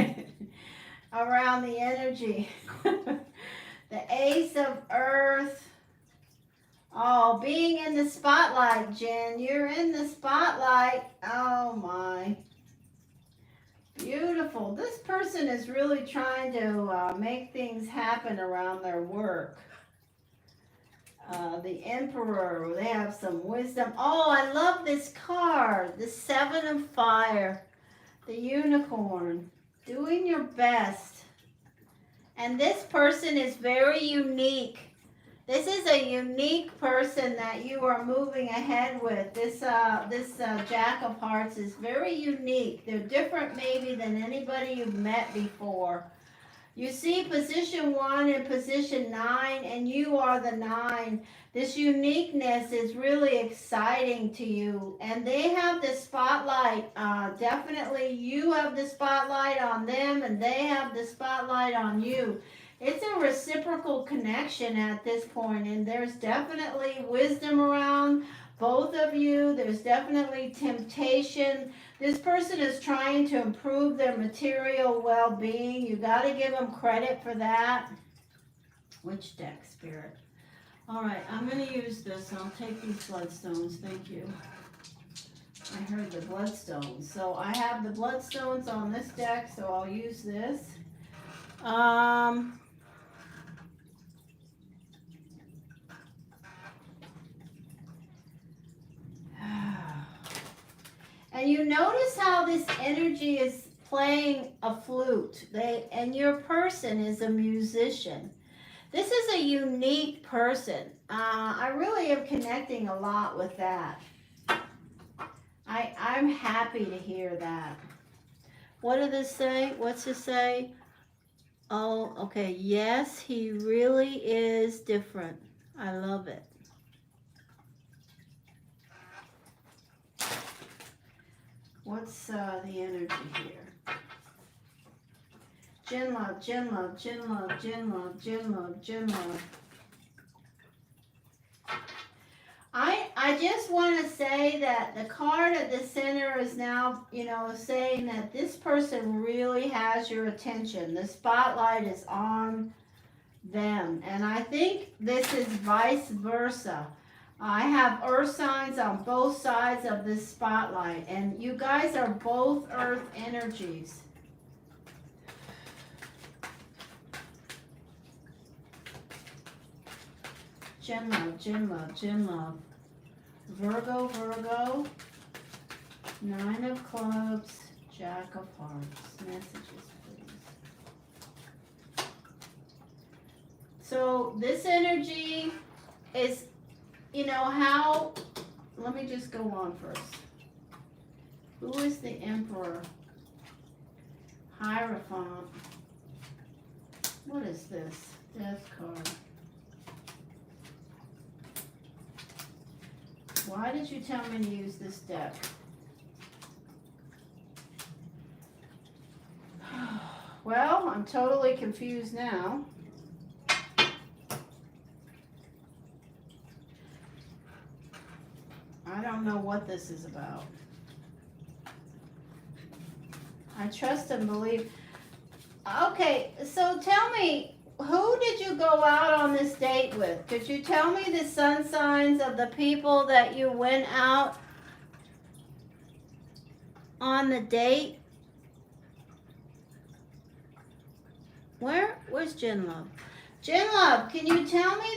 around the energy. The Ace of Earth. Oh, being in the spotlight, Jen. You're in the spotlight. Oh my. Beautiful. This person is really trying to make things happen around their work. The Emperor, they have some wisdom. Oh, I love this card. The Seven of Fire. The Unicorn. Doing your best. And this person is very unique. This is a unique person that you are moving ahead with. This Jack of Hearts is very unique. They're different maybe than anybody you've met before. You see position 1 and position 9, and you are the 9. This uniqueness is really exciting to you. And they have the spotlight. Definitely you have the spotlight on them, and they have the spotlight on you. It's a reciprocal connection at this point, and there's definitely wisdom around both of you. There's definitely temptation. This person is trying to improve their material well-being. You got to give them credit for that. Which deck, Spirit? All right, I'm going to use this. I'll take these bloodstones. Thank you. I heard the bloodstones. So I have the bloodstones on this deck, so I'll use this. And you notice how this energy is playing a flute. And your person is a musician. This is a unique person. I really am connecting a lot with that. I'm happy to hear that. What did this say? What's it say? Oh, okay. Yes, he really is different. I love it. What's the energy here? Gin love, gin love, gin love, gin love, gin love, gin love. I just want to say that the card at the center is now, saying that this person really has your attention. The spotlight is on them. And I think this is vice versa. I have earth signs on both sides of this spotlight, and you guys are both earth energies. Gin love, gin love, gin love. Virgo, Virgo. 9 of clubs, Jack of hearts. Messages, please. So this energy is, how, let me just go on first. Who is the Emperor? Hierophant. What is this? Death card. Why did you tell me to use this deck? Well, I'm totally confused now. I don't know what this is about. I trust and believe. Okay, so tell me, who did you go out on this date with? Could you tell me the sun signs of the people that you went out on the date? Where's Jen Love? Jen Love, can you tell me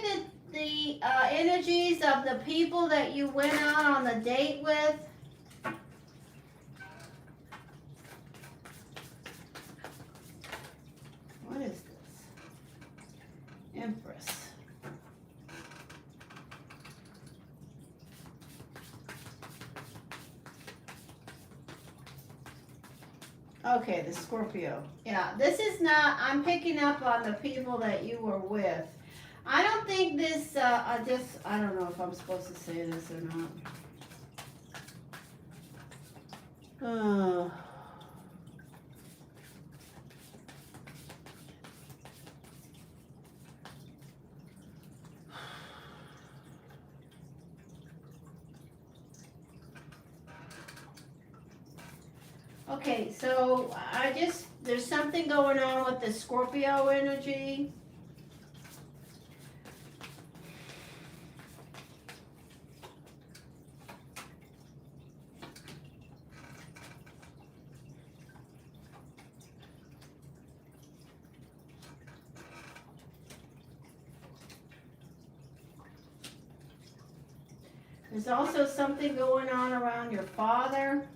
the energies of the people that you went out on the date with? What is this? Empress. Okay, the Scorpio. Yeah, this is not, I'm picking up on the people that you were with. I don't think this, I don't know if I'm supposed to say this or not. Okay, so there's something going on with the Scorpio energy. There's also something going on around your father.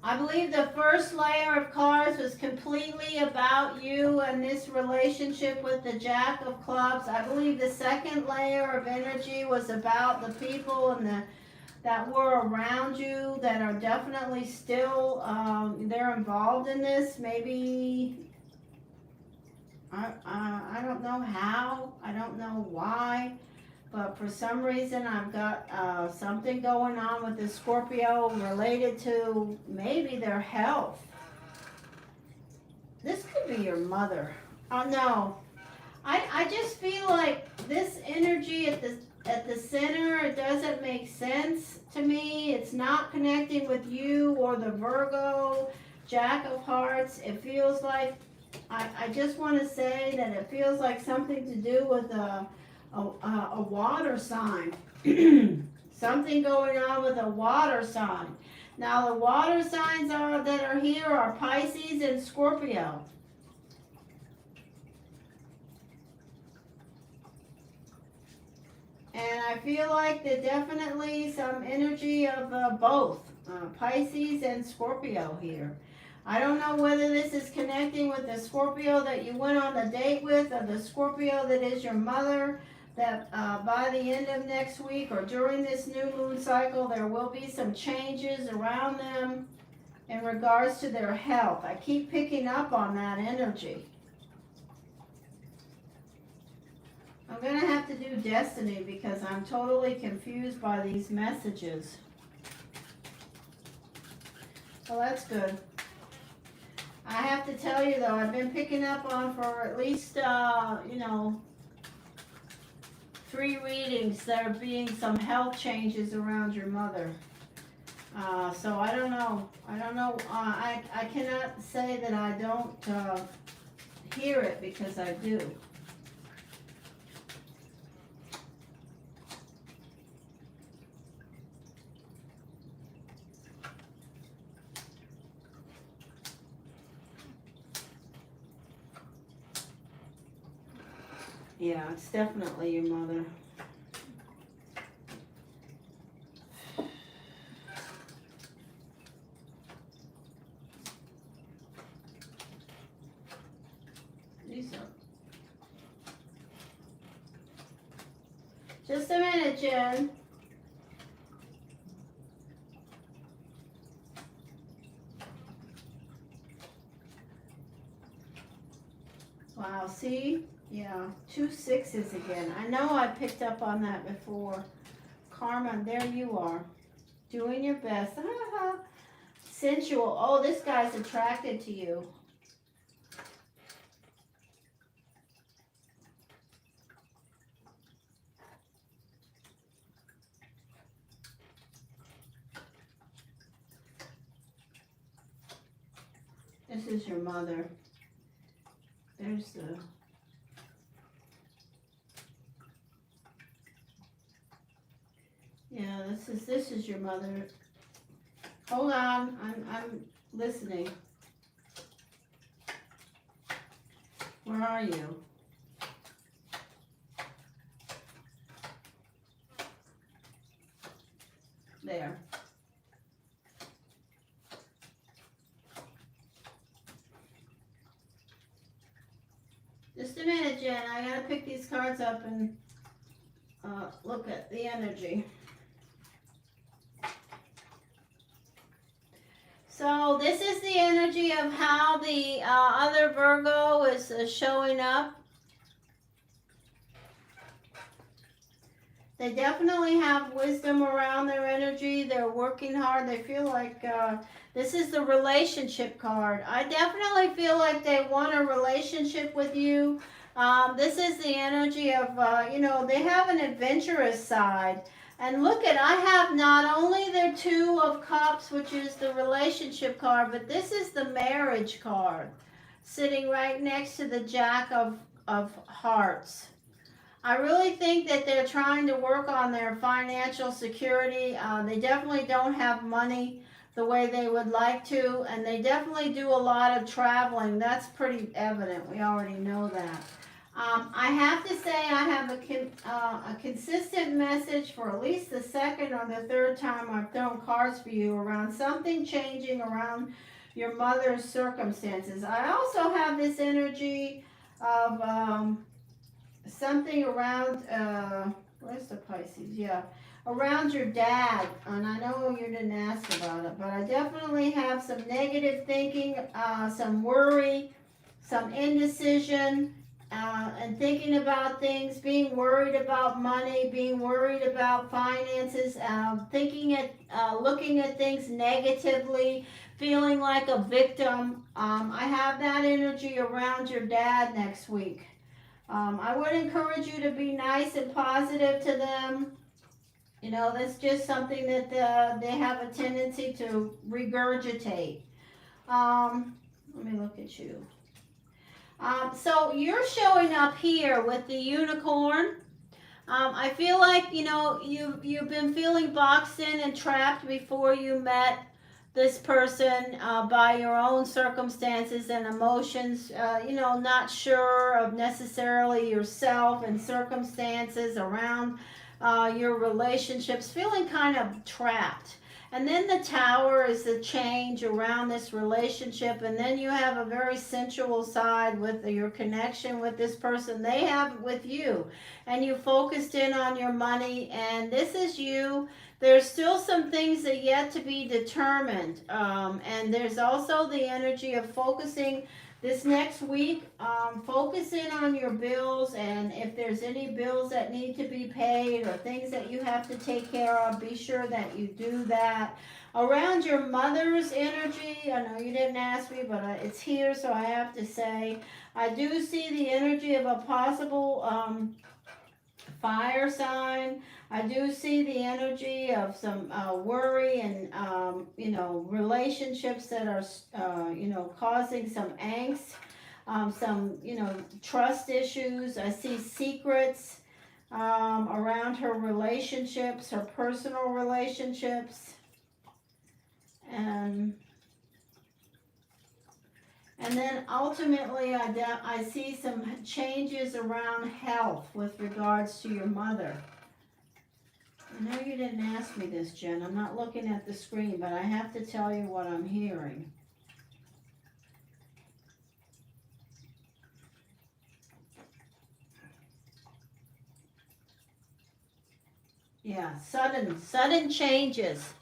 I believe the first layer of cards was completely about you and this relationship with the Jack of Clubs. I believe the second layer of energy was about the people and that were around you that are definitely still, they're involved in this. Maybe, I don't know how, I don't know why. But for some reason, I've got something going on with the Scorpio related to maybe their health. This could be your mother. Oh no, I just feel like this energy at the center, it doesn't make sense to me. It's not connecting with you or the Virgo Jack of Hearts. It feels like I just want to say that it feels like something to do with a water sign. Something going on with a water sign. Now the water signs that are here are Pisces and Scorpio. And I feel like there's definitely some energy of both Pisces and Scorpio here. I don't know whether this is connecting with the Scorpio that you went on the date with or the Scorpio that is your mother, that by the end of next week or during this new moon cycle, there will be some changes around them in regards to their health. I keep picking up on that energy. I'm going to have to do destiny because I'm totally confused by these messages. Well, that's good. I have to tell you though, I've been picking up on for at least, 3 readings, there being some health changes around your mother. So I don't know. I cannot say that I don't hear it because I do. Yeah, it's definitely your mother. These are... Just a minute, Jen. Wow, see? Yeah, 2 6s again. I know I picked up on that before. Karma, there you are. Doing your best. Sensual. Oh, this guy's attracted to you. This is your mother. There's the... Yeah, this is your mother. Hold on, I'm listening. Where are you? There. Just a minute, Jen. I gotta pick these cards up and look at the energy. So this is the energy of how the other Virgo is showing up. They definitely have wisdom around their energy. They're working hard. They feel like this is the relationship card. I definitely feel like they want a relationship with you. This is the energy of, you know, they have an adventurous side. And look at, I have not only the Two of Cups, which is the relationship card, but this is the marriage card sitting right next to the Jack of Hearts. I really think that they're trying to work on their financial security. They definitely don't have money the way they would like to, and they definitely do a lot of traveling. That's pretty evident. We already know that. I have to say I have a consistent message for at least the second or the third time I've thrown cards for you around something changing around your mother's circumstances. I also have this energy of something around, where's the Pisces? Yeah, around your dad. And I know you didn't ask about it, but I definitely have some negative thinking, some worry, some indecision, and thinking about things, being worried about money, being worried about finances, looking at things negatively, feeling like a victim. I have that energy around your dad next week. I would encourage you to be nice and positive to them. You know, that's just something that they have a tendency to regurgitate. Let me look at you. So you're showing up here with the unicorn. I feel like, you know, you've been feeling boxed in and trapped before you met this person by your own circumstances and emotions, you know, not sure of necessarily yourself and circumstances around your relationships, feeling kind of trapped. And then the Tower is the change around this relationship, and then you have a very sensual side with your connection with this person. They have with you, and you focused in on your money, and this is you. There's still some things that yet to be determined, and there's also the energy of focusing this next week. Focus in on your bills, and if there's any bills that need to be paid or things that you have to take care of, be sure that you do that. Around your mother's energy, I know you didn't ask me, but it's here, so I have to say, I do see the energy of a possible fire sign. I do see the energy of some worry and, you know, relationships that are, you know, causing some angst, some, you know, trust issues. I see secrets around her relationships, her personal relationships. And then ultimately, I see some changes around health with regards to your mother. I know you didn't ask me this, Jen. I'm not looking at the screen, but I have to tell you what I'm hearing. Yeah, sudden changes.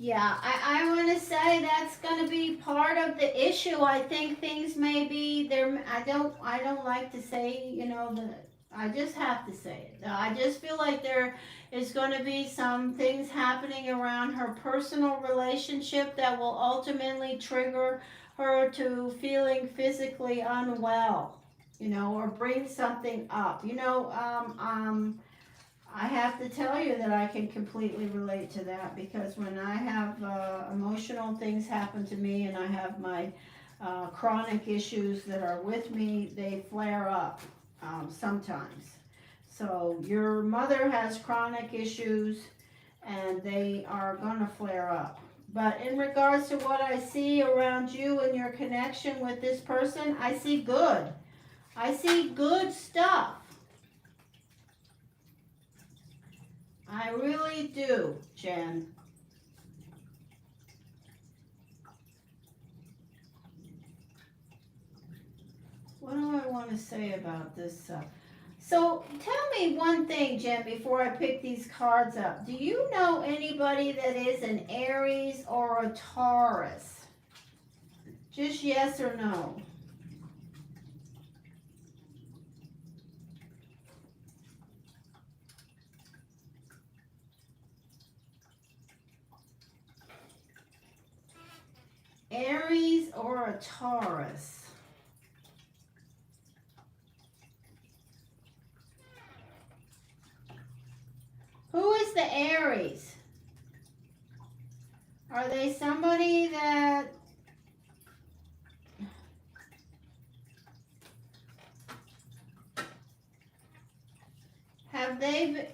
Yeah, I want to say that's going to be part of the issue. I think things may be there. I don't like to say, you know, I just have to say it. I just feel like there is going to be some things happening around her personal relationship that will ultimately trigger her to feeling physically unwell, you know, or bring something up. You know, I have to tell you that I can completely relate to that, because when I have emotional things happen to me and I have my chronic issues that are with me, they flare up sometimes. So your mother has chronic issues and they are going to flare up. But in regards to what I see around you and your connection with this person, I see good. I see good stuff. I really do, Jen. What do I want to say about this? So tell me one thing, Jen, before I pick these cards up. Do you know anybody that is an Aries or a Taurus? Just yes or no. Aries or a Taurus? Who is the Aries? Are they somebody that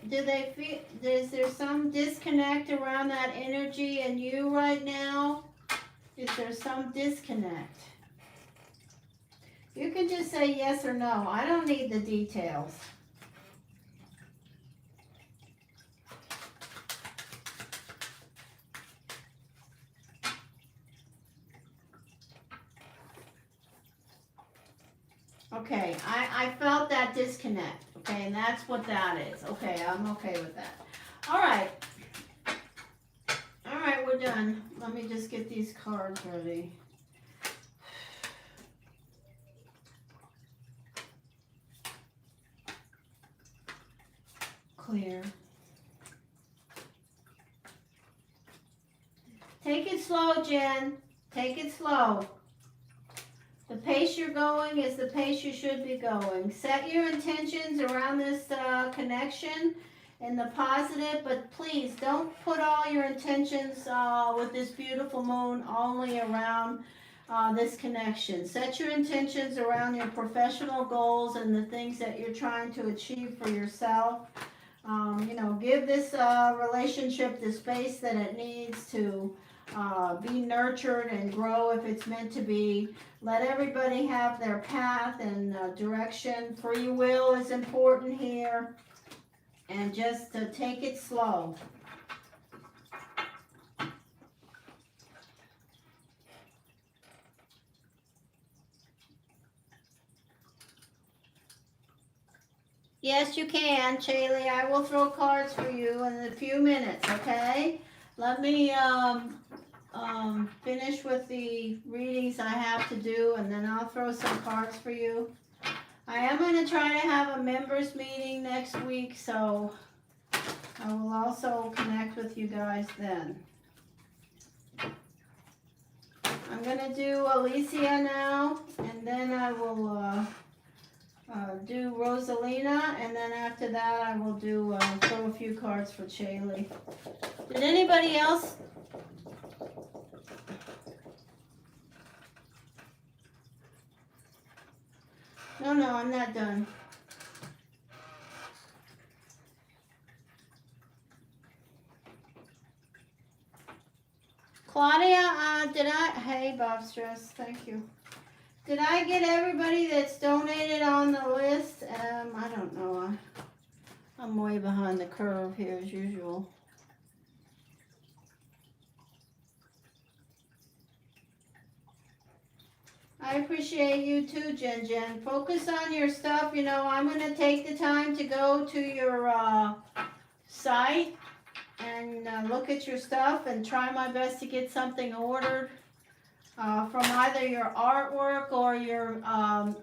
do they feel, is there some disconnect around that energy in you right now? Is there some disconnect? You can just say yes or no. I don't need the details. Okay, I felt that disconnect, okay, and that's what that is. Okay, I'm okay with that. All right, we're done. Let me just get these cards ready. Clear. Take it slow, Jen. Take it slow. The pace you're going is the pace you should be going. Set your intentions around this connection in the positive, but please don't put all your intentions with this beautiful moon only around this connection. Set your intentions around your professional goals and the things that you're trying to achieve for yourself. You know, give this relationship the space that it needs to be nurtured and grow if it's meant to be. Let everybody have their path and direction. Free will is important here. And just take it slow. Yes, you can, Chaley. I will throw cards for you in a few minutes, okay? Let me finish with the readings I have to do, and then I'll throw some cards for you. I am going to try to have a members meeting next week, so I will also connect with you guys then. I'm going to do Alicia now, and then I will do Rosalina, and then after that I will do throw a few cards for Chaley. Did anybody else? No, I'm not done. Claudia, hey Bob Stress, thank you. Did I get everybody that's donated on the list? I don't know. I'm way behind the curve here as usual. I appreciate you too, Jen. Focus on your stuff. You know, I'm going to take the time to go to your site and look at your stuff and try my best to get something ordered from either your artwork or your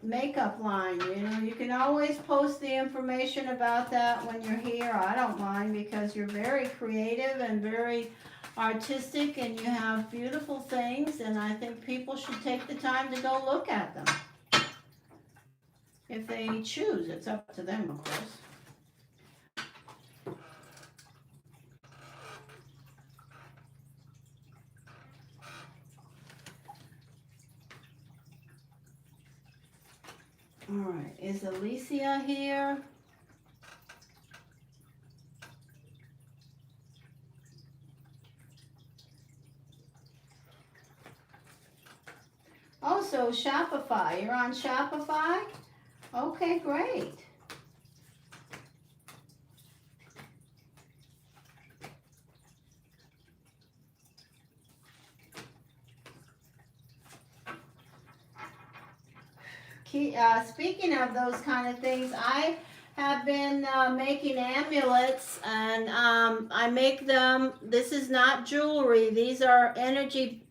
makeup line. You know, you can always post the information about that when you're here. I don't mind because you're very creative and very artistic and you have beautiful things, and I think people should take the time to go look at them. If they choose, it's up to them, of course. All right, is Alicia here? Also, Shopify. You're on Shopify? Okay, great. Speaking of those kind of things, I have been making amulets, and I make them. This is not jewelry. These are energy.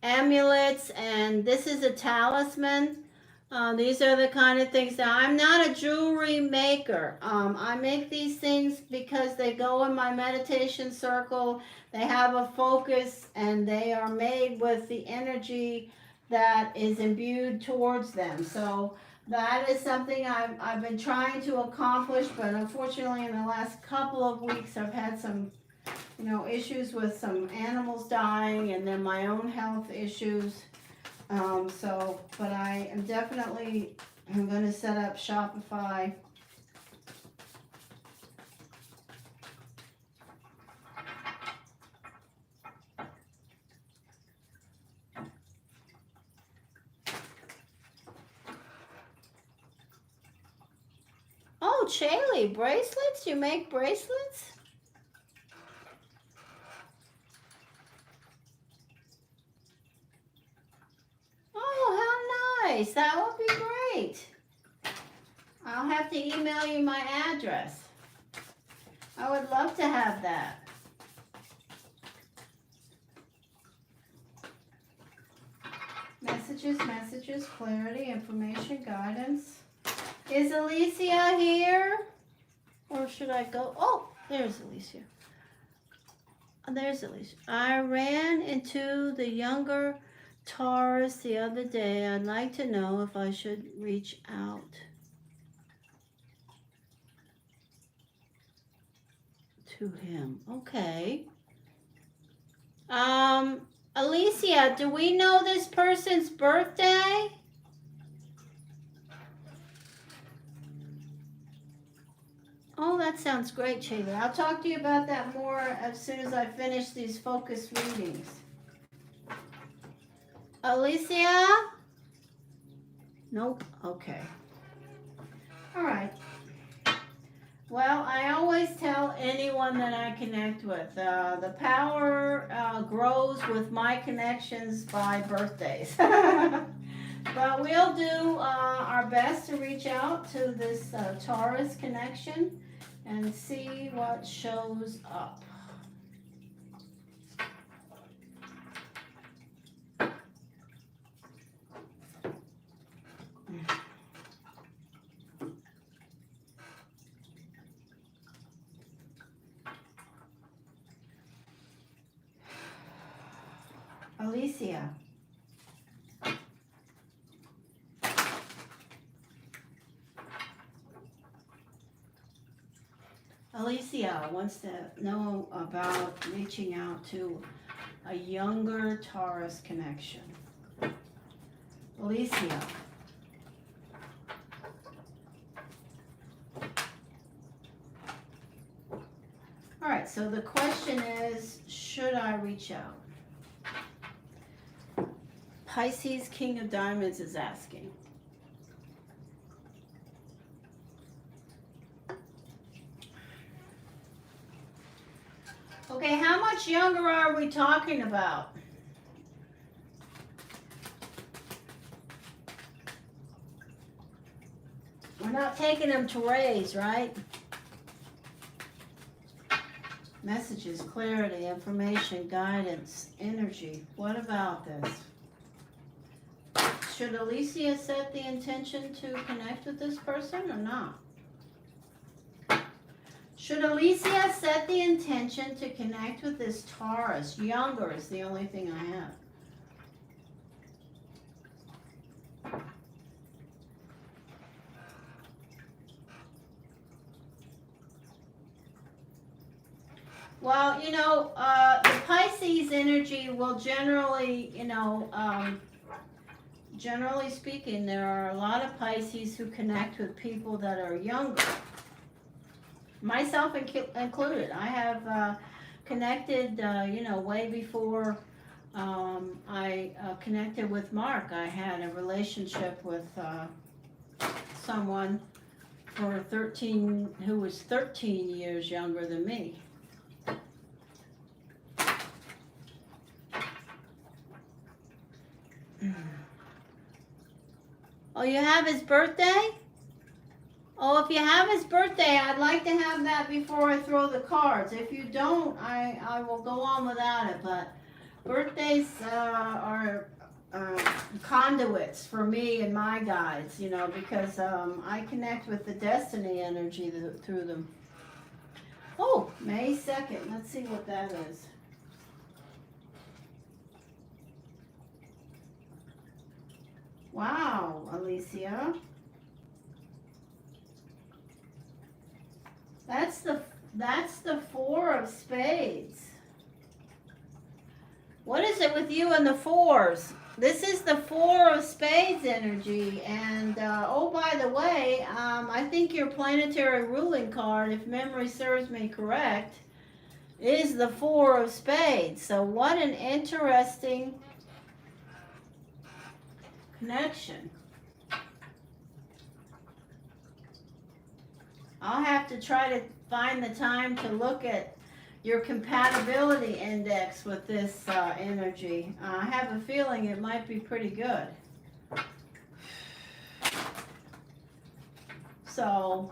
Amulets, and this is a talisman. These are the kind of things. Now, I'm not a jewelry maker. I make these things because they go in my meditation circle. They have a focus, and they are made with the energy that is imbued towards them. So that is something I've been trying to accomplish, but unfortunately in the last couple of weeks I've had some issues with some animals dying, and then my own health issues. But I am definitely, I'm going to set up Shopify. Oh, Chaley, bracelets? You make bracelets? Oh, how nice. That would be great. I'll have to email you my address. I would love to have that. Messages, clarity, information, guidance. Is Alicia here? Or should I go? Oh, there's Alicia. There's Alicia. I ran into the younger Taurus the other day. I'd like to know if I should reach out to him. Okay. Alicia, do we know this person's birthday? Oh, that sounds great, Shayla. I'll talk to you about that more as soon as I finish these focus readings. Alicia? Nope. Okay. All right. Well, I always tell anyone that I connect with, the power grows with my connections by birthdays. But we'll do our best to reach out to this Taurus connection and see what shows up. Alicia. Alicia wants to know about reaching out to a younger Taurus connection. Alicia. All right, so the question is, should I reach out? Pisces, King of Diamonds is asking. Okay, how much younger are we talking about? We're not taking them to raise, right? Messages, clarity, information, guidance, energy. What about this? Should Alicia set the intention to connect with this person or not? Should Alicia set the intention to connect with this Taurus? Younger is the only thing I have. Well, the Pisces energy will generally, generally speaking, there are a lot of Pisces who connect with people that are younger. Myself included. I have connected, way before I connected with Mark. I had a relationship with someone for 13, who was 13 years younger than me. Oh, you have his birthday? Oh, if you have his birthday, I'd like to have that before I throw the cards. If you don't, I will go on without it. But birthdays are conduits for me and my guides, you know, because I connect with the destiny energy through them. Oh, May 2nd. Let's see what that is. Wow, Alicia. That's the Four of Spades. What is it with you and the fours? This is the Four of Spades energy. And, oh, by the way, I think your planetary ruling card, if memory serves me correct, is the Four of Spades. So what an interesting connection. I'll have to try to find the time to look at your compatibility index with this energy. I have a feeling it might be pretty good. So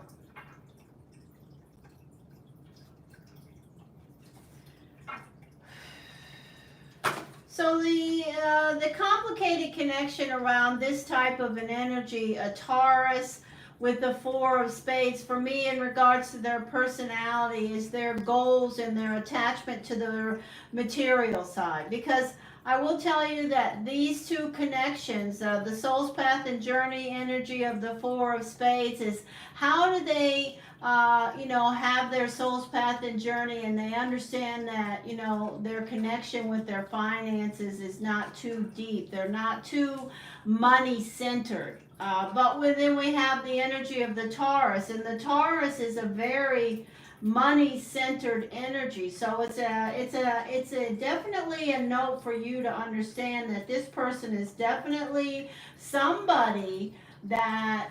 the complicated connection around this type of an energy, a Taurus with the Four of Spades, for me in regards to their personality, is their goals and their attachment to their material side. Because I will tell you that these two connections, the soul's path and journey energy of the Four of Spades, is how do they have their soul's path and journey, and they understand that, you know, their connection with their finances is not too deep. They're not too money centered. But then we have the energy of the Taurus, and the Taurus is a very money-centered energy. So it's a definitely a note for you to understand that this person is definitely somebody that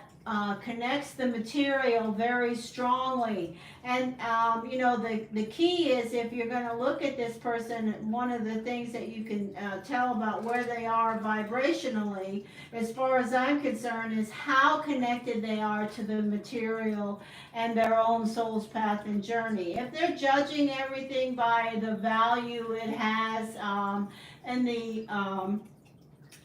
connects the material very strongly. And the key is, if you're going to look at this person, one of the things that you can tell about where they are vibrationally, as far as I'm concerned, is how connected they are to the material and their own soul's path and journey. If they're judging everything by the value it has and the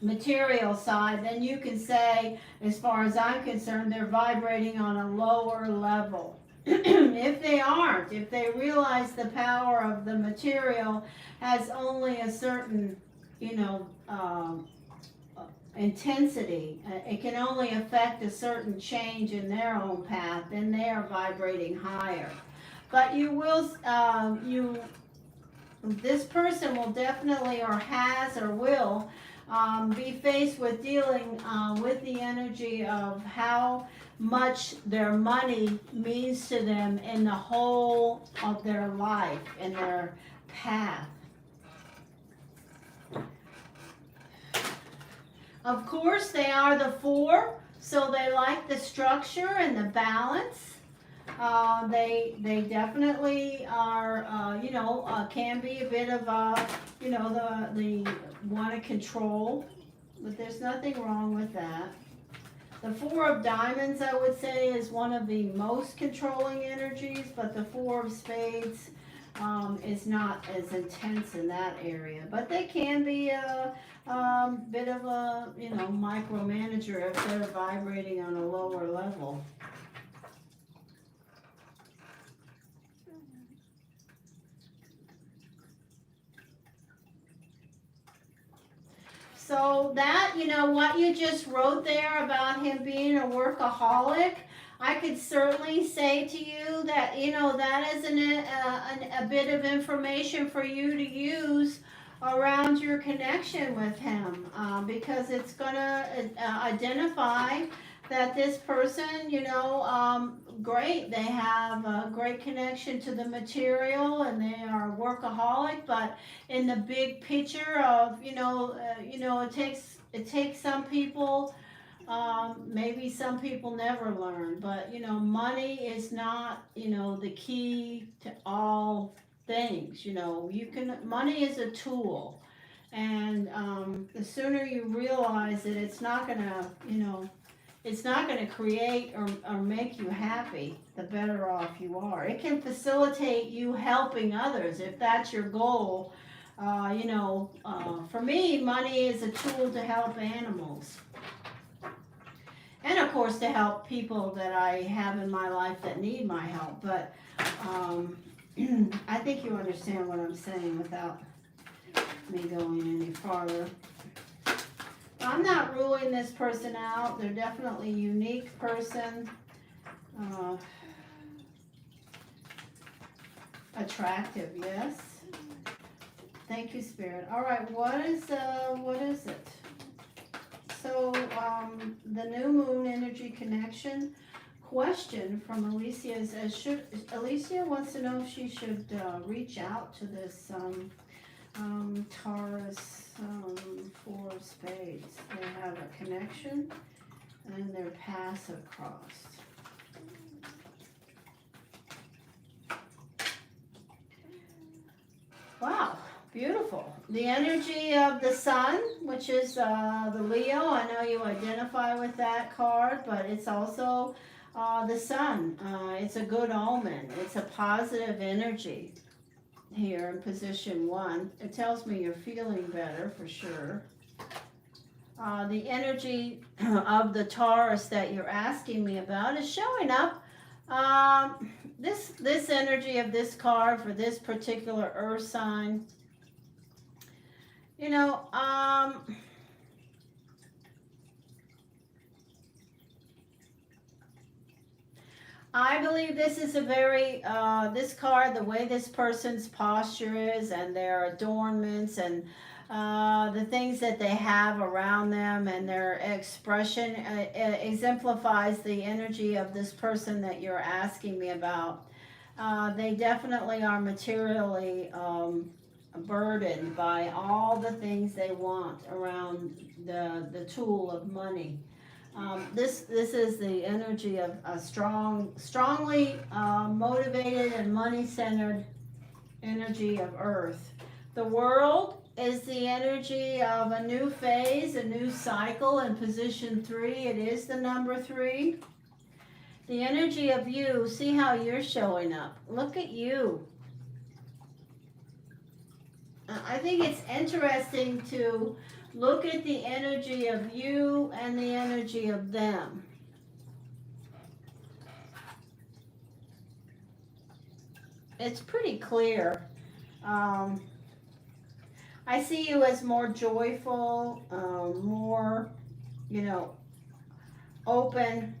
material side, then you can say, as far as I'm concerned, they're vibrating on a lower level. If they aren't, if they realize the power of the material has only a certain, intensity, it can only affect a certain change in their own path, then they are vibrating higher. But you will, this person will definitely, or has, or will, be faced with dealing with the energy of how much their money means to them in the whole of their life and their path. Of course, they are the Four, so they like the structure and the balance. They definitely are, can be a bit of the want to control, but there's nothing wrong with that. The Four of Diamonds, I would say, is one of the most controlling energies, but the Four of Spades is not as intense in that area. But they can be a bit of a, micromanager if they're vibrating on a lower level. So that, what you just wrote there about him being a workaholic, I could certainly say to you that, that is a bit of information for you to use around your connection with him, because it's going to identify that this person, great, they have a great connection to the material and they are workaholic, but in the big picture of, it takes some people, maybe some people never learn, but, money is not, the key to all things. Money is a tool. And the sooner you realize that it's not gonna, it's not gonna create or make you happy, the better off you are. It can facilitate you helping others if that's your goal. For me, money is a tool to help animals. And of course to help people that I have in my life that need my help. But I think you understand what I'm saying without me going any farther. I'm not ruling this person out. They're definitely a unique person. Attractive, yes. Thank you, Spirit. All right, what is it? So, the new moon energy connection question from Alicia says, Alicia wants to know if she should reach out to this Taurus 4 of spades. They have a connection and their paths have crossed. Wow, beautiful. The energy of the sun, which is the Leo. I know you identify with that card, but it's also the sun. It's a good omen. It's a positive energy here in position 1. It tells me you're feeling better for sure. The energy of the Taurus that you're asking me about is showing up. This energy of this card for this particular earth sign, I believe this is a very, this card, the way this person's posture is and their adornments and the things that they have around them and their expression exemplifies the energy of this person that you're asking me about. They definitely are materially burdened by all the things they want around the tool of money. This is the energy of a strongly motivated and money-centered energy of Earth. The world is the energy of a new phase, a new cycle in position 3. It is the number 3. The energy of you, see how you're showing up. Look at you. I think it's interesting to look at the energy of you and the energy of them. It's pretty clear. I see you as more joyful, more, open.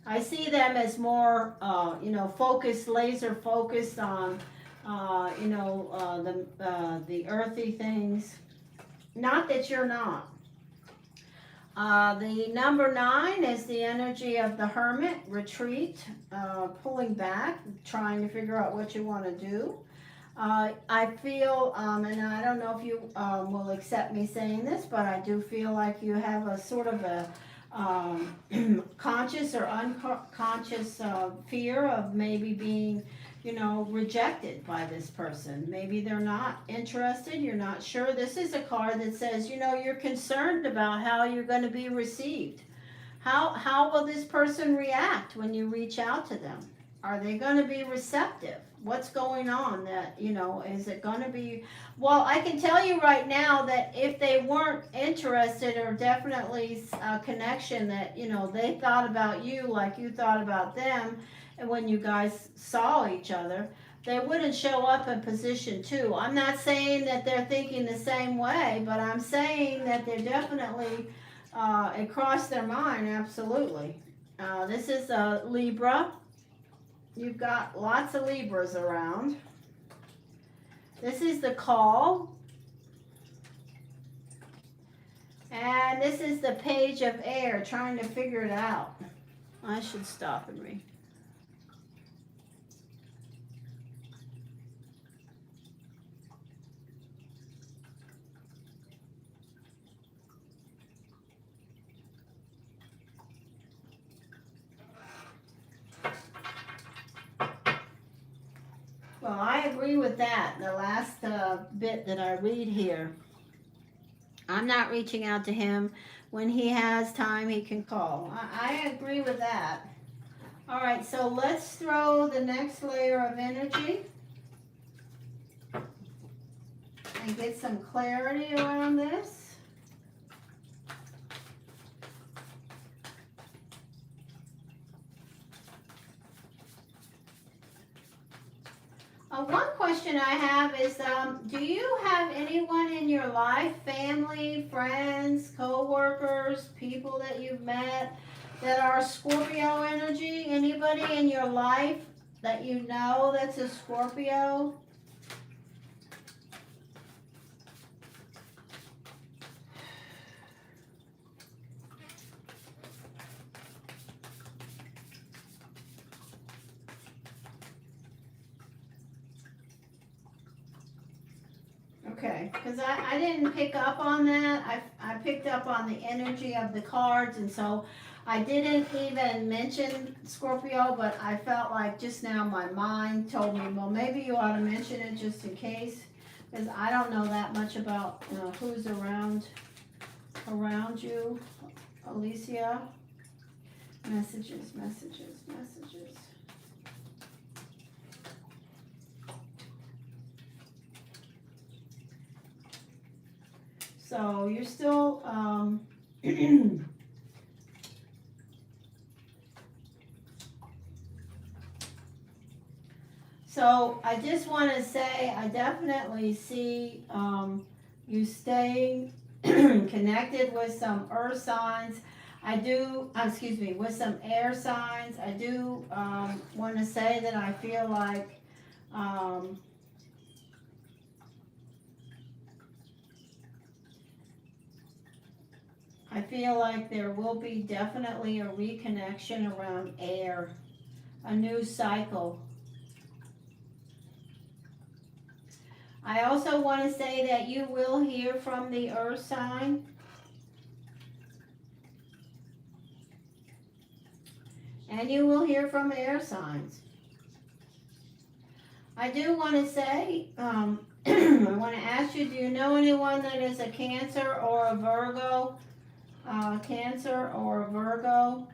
I see them as more, focused, laser focused on, the earthy things. Not that you're not. The number 9 is the energy of the hermit, retreat, pulling back, trying to figure out what you want to do. I feel, and I don't know if you will accept me saying this, but I do feel like you have a sort of a conscious or unconscious fear of maybe being, rejected by this person. Maybe they're not interested, you're not sure. This is a card that says, you're concerned about how you're going to be received. How will this person react when you reach out to them? Are they going to be receptive? What's going on that, is it going to be, well, I can tell you right now that if they weren't interested or definitely a connection that, they thought about you like you thought about them, and when you guys saw each other, they wouldn't show up in position 2. I'm not saying that they're thinking the same way, but I'm saying that they're definitely, it crossed their mind, absolutely. This is a Libra. You've got lots of Libras around. This is the call. And this is the page of air, trying to figure it out. I should stop and read. Well, I agree with that. The last bit that I read here. I'm not reaching out to him. When he has time, he can call. I agree with that. All right, so let's throw the next layer of energy and get some clarity around this. One question I have is, do you have anyone in your life, family, friends, co-workers, people that you've met that are Scorpio energy? Anybody in your life that you know that's a Scorpio? Okay, because I didn't pick up on that. I picked up on the energy of the cards, and so I didn't even mention Scorpio, but I felt like just now my mind told me, well, maybe you ought to mention it just in case, because I don't know that much about who's around you, Alicia. Messages, messages, messages. So you're still, so I just want to say I definitely see you staying connected with some earth signs. I do, excuse me, with some air signs. I do want to say that I feel like there will be definitely a reconnection around air, a new cycle. I also want to say that you will hear from the earth sign. And you will hear from air signs. I do want to say, I want to ask you, do you know anyone that is a Cancer or a Virgo? Cancer or a Virgo?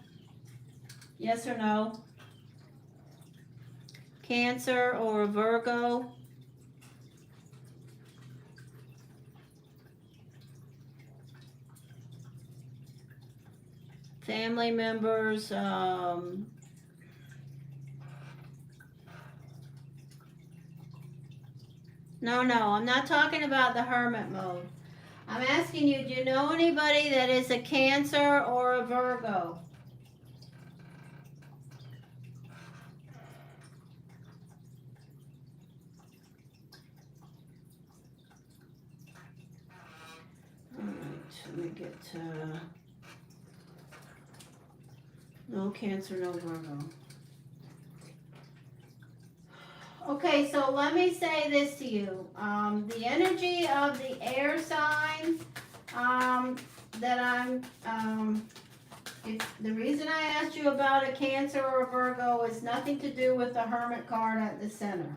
Yes or no? Cancer or a Virgo? Family members, no, I'm not talking about the hermit mode. I'm asking you, do you know anybody that is a Cancer or a Virgo? Alright, let me get no Cancer, no Virgo. Okay, so let me say this to you. The energy of the air signs that the reason I asked you about a Cancer or a Virgo is nothing to do with the Hermit card at the center.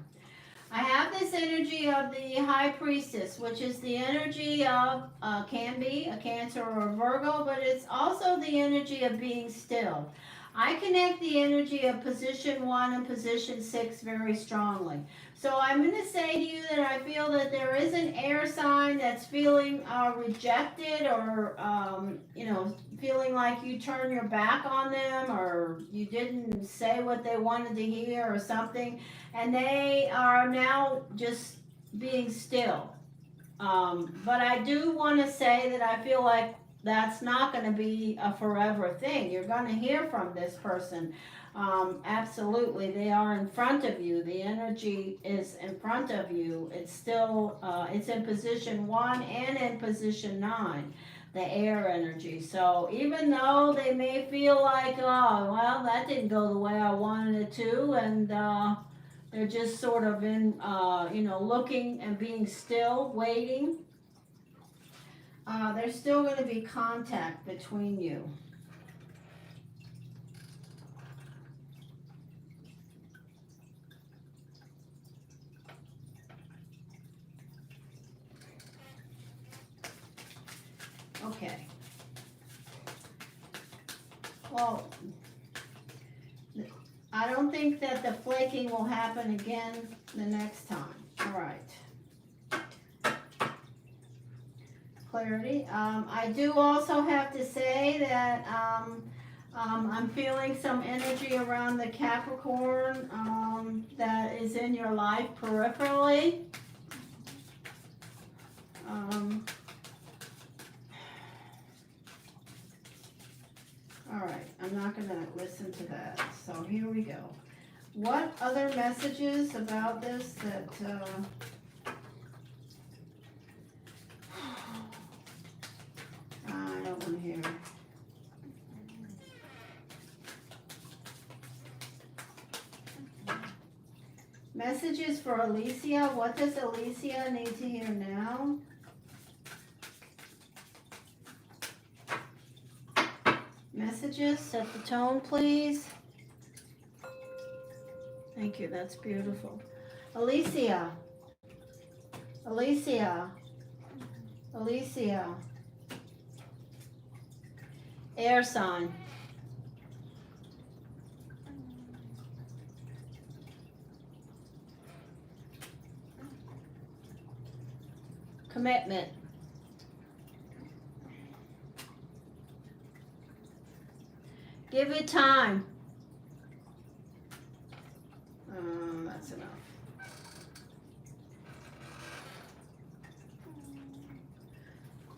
I have this energy of the High Priestess, which is the energy of, can be a Cancer or a Virgo, but it's also the energy of being still. I connect the energy of position 1 and position 6 very strongly. So I'm going to say to you that I feel that there is an air sign that's feeling rejected, or, feeling like you turn your back on them, or you didn't say what they wanted to hear or something, and they are now just being still. But I do want to say that I feel like that's not going to be a forever thing. You're going to hear from this person. Absolutely. They are in front of you. The energy is in front of you. It's still, it's in position 1 and in position 9, the air energy. So even though they may feel like, oh, well, that didn't go the way I wanted it to, and they're just sort of in, looking and being still, waiting. There's still going to be contact between you. Okay. Well, I don't think that the flaking will happen again the next time. All right. Clarity. I do also have to say that I'm feeling some energy around the Capricorn that is in your life peripherally. All right, I'm not going to listen to that. So here we go. What other messages about this that... I don't want to hear. Messages for Alicia. What does Alicia need to hear now? Messages, set the tone, please. Thank you, that's beautiful. Alicia. Alicia. Alicia. Air sign. Commitment. Give it time. That's enough.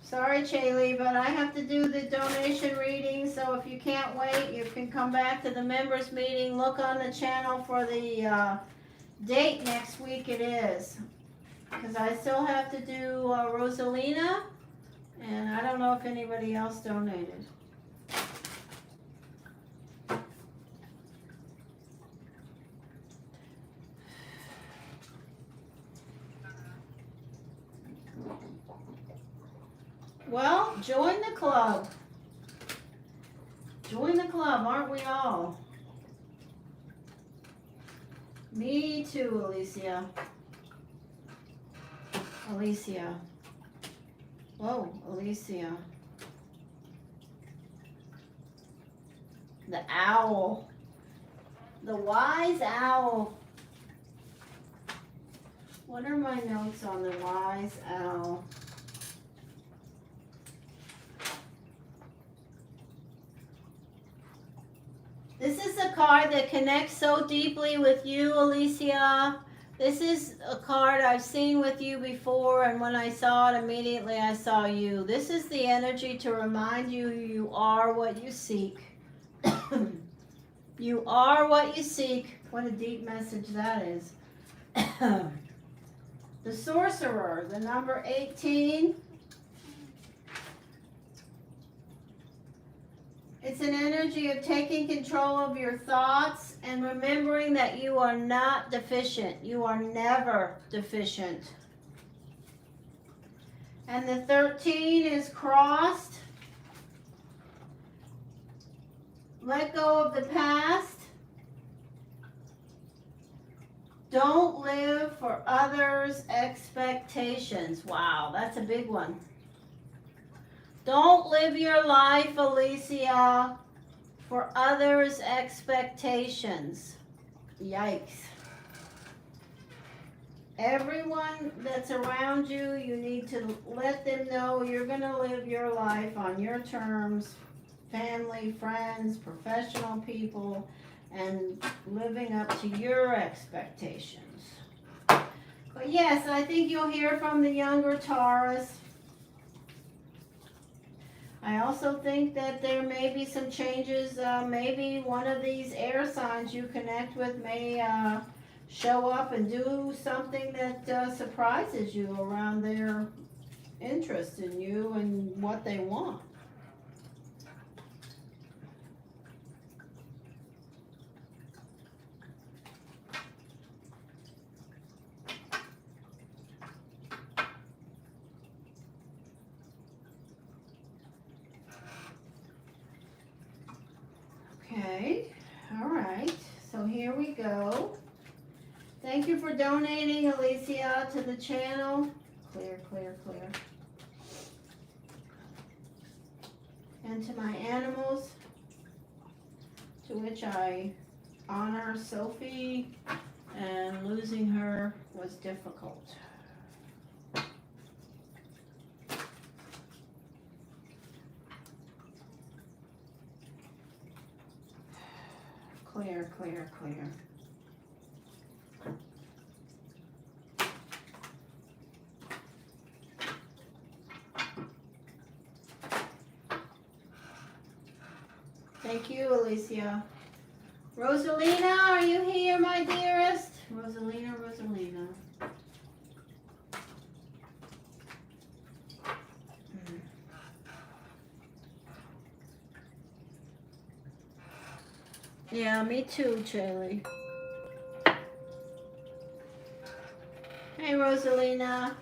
Sorry, Chaylee, but I have to do the donation reading, so if you can't wait, you can come back to the members meeting. Look on the channel for the date next week it is. Because I still have to do Rosalina, and I don't know if anybody else donated. Well, join the club. Join the club, aren't we all? Me too, Alicia. Alicia. Whoa, Alicia. The owl. The wise owl. What are my notes on the wise owl? This is a card that connects so deeply with you, Alicia. This is a card I've seen with you before, and when I saw it, immediately I saw you. This is the energy to remind you you are what you seek. You are what you seek. What a deep message that is. The Sorcerer, the number 18. It's an energy of taking control of your thoughts and remembering that you are not deficient. You are never deficient. And the 13 is crossed. Let go of the past. Don't live for others' expectations. Wow, that's a big one. Don't live your life, Alicia, for others' expectations. Yikes. Everyone that's around you, you need to let them know you're going to live your life on your terms. Family, friends, professional people, and living up to your expectations. But yes, I think you'll hear from the younger Taurus. I also think that there may be some changes. Maybe one of these air signs you connect with may show up and do something that surprises you around their interest in you and what they want. Okay, all right, so here we go. Thank you for donating, Alicia, to the channel. Clear, clear, clear. And to my animals, to which I honor Sophie, and losing her was difficult. Clear, clear, clear. Thank you, Alicia. Rosalina, are you here, my dearest? Rosalina, Rosalina. Yeah, me too, Charlie. Hey, Rosalina.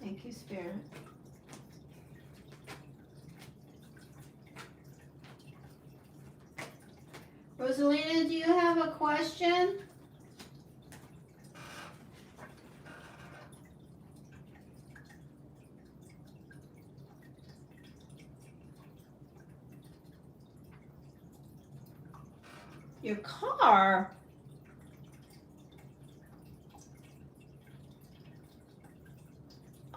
Thank you, Spirit. Rosalina, do you have a question? Your car?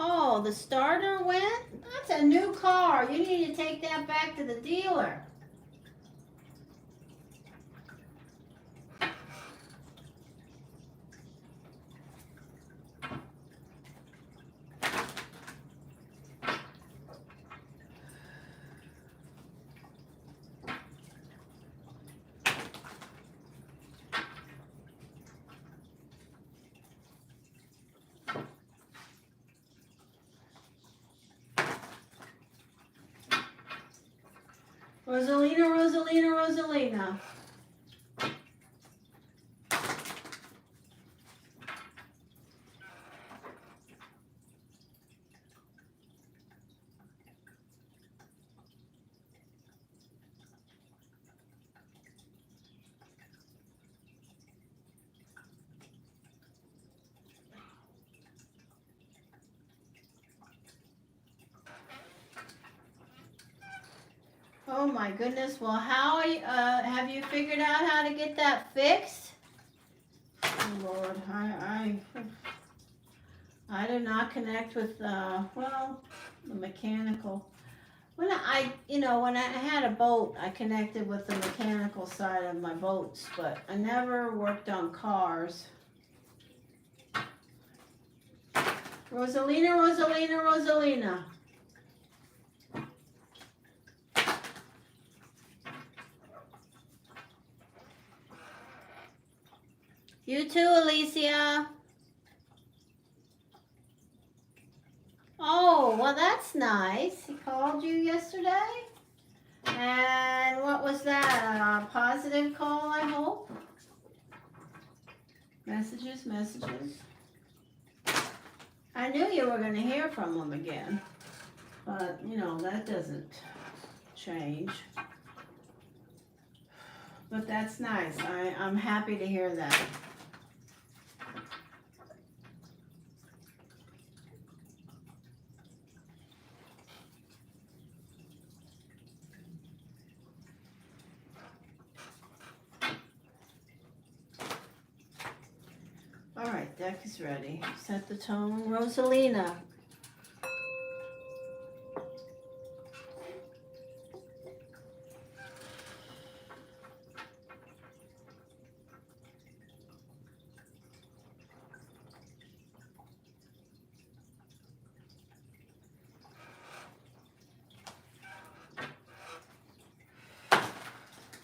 Oh, the starter went? That's a new car. You need to take that back to the dealer. Rosalina, Rosalina, Rosalina. Oh my goodness. Well, how have you figured out how to get that fixed? Oh Lord, I did not connect with well, the mechanical. When when I had a boat, I connected with the mechanical side of my boats, but I never worked on cars. Rosalina, Rosalina, Rosalina. You too, Alicia. Oh, well, that's nice. He called you yesterday? And what was that? A positive call, I hope? Messages, messages. I knew you were going to hear from him again. But, that doesn't change. But that's nice. I'm happy to hear that. All right, deck is ready. Set the tone. Rosalina.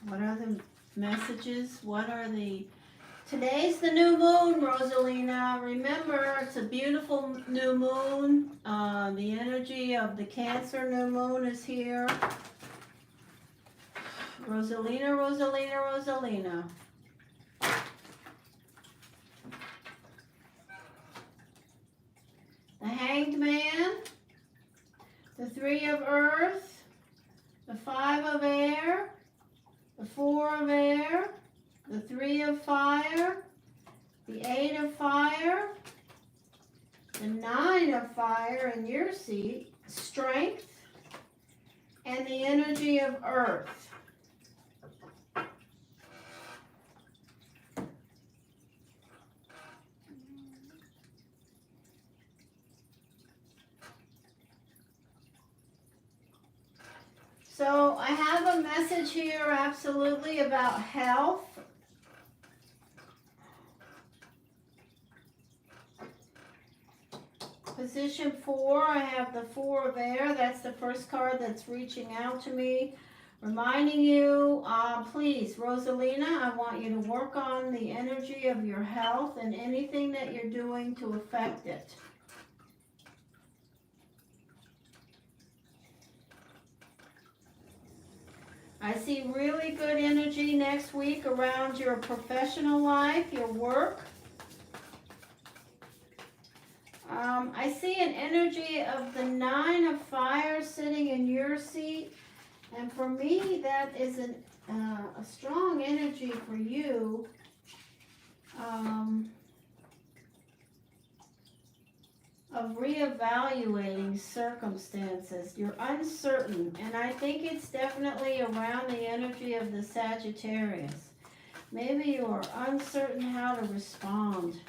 What are the messages? What are the... Today's the new moon, Rosalina. Remember, it's a beautiful new moon. The energy of the Cancer new moon is here. Rosalina, Rosalina, Rosalina. The Hanged Man. The Three of Earth. The Five of Air. The the 4 of air, the 3 of fire, the 8 of fire, the 9 of fire in your seat, strength, and the energy of earth. So I have a message here absolutely about health. Position 4, I have the 4 of air. That's the first card that's reaching out to me, reminding you, please, Rosalina, I want you to work on the energy of your health and anything that you're doing to affect it. I see really good energy next week around your professional life, your work. I see an energy of the 9 of fire sitting in your seat. And for me, that is a strong energy for you. Of reevaluating circumstances. You're uncertain, and I think it's definitely around the energy of the Sagittarius. Maybe you are uncertain how to respond.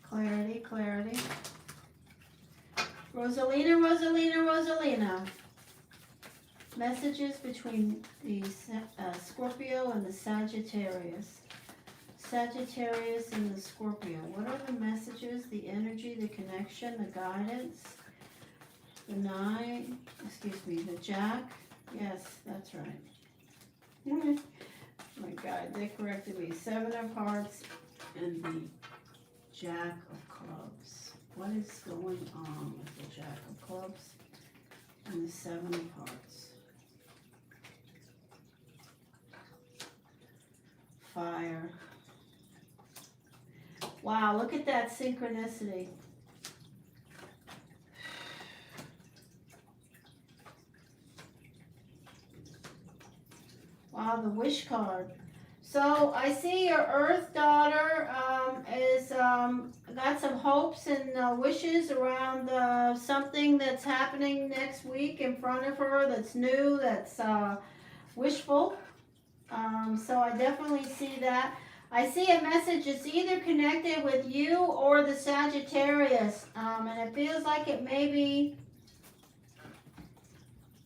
Clarity, clarity. Rosalina, Rosalina, Rosalina. Messages between the Scorpio and the Sagittarius. Sagittarius and the Scorpio. What are the messages, the energy, the connection, the guidance? The 9, the Jack. Yes, that's right. Oh my God, they corrected me. 7 of hearts and the Jack of clubs. What is going on with the Jack of clubs and the 7 of hearts? Fire. Wow, look at that synchronicity. Wow, the wish card. So I see your Earth daughter is got some hopes and wishes around something that's happening next week in front of her that's new, that's wishful. So I definitely see that. I see a message that's either connected with you or the Sagittarius. And it feels like it may be,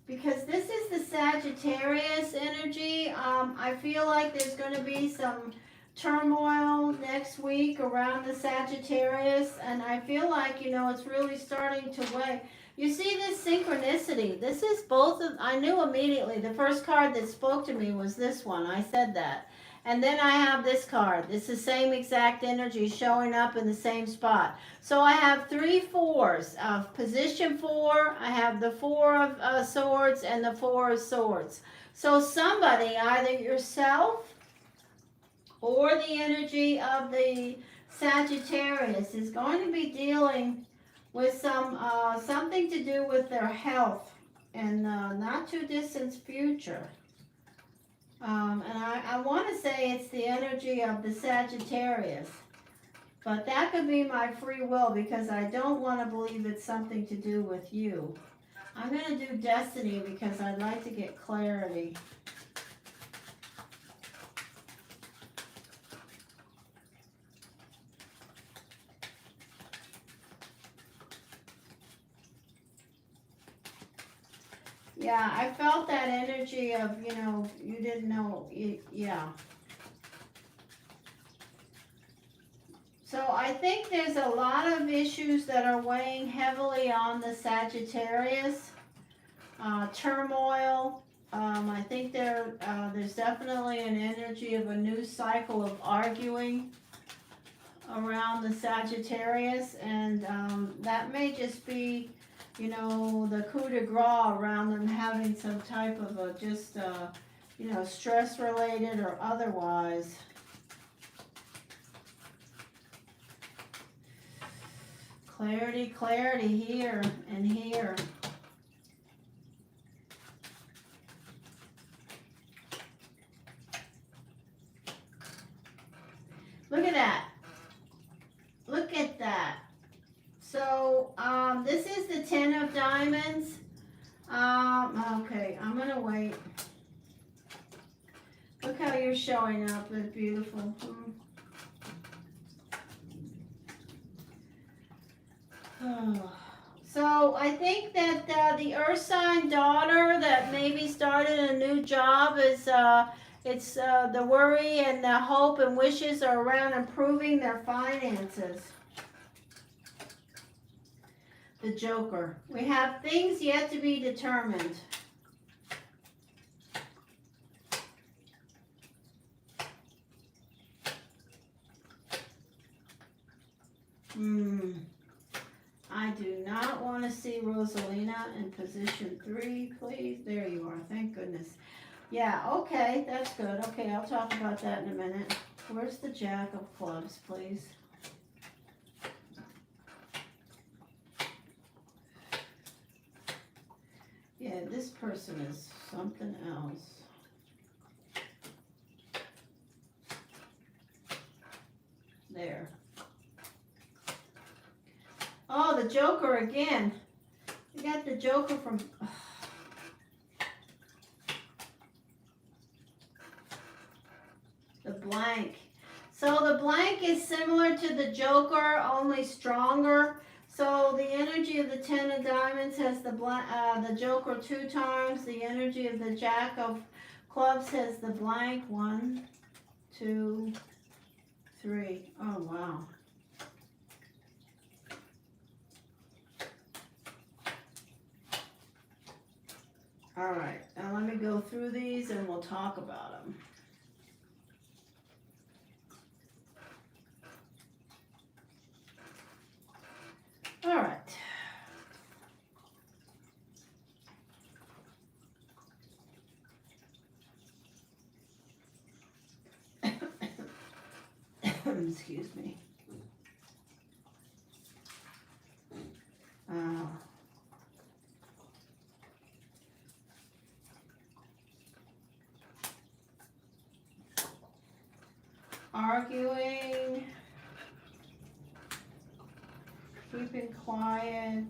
because this is the Sagittarius energy. I feel like there's going to be some turmoil next week around the Sagittarius. And I feel like, you know, it's really starting to weigh. You see this synchronicity. This is both of, I knew immediately. The first card that spoke to me was this one. I said that. And then I have this card. It's the same exact energy showing up in the same spot. So I have 3 4s. Position 4, I have the 4 of swords and the 4 of swords. So somebody, either yourself or the energy of the Sagittarius, is going to be dealing with some something to do with their health in not too distant future. And I want to say it's the energy of the Sagittarius. But that could be my free will, because I don't want to believe it's something to do with you. I'm going to do destiny because I'd like to get clarity. Yeah, I felt that energy of, you know, you didn't know, yeah. So I think there's a lot of issues that are weighing heavily on the Sagittarius. Turmoil. I think there's definitely an energy of a new cycle of arguing around the Sagittarius. And that may just be, you know, the coup de grace around them having some type of a just, you know, stress related or otherwise. Clarity, clarity here and here. Look at that. Look at that. So, this is the 10 of diamonds. Okay, I'm going to wait. Look how you're showing up. It's beautiful. Oh. So, I think that the earth sign daughter that maybe started a new job is... it's the worry and the hope and wishes are around improving their finances. The Joker. We have things yet to be determined. I do not want to see Rosalina in position 3, please. There you are. Thank goodness. Yeah, okay, that's good. Okay, I'll talk about that in a minute. Where's the Jack of Clubs, please? Yeah, this person is something else. There. Oh, the Joker again. You got the Joker from... The blank. So the blank is similar to the Joker, only stronger. So the energy of the 10 of diamonds has the Joker 2 times. The energy of the Jack of Clubs has the blank 1, 2, 3. Oh, wow. All right, now let me go through these and we'll talk about them. All right. Excuse me. Arguing, keeping quiet,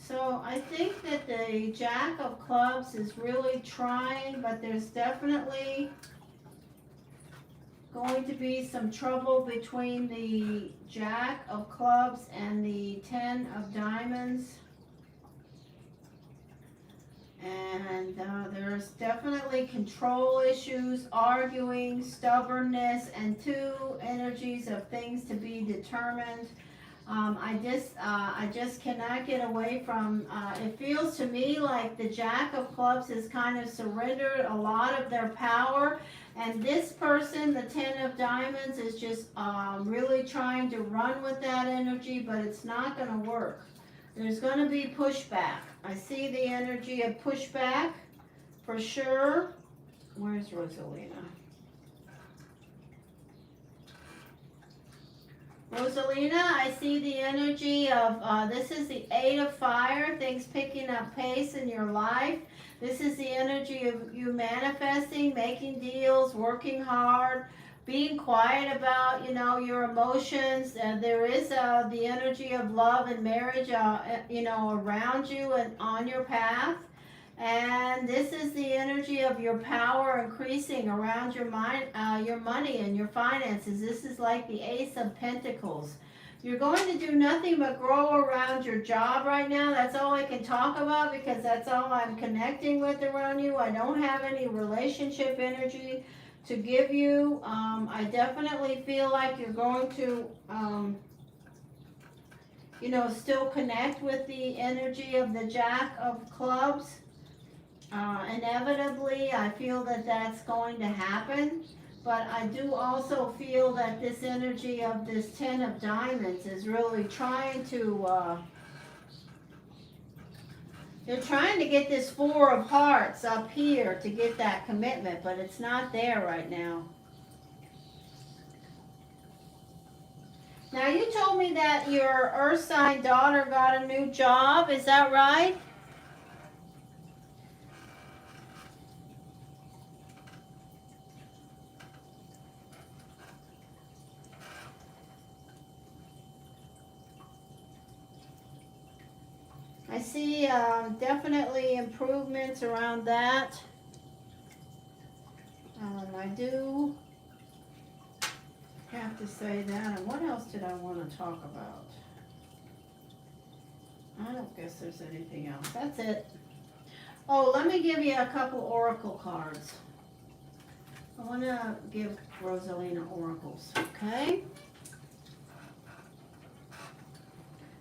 so I think that the Jack of Clubs is really trying, but there's definitely going to be some trouble between the Jack of Clubs and the 10 of Diamonds. And there's definitely control issues, arguing, stubbornness, and 2 energies of things to be determined. I just cannot get away from, it feels to me like the Jack of Clubs has kind of surrendered a lot of their power. And this person, the 10 of Diamonds, is just really trying to run with that energy, but it's not going to work. There's going to be pushback. I see the energy of pushback for sure. Where's Rosalina? Rosalina, I see the energy of, this is the 8 of Fire, things picking up pace in your life. This is the energy of you manifesting, making deals, working hard, being quiet about, your emotions. There is the energy of love and marriage, around you and on your path. And this is the energy of your power increasing around your mind, your money and your finances. This is like the Ace of Pentacles. You're going to do nothing but grow around your job right now. That's all I can talk about because that's all I'm connecting with around you. I don't have any relationship energy to give you. I definitely feel like you're going to, still connect with the energy of the Jack of Clubs. Inevitably, I feel that that's going to happen. But I do also feel that this energy of this 10 of Diamonds is really trying to You're trying to get this Four of Hearts up here to get that commitment, but it's not there right now. Now, you told me that your Earth sign daughter got a new job. Is that right? I see definitely improvements around that. I do have to say that. And what else did I want to talk about? I don't guess there's anything else. That's it. Oh, let me give you a couple oracle cards. I want to give Rosalina oracles, okay?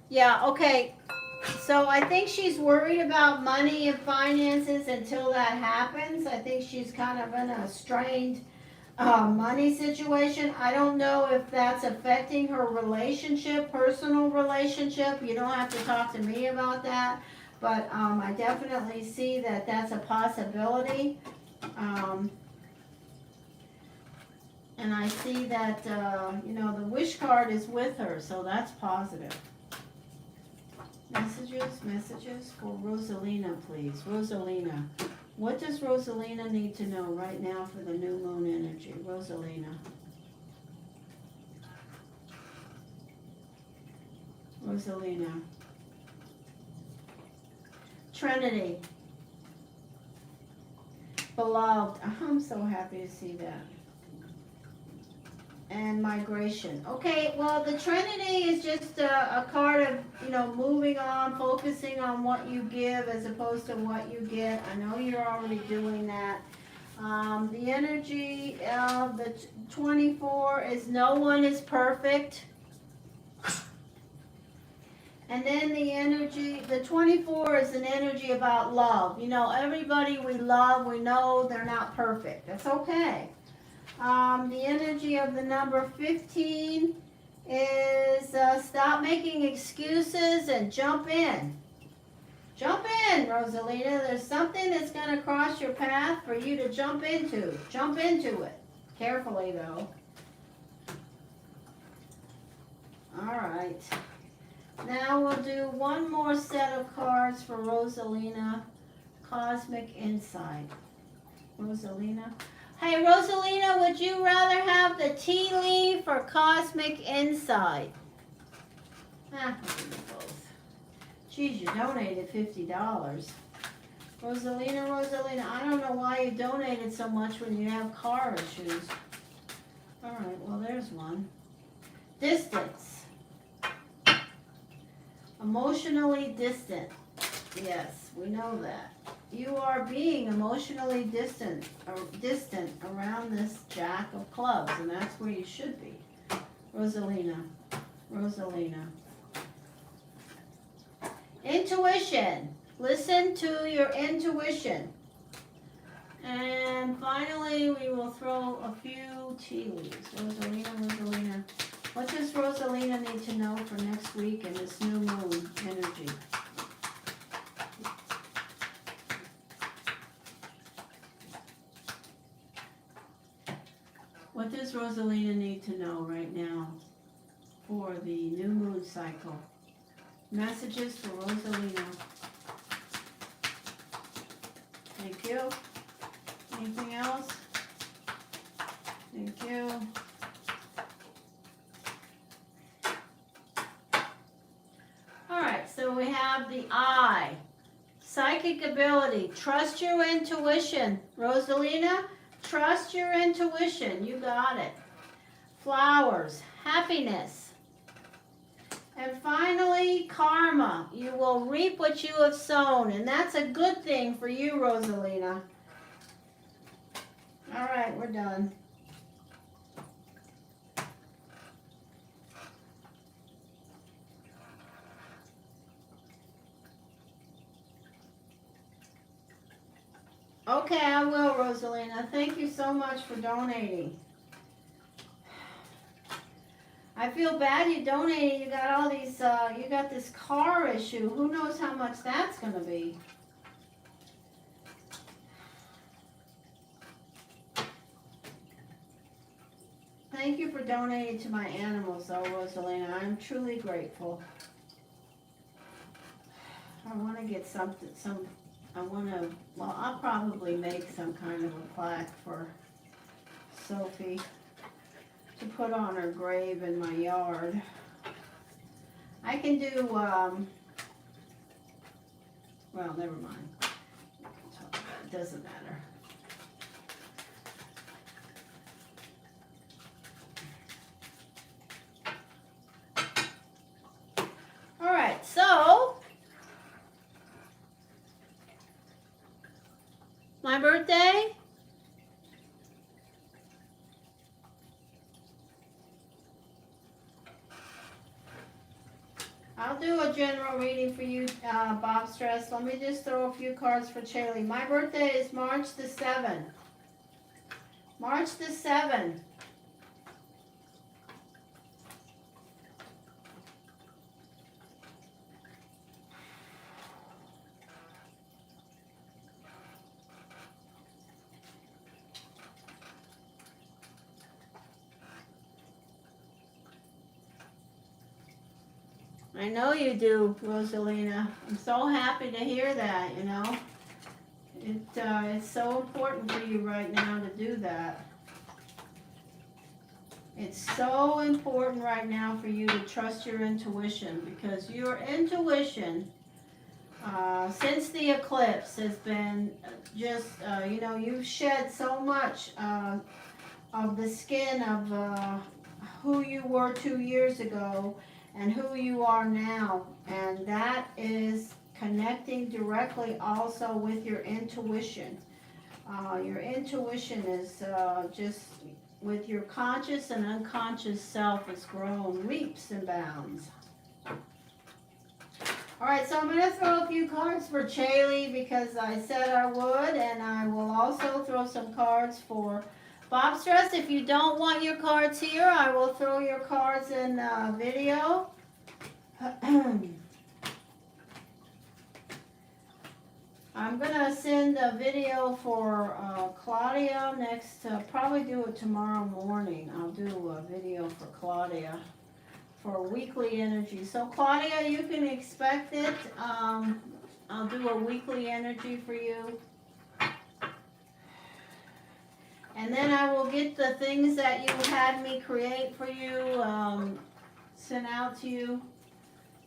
Yeah, okay. So I think she's worried about money and finances until that happens. I think she's kind of in a strained money situation. I don't know if that's affecting her relationship, personal relationship. You don't have to talk to me about that. But I definitely see that that's a possibility. And I see that, you know, the wish card is with her, so that's positive. Messages for Rosalina, please. Rosalina. What does Rosalina need to know right now for the new moon energy? Rosalina. Rosalina. Trinity. Beloved. I'm so happy to see that. And migration. Okay, well, the Trinity is just a card of, you know, moving on, focusing on what you give as opposed to what you get. I know you're already doing that. The energy of the 24 is no one is perfect. And then the energy, the 24 is an energy about love. You know, everybody we love, we know they're not perfect. That's okay. The energy of the number 15 is stop making excuses and jump in. Jump in, Rosalina. There's something that's going to cross your path for you to jump into. Jump into it. Carefully, though. All right. Now we'll do one more set of cards for Rosalina. Cosmic Insight. Rosalina. Hey, Rosalina, would you rather have the tea leaf or Cosmic Insight? I'll do both. Geez, you donated $50. Rosalina, I don't know why you donated so much when you have car issues. All right, well, there's one. Distance. Emotionally distant. Yes, we know that. You are being emotionally distant around this Jack of Clubs, and that's where you should be. Rosalina. Intuition. Listen to your intuition. And finally, we will throw a few tea leaves. Rosalina. What does Rosalina need to know for next week in this new moon energy? What does Rosalina need to know right now for the new moon cycle? Messages for Rosalina. Thank you. Anything else? Thank you. All right, so we have the eye. Psychic ability. Trust your intuition. Rosalina, trust your intuition. You got it. Flowers. Happiness. And finally, karma. You will reap what you have sown. And that's a good thing for you, Rosalina. All right, we're done. Okay, I will, Rosalina. Thank you so much for donating. I feel bad you donated. You got all these, you got this car issue. Who knows how much that's going to be? Thank you for donating to my animals, though, Rosalina. I'm truly grateful. I want to get well, I'll probably make some kind of a plaque for Sophie to put on her grave in my yard. I can do, well, never mind. It doesn't matter. All right, so my birthday, I'll do a general reading for you, Bob Stress. Let me just throw a few cards for Chaley. My birthday is March the 7th. March the 7th. I know you do, Rosalina. I'm so happy to hear that, you know. It's so important for you right now to do that. It's so important right now for you to trust your intuition, because your intuition, since the eclipse, has been just, you know, you've shed so much of the skin of who you were 2 years ago and who you are now, and that is connecting directly also with your intuition. Your intuition is just, with your conscious and unconscious self, has grown leaps and bounds. All right, so I'm going to throw a few cards for Chaley because I said I would, and I will also throw some cards for Bob Stress. If you don't want your cards here, I will throw your cards in video. I'm going to send a video for Claudia next, probably do it tomorrow morning. I'll do a video for Claudia for weekly energy. So Claudia, you can expect it. I'll do a weekly energy for you. And then I will get the things that you had me create for you sent out to you.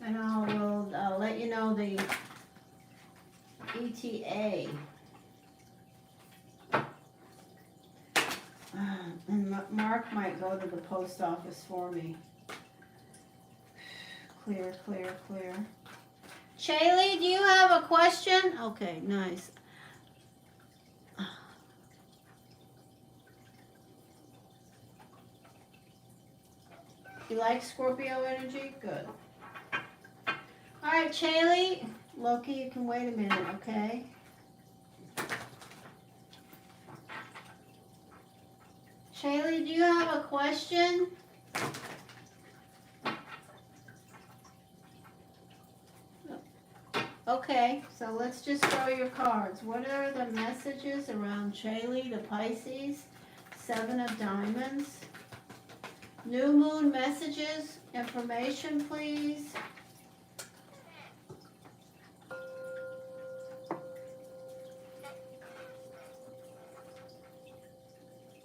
And I will let you know the ETA. And Mark might go to the post office for me. Clear, clear, clear. Chaley, do you have a question? Okay, nice. You like Scorpio energy? Good. All right, Chaley. Loki, you can wait a minute, okay? Chaley, do you have a question? Okay, so let's just throw your cards. What are the messages around Chaley, the Pisces? 7 of Diamonds. New moon messages, information, please.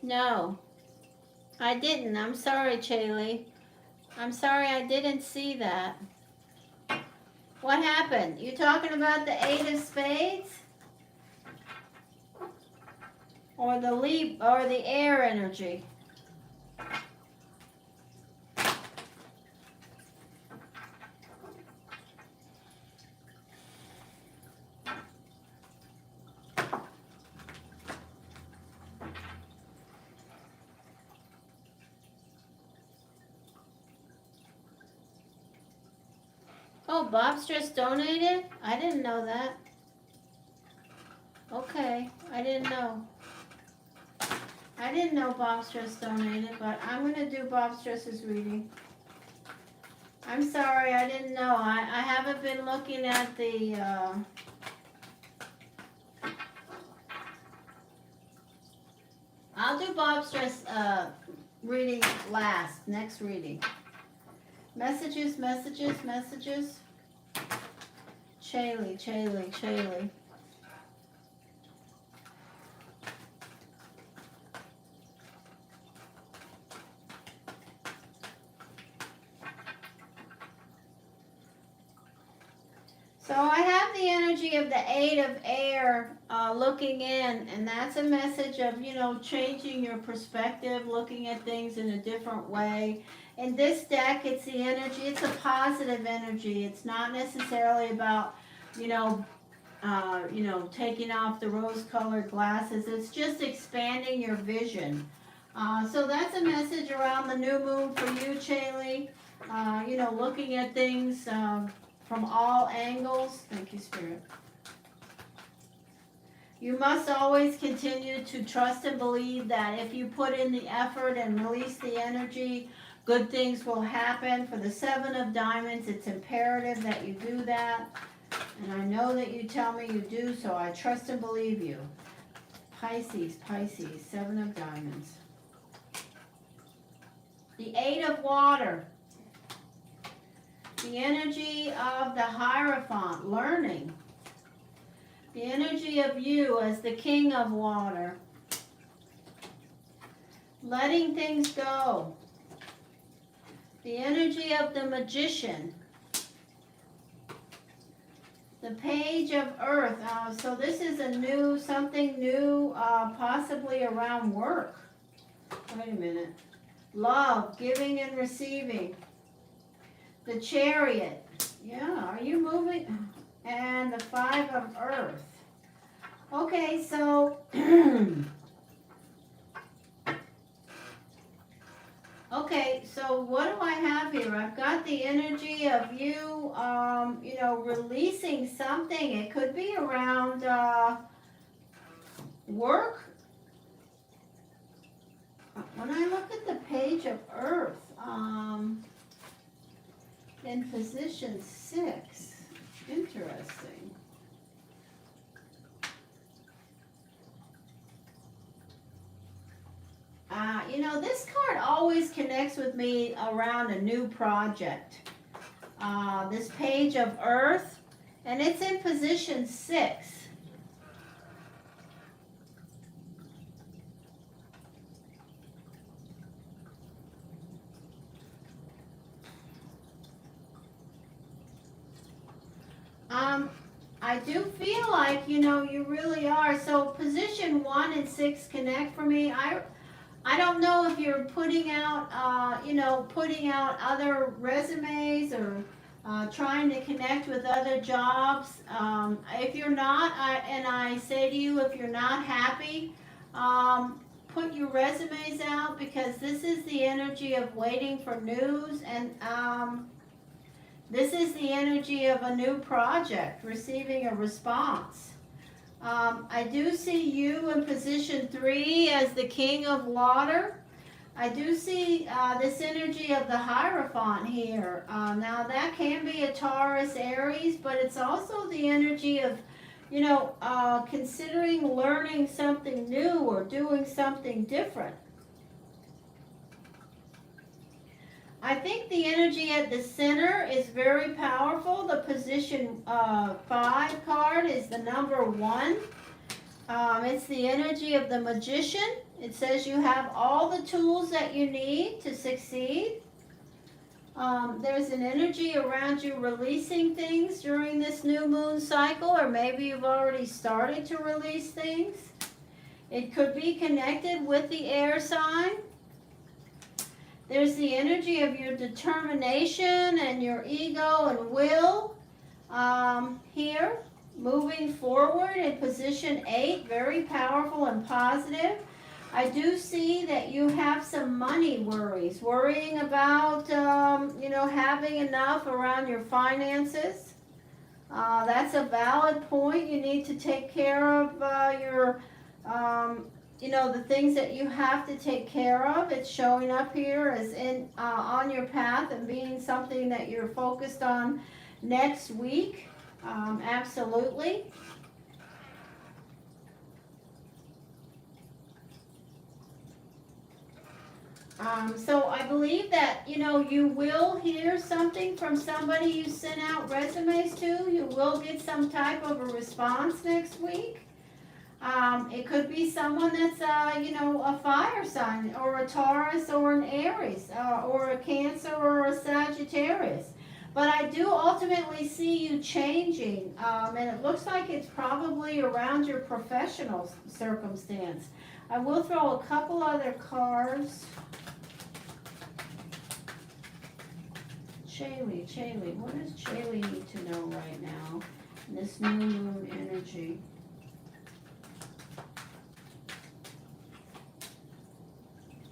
No, I didn't. I'm sorry, Chaley. I'm sorry, I didn't see that. What happened? You talking about the 8 of Spades? Or the or the air energy? Oh, Bob's just donated? I didn't know that. Okay, I didn't know. I didn't know Bob Stress donated, but I'm going to do Bob Stress's reading. I'm sorry, I didn't know. I haven't been looking at the... I'll do Bob Stress reading last. Next reading. Messages, messages, messages. Chaley, Chaley, Chaley. So I have the energy of the Eight of Air looking in, and that's a message of, you know, changing your perspective, looking at things in a different way. In this deck, it's the energy, it's a positive energy. It's not necessarily about, you know, taking off the rose-colored glasses. It's just expanding your vision. So that's a message around the new moon for you, Chaley. You know, looking at things from all angles. Thank you, Spirit. You must always continue to trust and believe that if you put in the effort and release the energy, good things will happen. For the Seven of Diamonds, it's imperative that you do that. And I know that you tell me you do, so I trust and believe you. Pisces, Pisces, Seven of Diamonds. The Eight of Water. The energy of the Hierophant, learning. The energy of you as the King of Water. Letting things go. The energy of the Magician. The Page of Earth. So this is a new, something new, possibly around work. Wait a minute. Love, giving and receiving. The Chariot. Yeah, are you moving? And the Five of Earth. Okay, so okay, so what do I have here? I've got the energy of you, you know, releasing something. It could be around work. When I look at the Page of Earth, in position 6, interesting. You know, this card always connects with me around a new project. This Page of Earth, and it's in position 6. I do feel like, you know, you really are. So position 1 and 6 connect for me. I don't know if you're putting out, you know, putting out other resumes or trying to connect with other jobs. If you're not, I say to you, if you're not happy, put your resumes out, because this is the energy of waiting for news, and this is the energy of a new project, receiving a response. I do see you in position 3 as the King of Water. I do see this energy of the Hierophant here. Now that can be a Taurus, Aries, but it's also the energy of, you know, considering learning something new or doing something different. I think the energy at the center is very powerful. The position 5 card is the number 1. It's the energy of the Magician. It says you have all the tools that you need to succeed. There's an energy around you releasing things during this new moon cycle, or maybe you've already started to release things. It could be connected with the air sign. There's the energy of your determination and your ego and will here, moving forward in position 8, very powerful and positive. I do see that you have some money worries, worrying about, you know, having enough around your finances. That's a valid point. You need to take care of your you know, the things that you have to take care of. It's showing up here as in on your path and being something that you're focused on next week. Absolutely. So I believe that, you know, you will hear something from somebody you sent out resumes to. You will get some type of a response next week. It could be someone that's, you know, a fire sign, or a Taurus, or an Aries, or a Cancer, or a Sagittarius. But I do ultimately see you changing, and it looks like it's probably around your professional circumstance. I will throw a couple other cards. Chaylee, what does Chaylee need to know right now in this new moon energy?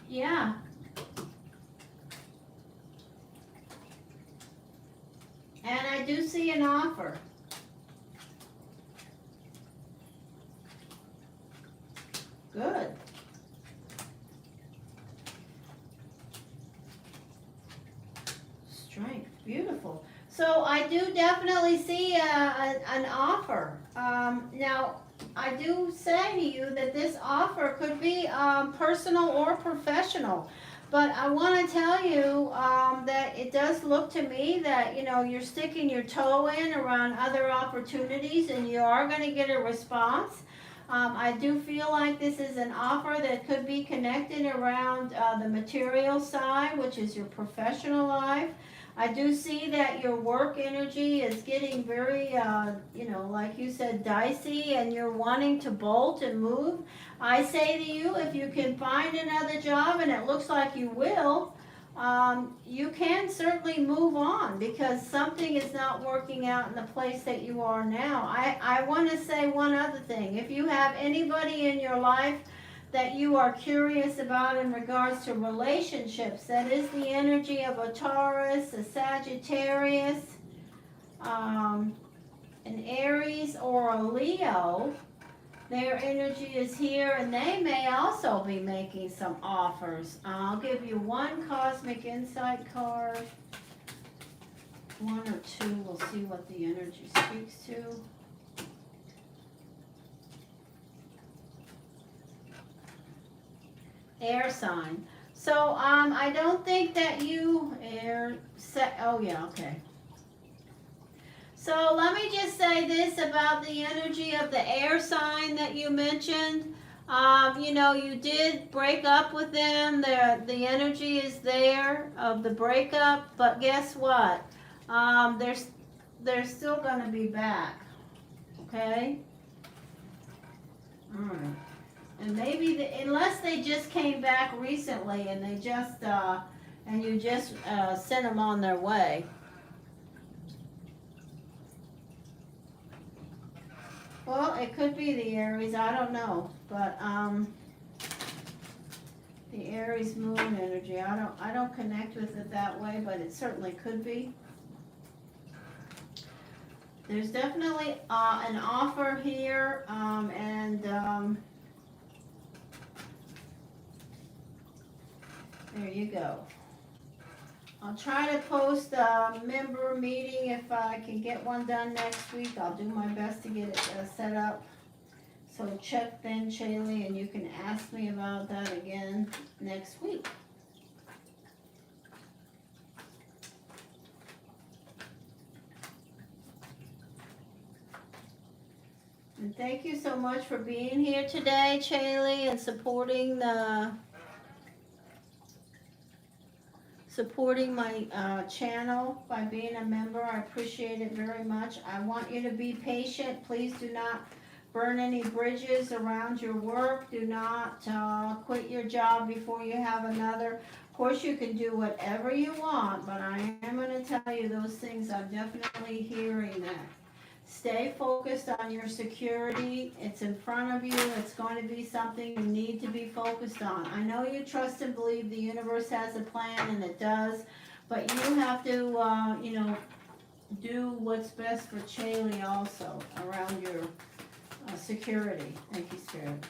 Yeah. And I do see an offer. Good. Strength. Beautiful. So I do definitely see an offer. Now, I do say to you that this offer could be personal or professional. But I want to tell you that it does look to me that, you know, you're sticking your toe in around other opportunities, and you are going to get a response. I do feel like this is an offer that could be connected around the material side, which is your professional life. I do see that your work energy is getting very, you know, like you said, dicey, and you're wanting to bolt and move. I say to you, if you can find another job, and it looks like you will, you can certainly move on, because something is not working out in the place that you are now. I want to say one other thing. If you have anybody in your life that you are curious about in regards to relationships, that is the energy of a Taurus, a Sagittarius, an Aries, or a Leo, their energy is here, and they may also be making some offers. I'll give you one cosmic insight card, one or two. We'll see what the energy speaks to. Air sign. So I don't think that you oh yeah, okay. So let me just say this about the energy of the air sign that you mentioned. You know, you did break up with them. The energy is there of the breakup, but guess what? They're still going to be back. Okay? All right. And maybe, unless they just came back recently and they just, and you just sent them on their way. Well, it could be the Aries, I don't know, but the Aries moon energy, I don't connect with it that way, but it certainly could be. There's definitely an offer here, and there you go. I'll try to post a member meeting if I can get one done next week. I'll do my best to get it set up. So check then, Shaylee, and you can ask me about that again next week. And thank you so much for being here today, Shaylee, and supporting my channel by being a member. I appreciate it very much. I want you to be patient. Please do not burn any bridges around your work. Do not quit your job before you have another. Of course, you can do whatever you want, but I am going to tell you those things. I'm definitely hearing that. Stay focused on your security. It's in front of you. It's going to be something you need to be focused on. I know you trust and believe the universe has a plan, and it does, but you have to, you know, do what's best for Shaylee also around your security. Thank you, Spirit.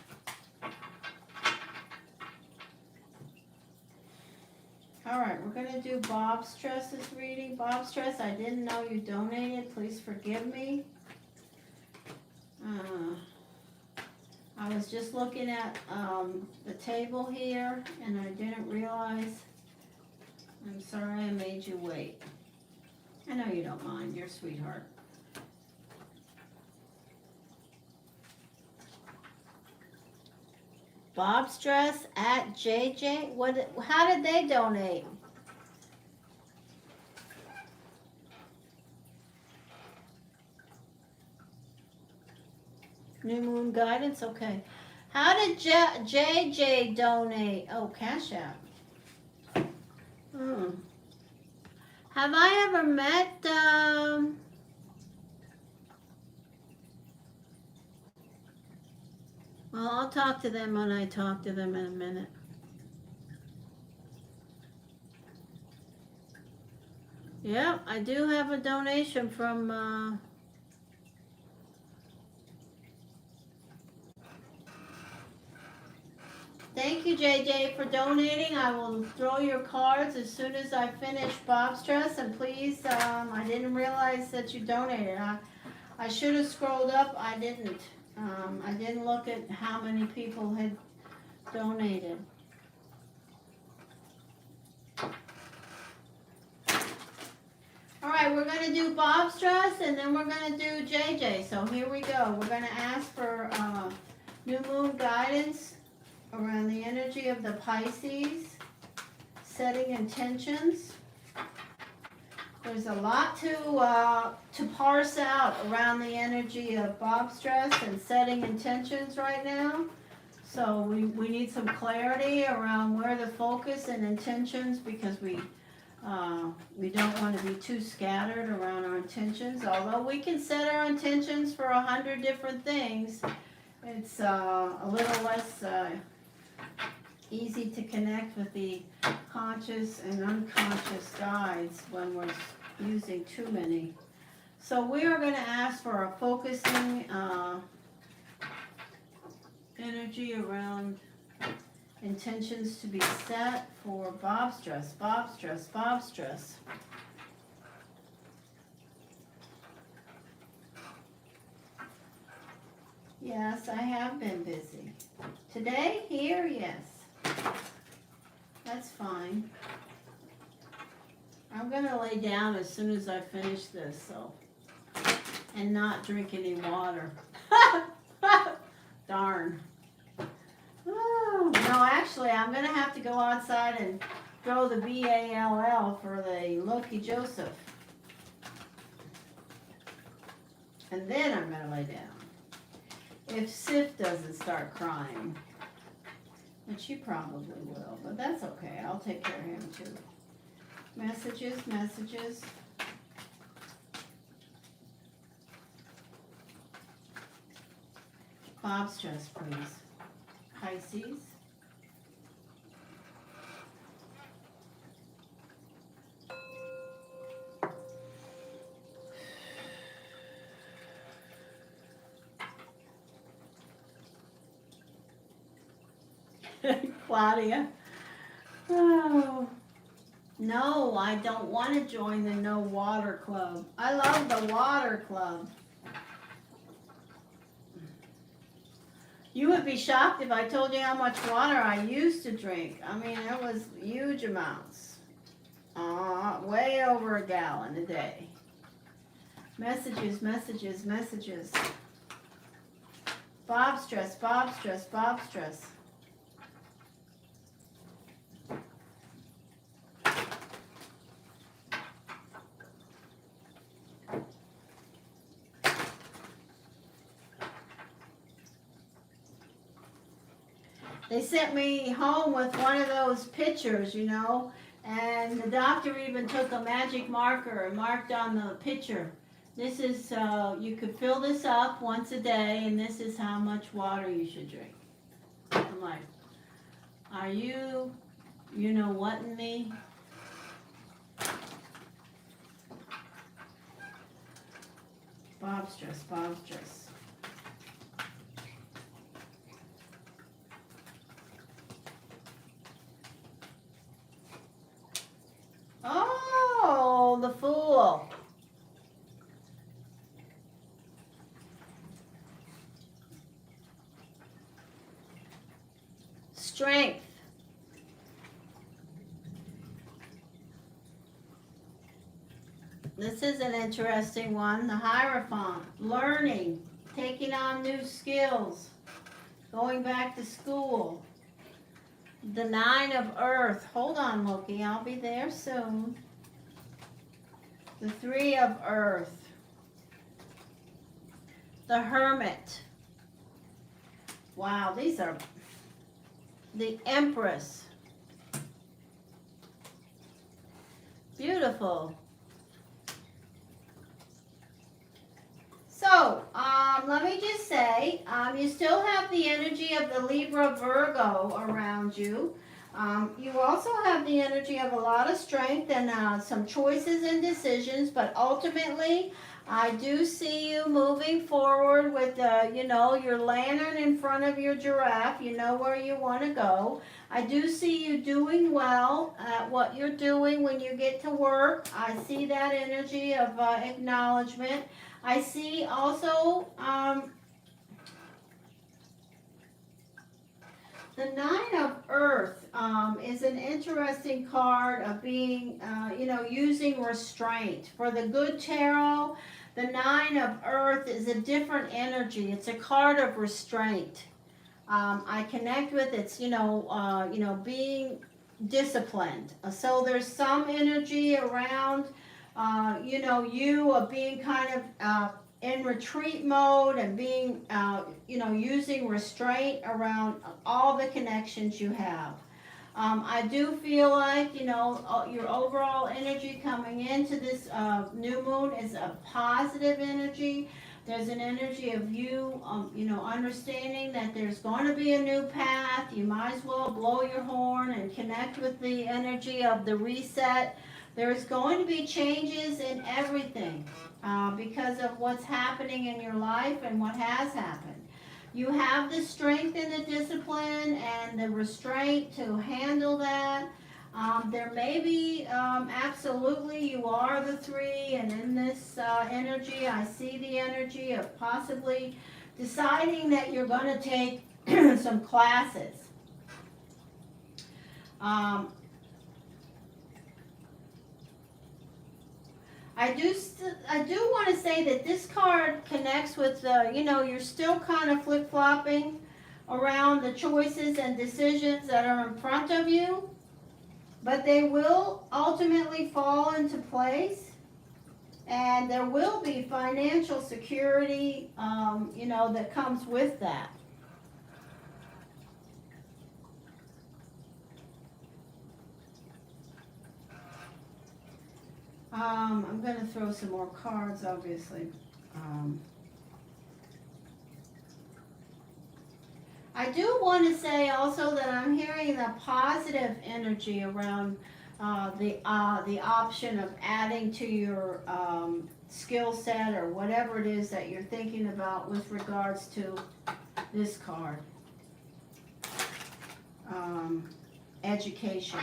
All right, we're going to do Bob Stress's reading. Bob Stress, I didn't know you donated. Please forgive me. I was just looking at the table here, and I didn't realize. I'm sorry I made you wait. I know you don't mind. You're a sweetheart. Bob's Dress at JJ. How did they donate? New Moon Guidance, okay. How did JJ donate? Oh, Cash App. Have I ever met, well, I'll talk to them when I talk to them in a minute. Yeah, I do have a donation from, thank you, JJ, for donating. I will throw your cards as soon as I finish Bob's Dress. And please, I didn't realize that you donated. I should have scrolled up. I didn't. I didn't look at how many people had donated. All right, we're going to do Bob's Dress, and then we're going to do JJ. So here we go. We're going to ask for New Moon Guidance around the energy of the Pisces, setting intentions. There's a lot to parse out around the energy of Bob's Dress and setting intentions right now. So we need some clarity around where the focus and intentions, because we don't want to be too scattered around our intentions. Although we can set our intentions for 100 different things, it's a little less easy to connect with the conscious and unconscious guides when we're using too many. So we are going to ask for a focusing energy around intentions to be set for Bob's Dress, Bob's Dress, Bob's Dress. Yes, I have been busy. Today, here, yes. That's fine. I'm going to lay down as soon as I finish this, so, and not drink any water. Darn. Oh, no, actually, I'm going to have to go outside and throw the BALL for the Loki Joseph. And then I'm going to lay down. If Sif doesn't start crying, which she probably will, but that's okay. I'll take care of him too. Messages, messages. Bob's Dress, please. Pisces. Claudia. Oh. No, I don't want to join the No Water Club. I love the Water Club. You would be shocked if I told you how much water I used to drink. I mean, it was huge amounts. Way over a gallon a day. Messages, messages, messages. Bob's Dress, Bob's Dress, Bob's Dress. They sent me home with one of those pictures, you know, and the doctor even took a magic marker and marked on the picture. This is, you could fill this up once a day, and this is how much water you should drink. I'm like, are you know what in me? Bob's Dress, Bob's Dress. Oh, the Fool. This is an interesting one. The Hierophant. Learning. Taking on new skills. Going back to school. The Nine of Earth. Hold on, Loki. I'll be there soon. The Three of Earth. The Hermit. Wow, these are the Empress. Beautiful. So, let me just say, you still have the energy of the Libra Virgo around you. You also have the energy of a lot of strength and some choices and decisions, but ultimately, I do see you moving forward with, your lantern in front of your giraffe. You know where you want to go. I do see you doing well at what you're doing when you get to work. I see that energy of acknowledgement. I see also the Nine of Earth is an interesting card of being, using restraint. For the good tarot, the Nine of Earth is a different energy. It's a card of restraint. I connect with it's, being disciplined. So there's some energy around, you are being kind of in retreat mode and being, using restraint around all the connections you have. I do feel like, your overall energy coming into this new moon is a positive energy. There's an energy of you, understanding that there's going to be a new path. You might as well blow your horn and connect with the energy of the reset. There's going to be changes in everything because of what's happening in your life and what has happened. You have the strength and the discipline and the restraint to handle that. There may be, absolutely, you are the three, and in this energy, I see the energy of possibly deciding that you're going to take some classes. I do want to say that this card connects with, you're still kind of flip-flopping around the choices and decisions that are in front of you, but they will ultimately fall into place, and there will be financial security, that comes with that. I'm going to throw some more cards, obviously. I do want to say also that I'm hearing the positive energy around the option of adding to your skill set or whatever it is that you're thinking about with regards to this card. Education.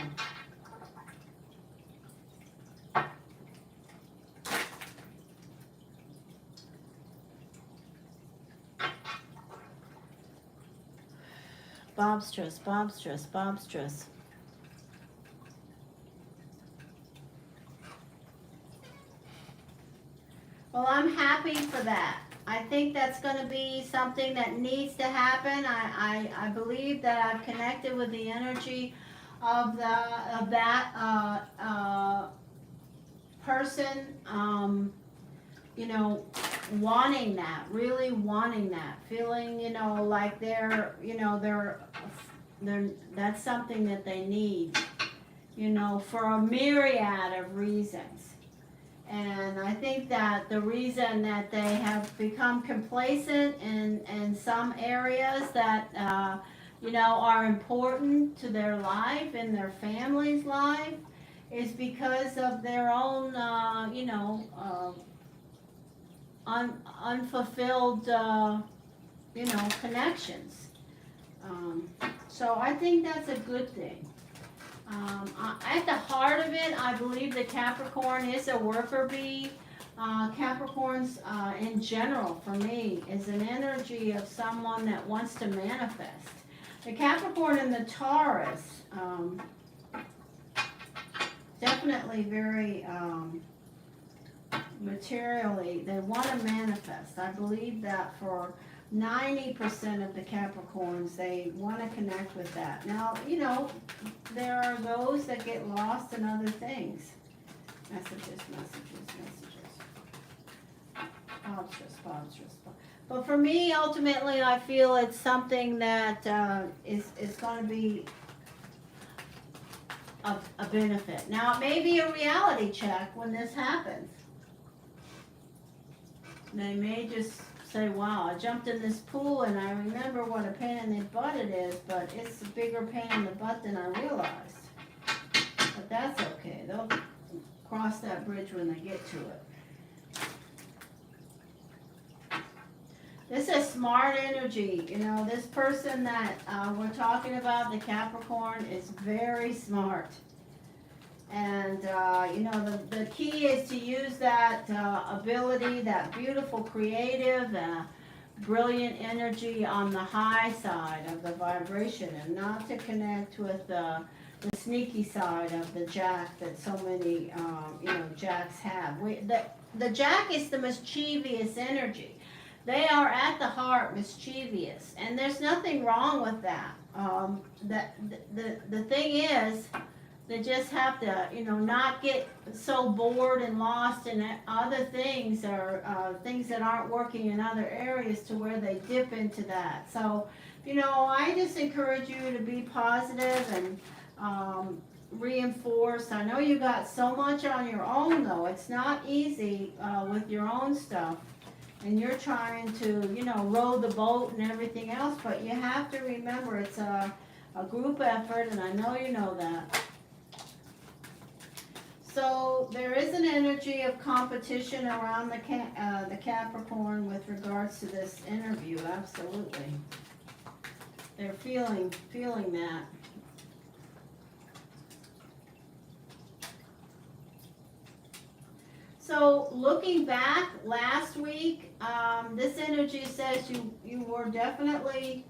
Bobstress, Bobstress, Bobstress. Well, I'm happy for that. I think that's going to be something that needs to happen. I believe that I've connected with the energy of that person, wanting that, really wanting that, feeling, like they're that's something that they need, for a myriad of reasons. And I think that the reason that they have become complacent in some areas that, are important to their life and their family's life is because of their own, unfulfilled, connections. So I think that's a good thing. At the heart of it, I believe that Capricorn is a worker bee. Capricorns, in general, for me, is an energy of someone that wants to manifest. The Capricorn and the Taurus, definitely very materially, they want to manifest. I believe that for 90% of the Capricorns, they want to connect with that. Now, you know, there are those that get lost in other things. Messages. Positress. But for me, ultimately, I feel it's something that is going to be a benefit. Now, it may be a reality check when this happens. They may just say, wow, I jumped in this pool and I remember what a pain in the butt it is, but it's a bigger pain in the butt than I realized. But that's okay. They'll cross that bridge when they get to it. This is smart energy. You know, this person that we're talking about, the Capricorn, is very smart. And, you know, the key is to use that ability, that beautiful, creative, brilliant energy on the high side of the vibration, and not to connect with the sneaky side of the Jack that so many, you know, Jacks have. The Jack is the mischievous energy. They are at the heart mischievous, and there's nothing wrong with that. The thing is, they just have to, you know, not get so bored and lost in other things, or things that aren't working in other areas, to where they dip into that. So, you know, I just encourage you to be positive and reinforce. I know you got so much on your own, though. It's not easy with your own stuff. And you're trying to, you know, row the boat and everything else, but you have to remember it's a group effort, and I know you know that. So there is an energy of competition around the Capricorn with regards to this interview. Absolutely, they're feeling that. So looking back last week, this energy says you were definitely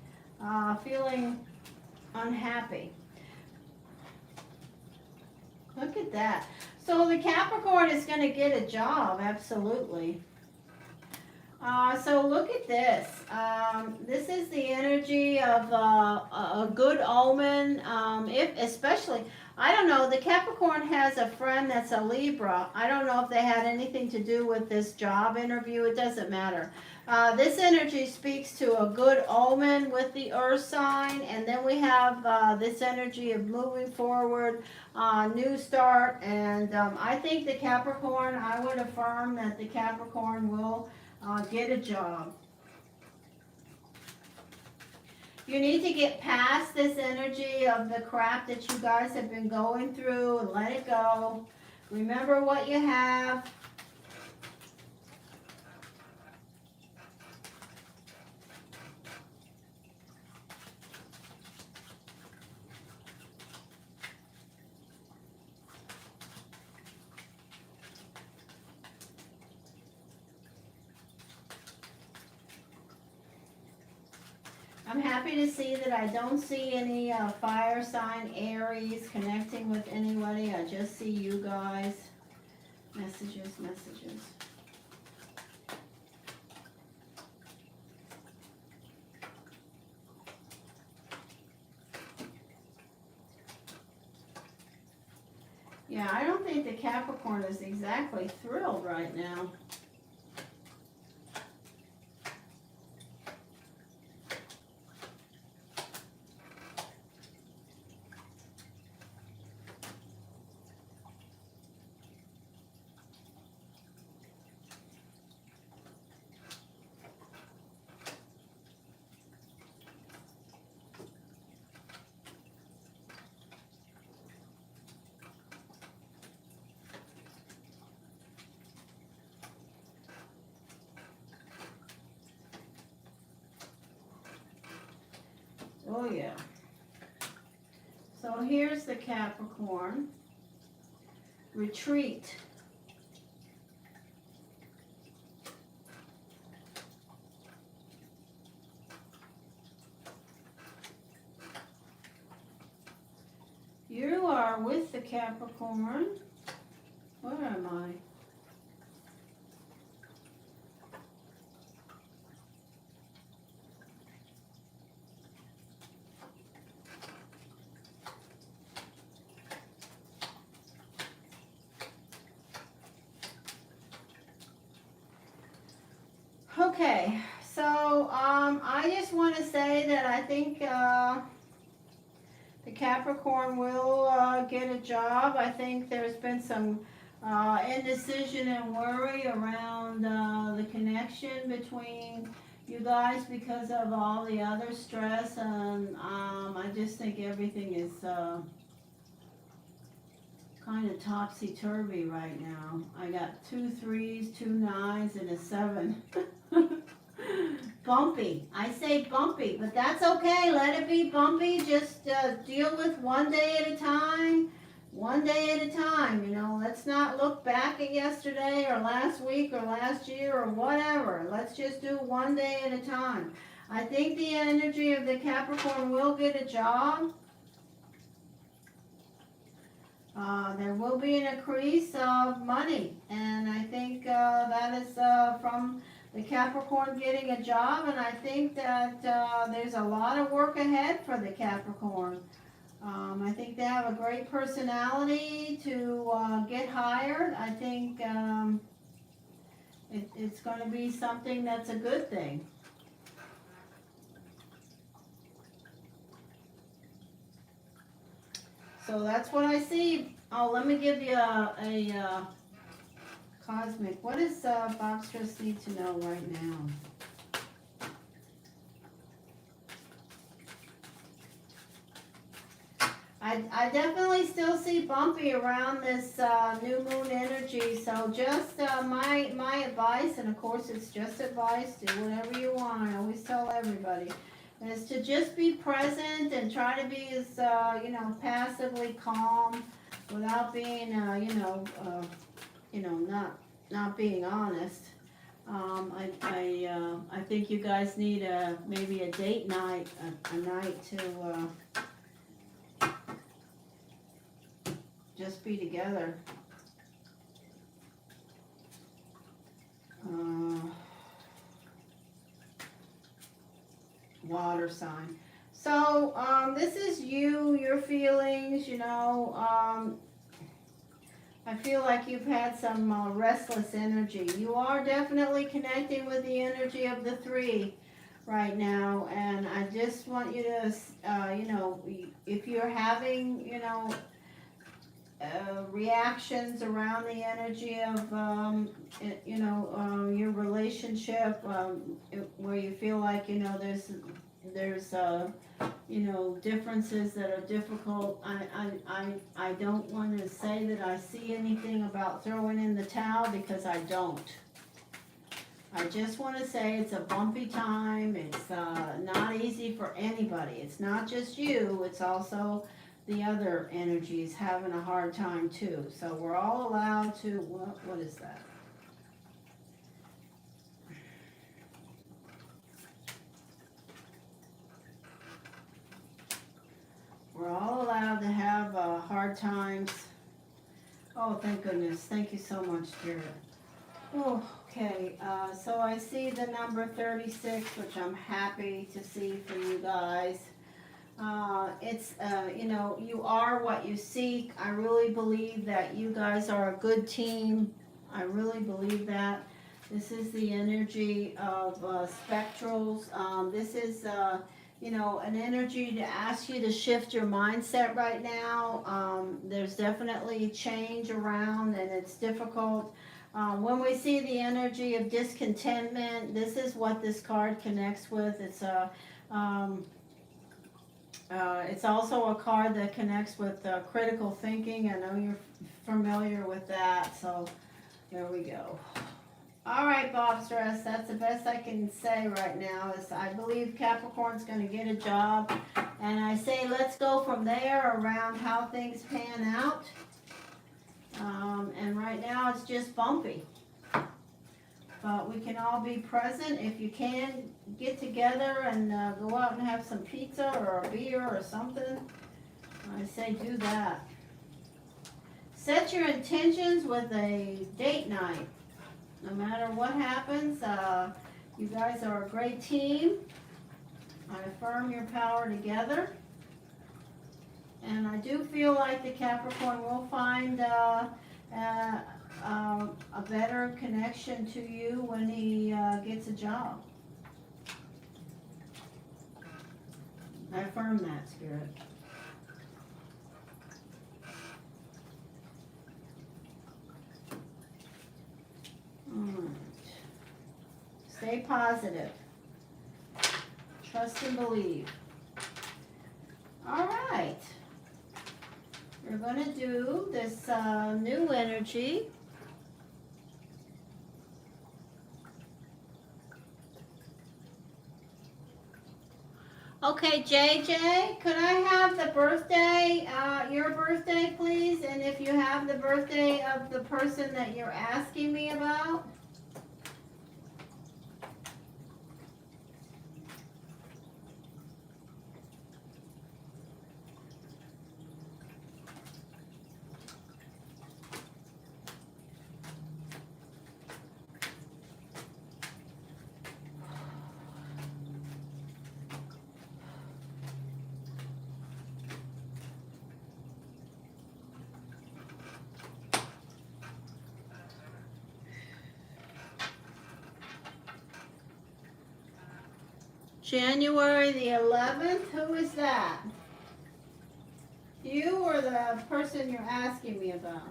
feeling unhappy. Look at that. So the Capricorn is going to get a job, absolutely. So look at this. This is the energy of a good omen. Especially, I don't know, the Capricorn has a friend that's a Libra. I don't know if they had anything to do with this job interview. It doesn't matter. This energy speaks to a good omen with the earth sign, and then we have this energy of moving forward, new start, and I think the Capricorn, I would affirm that the Capricorn will get a job. You need to get past this energy of the crap that you guys have been going through and let it go. Remember what you have. I'm happy to see that I don't see any fire sign Aries connecting with anybody. I just see you guys. Messages. Yeah, I don't think the Capricorn is exactly thrilled right now. Oh yeah. So here's the Capricorn. Retreat. You are with the Capricorn. Where am I? Okay, so I just want to say that I think the Capricorn will get a job. I think there's been some indecision and worry around the connection between you guys because of all the other stress, and I just think everything is kind of topsy-turvy right now. I got 2 3s, 2 9s, and a 7. Bumpy. I say bumpy, but that's okay. Let it be bumpy. Just deal with one day at a time. One day at a time, you know. Let's not look back at yesterday or last week or last year or whatever. Let's just do one day at a time. I think the energy of the Capricorn will get a job. There will be an increase of money, and I think that is from the Capricorn getting a job, and I think that there's a lot of work ahead for the Capricorn. I think they have a great personality to get hired. I think it's going to be something that's a good thing. So that's what I see. Oh, let me give you a cosmic. What does Bob Strauss need to know right now? I definitely still see bumpy around this new moon energy. So just my advice, and of course it's just advice, do whatever you want. I always tell everybody, is to just be present and try to be as passively calm without being not being honest. I think you guys need maybe a date night, a night to just be together. Water sign. So this is your feelings, I feel like you've had some restless energy. You are definitely connecting with the energy of the 3 right now, and I just want you to, if you're having, reactions around the energy of, your relationship, where you feel like, there's differences that are difficult. I don't want to say that I see anything about throwing in the towel, because I don't. I just want to say it's a bumpy time. It's not easy for anybody. It's not just you. It's also the other energies having a hard time too. So we're all allowed to, what is that? We're all allowed to have hard times. Oh, thank goodness. Thank you so much, Spirit. Oh, okay. So I see the number 36, which I'm happy to see for you guys. It's, you are what you seek. I really believe that you guys are a good team. I really believe that. This is the energy of spectrals. This is, an energy to ask you to shift your mindset right now. There's definitely change around, and it's difficult. When we see the energy of discontentment, this is what this card connects with. It's also a card that connects with critical thinking. I know you're familiar with that, so there we go. All right, Bob Stress, that's the best I can say right now. Is I believe Capricorn's going to get a job, and I say let's go from there around how things pan out. And right now it's just bumpy. But we can all be present. If you can, get together and go out and have some pizza or a beer or something. I say do that. Set your intentions with a date night. No matter what happens, you guys are a great team. I affirm your power together. And I do feel like the Capricorn will find a better connection to you when he gets a job. I affirm that, Spirit. Alright. Stay positive. Trust and believe. Alright. We're going to do this new energy. Okay, JJ, could I have the birthday, your birthday, please? And if you have the birthday of the person that you're asking me about? January the 11th? Who is that? You or the person you're asking me about?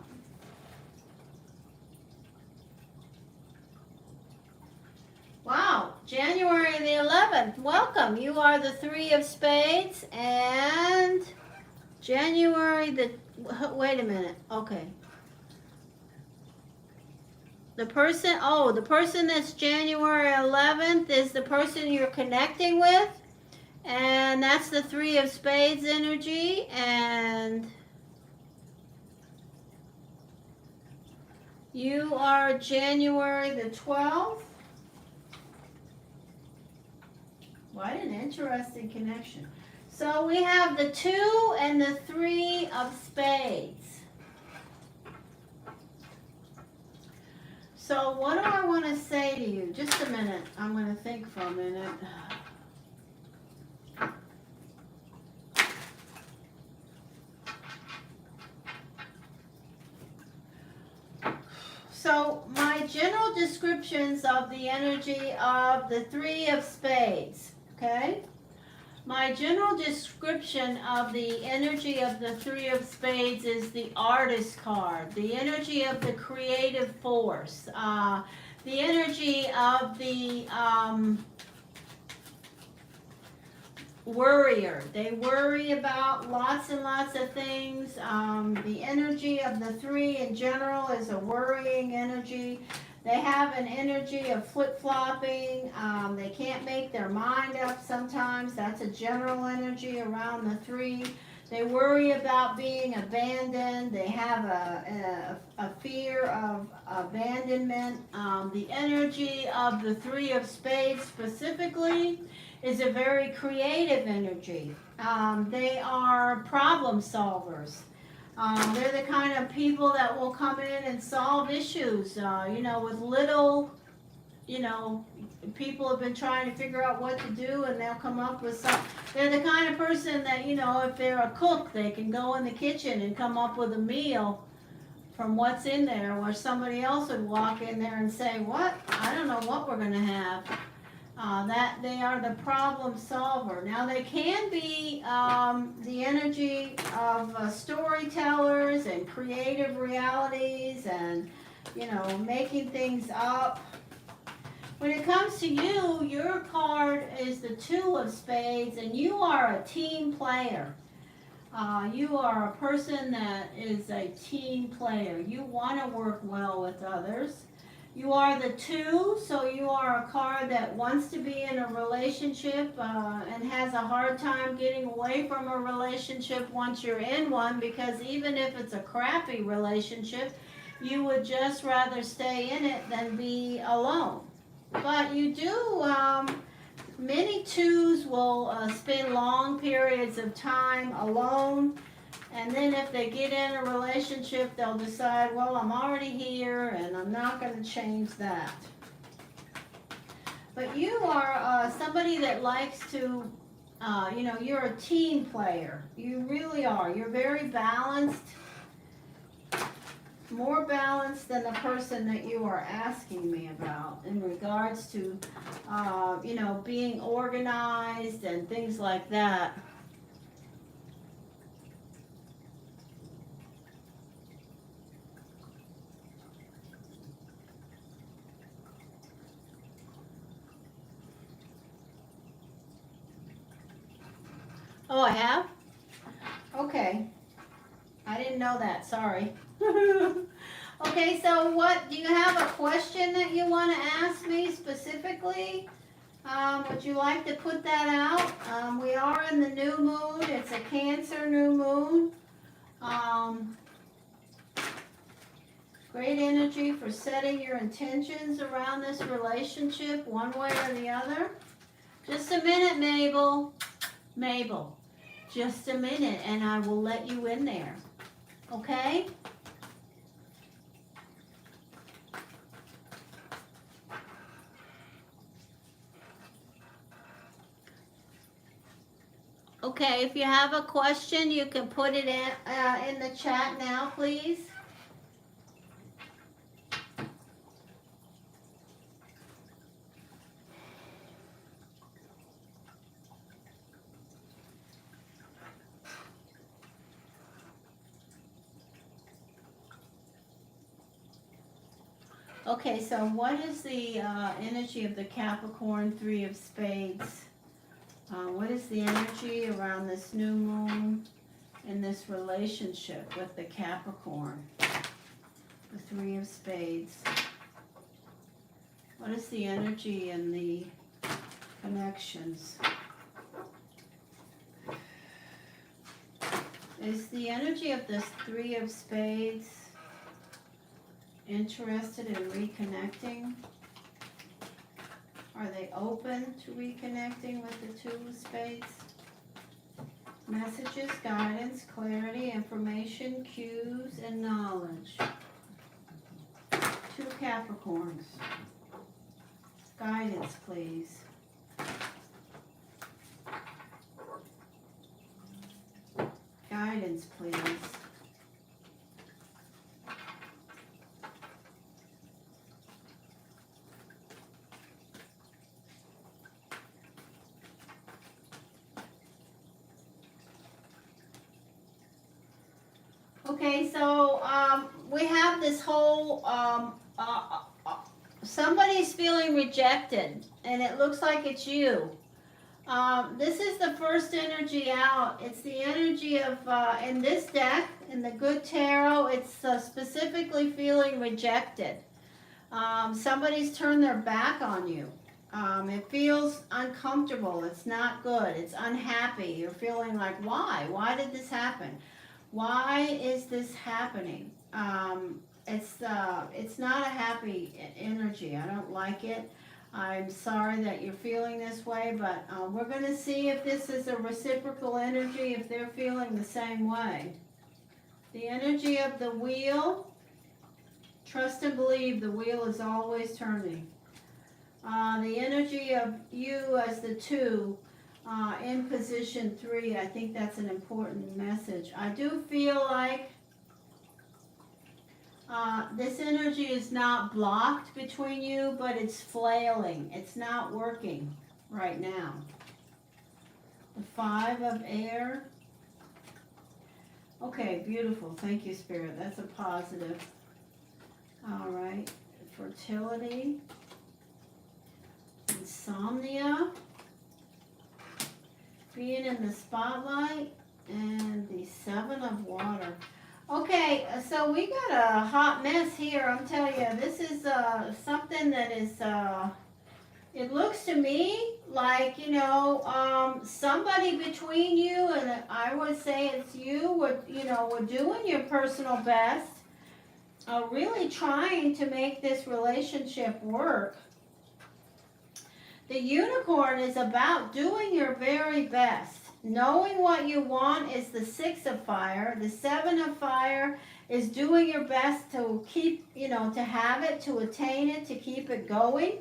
Wow, January the 11th. Welcome. You are the 3 of spades and January the... Wait a minute. Okay. The person that's January 11th is the person you're connecting with. And that's the 3 of spades energy. And you are January the 12th. What an interesting connection. So we have the 2 and the 3 of spades. So what do I want to say to you? Just a minute. I'm going to think for a minute. So my general descriptions of the energy of the 3 of spades, okay? My general description of the energy of the 3 of spades is the artist card, the energy of the creative force, the energy of the worrier. They worry about lots and lots of things. The energy of the 3 in general is a worrying energy. They have an energy of flip-flopping. They can't make their mind up sometimes. That's a general energy around the 3. They worry about being abandoned. They have a fear of abandonment. The energy of the 3 of spades specifically is a very creative energy. They are problem solvers. They're the kind of people that will come in and solve issues, with little, people have been trying to figure out what to do and they'll come up with some. They're the kind of person that, if they're a cook, they can go in the kitchen and come up with a meal from what's in there, where somebody else would walk in there and say, what? I don't know what we're going to have. That they are the problem solver. Now they can be the energy of storytellers and creative realities and, making things up. When it comes to you, your card is the 2 of spades and you are a team player. You are a person that is a team player. You want to work well with others. You are the 2, so you are a card that wants to be in a relationship and has a hard time getting away from a relationship once you're in one, because even if it's a crappy relationship, you would just rather stay in it than be alone. But you do, many 2s will spend long periods of time alone. And then if they get in a relationship, they'll decide, well, I'm already here and I'm not going to change that. But you are somebody that likes to, you're a team player. You really are. You're very balanced. more balanced than the person that you are asking me about in regards to, you know, being organized and things like that. Oh, I have? Okay. I didn't know that, sorry. Okay, so what, do you have a question that you want to ask me specifically? Would you like to put that out? We are in the new moon. It's a Cancer new moon. Great energy for setting your intentions around this relationship one way or the other. Just a minute, Mabel. Mabel, just a minute and I will let you in there. Okay? Okay, if you have a question, you can put it in the chat now, please. Okay, so what is the energy of the Capricorn Three of Spades? What is the energy around this new moon in this relationship with the Capricorn? The Three of Spades. What is the energy and the connections? Is the energy of this Three of Spades interested in reconnecting? Are they open to reconnecting with the Two of Spades? Messages, guidance, clarity, information, cues, and knowledge. Two Capricorns. Guidance, please. Guidance, please. Okay, so we have this whole, somebody's feeling rejected, and it looks like it's you. This is the first energy out. It's the energy of, in this deck, in the Good Tarot, it's specifically feeling rejected. Somebody's turned their back on you. It feels uncomfortable. It's not good. It's unhappy. You're feeling like, why? Why did this happen? Why is this happening? It's not a happy energy. I don't like it. I'm sorry that you're feeling this way, but we're going to see if this is a reciprocal energy, if they're feeling the same way. The energy of the wheel, trust and believe the wheel is always turning. The energy of you as the two, in position 3, I think that's an important message. I do feel like this energy is not blocked between you, but it's flailing. It's not working right now. The 5 of air. Okay, beautiful. Thank you, Spirit. That's a positive. All right. Fertility. Insomnia. Being in the spotlight. And the 7 of water. Okay, so we got a hot mess here. I'm telling you, this is something that is, it looks to me like, you know, somebody between you, and I would say it's you, would, you know, we're doing your personal best, really trying to make this relationship work. The unicorn is about doing your very best. Knowing what you want is the 6 of fire. The 7 of fire is doing your best to keep, you know, to have it, to attain it, to keep it going.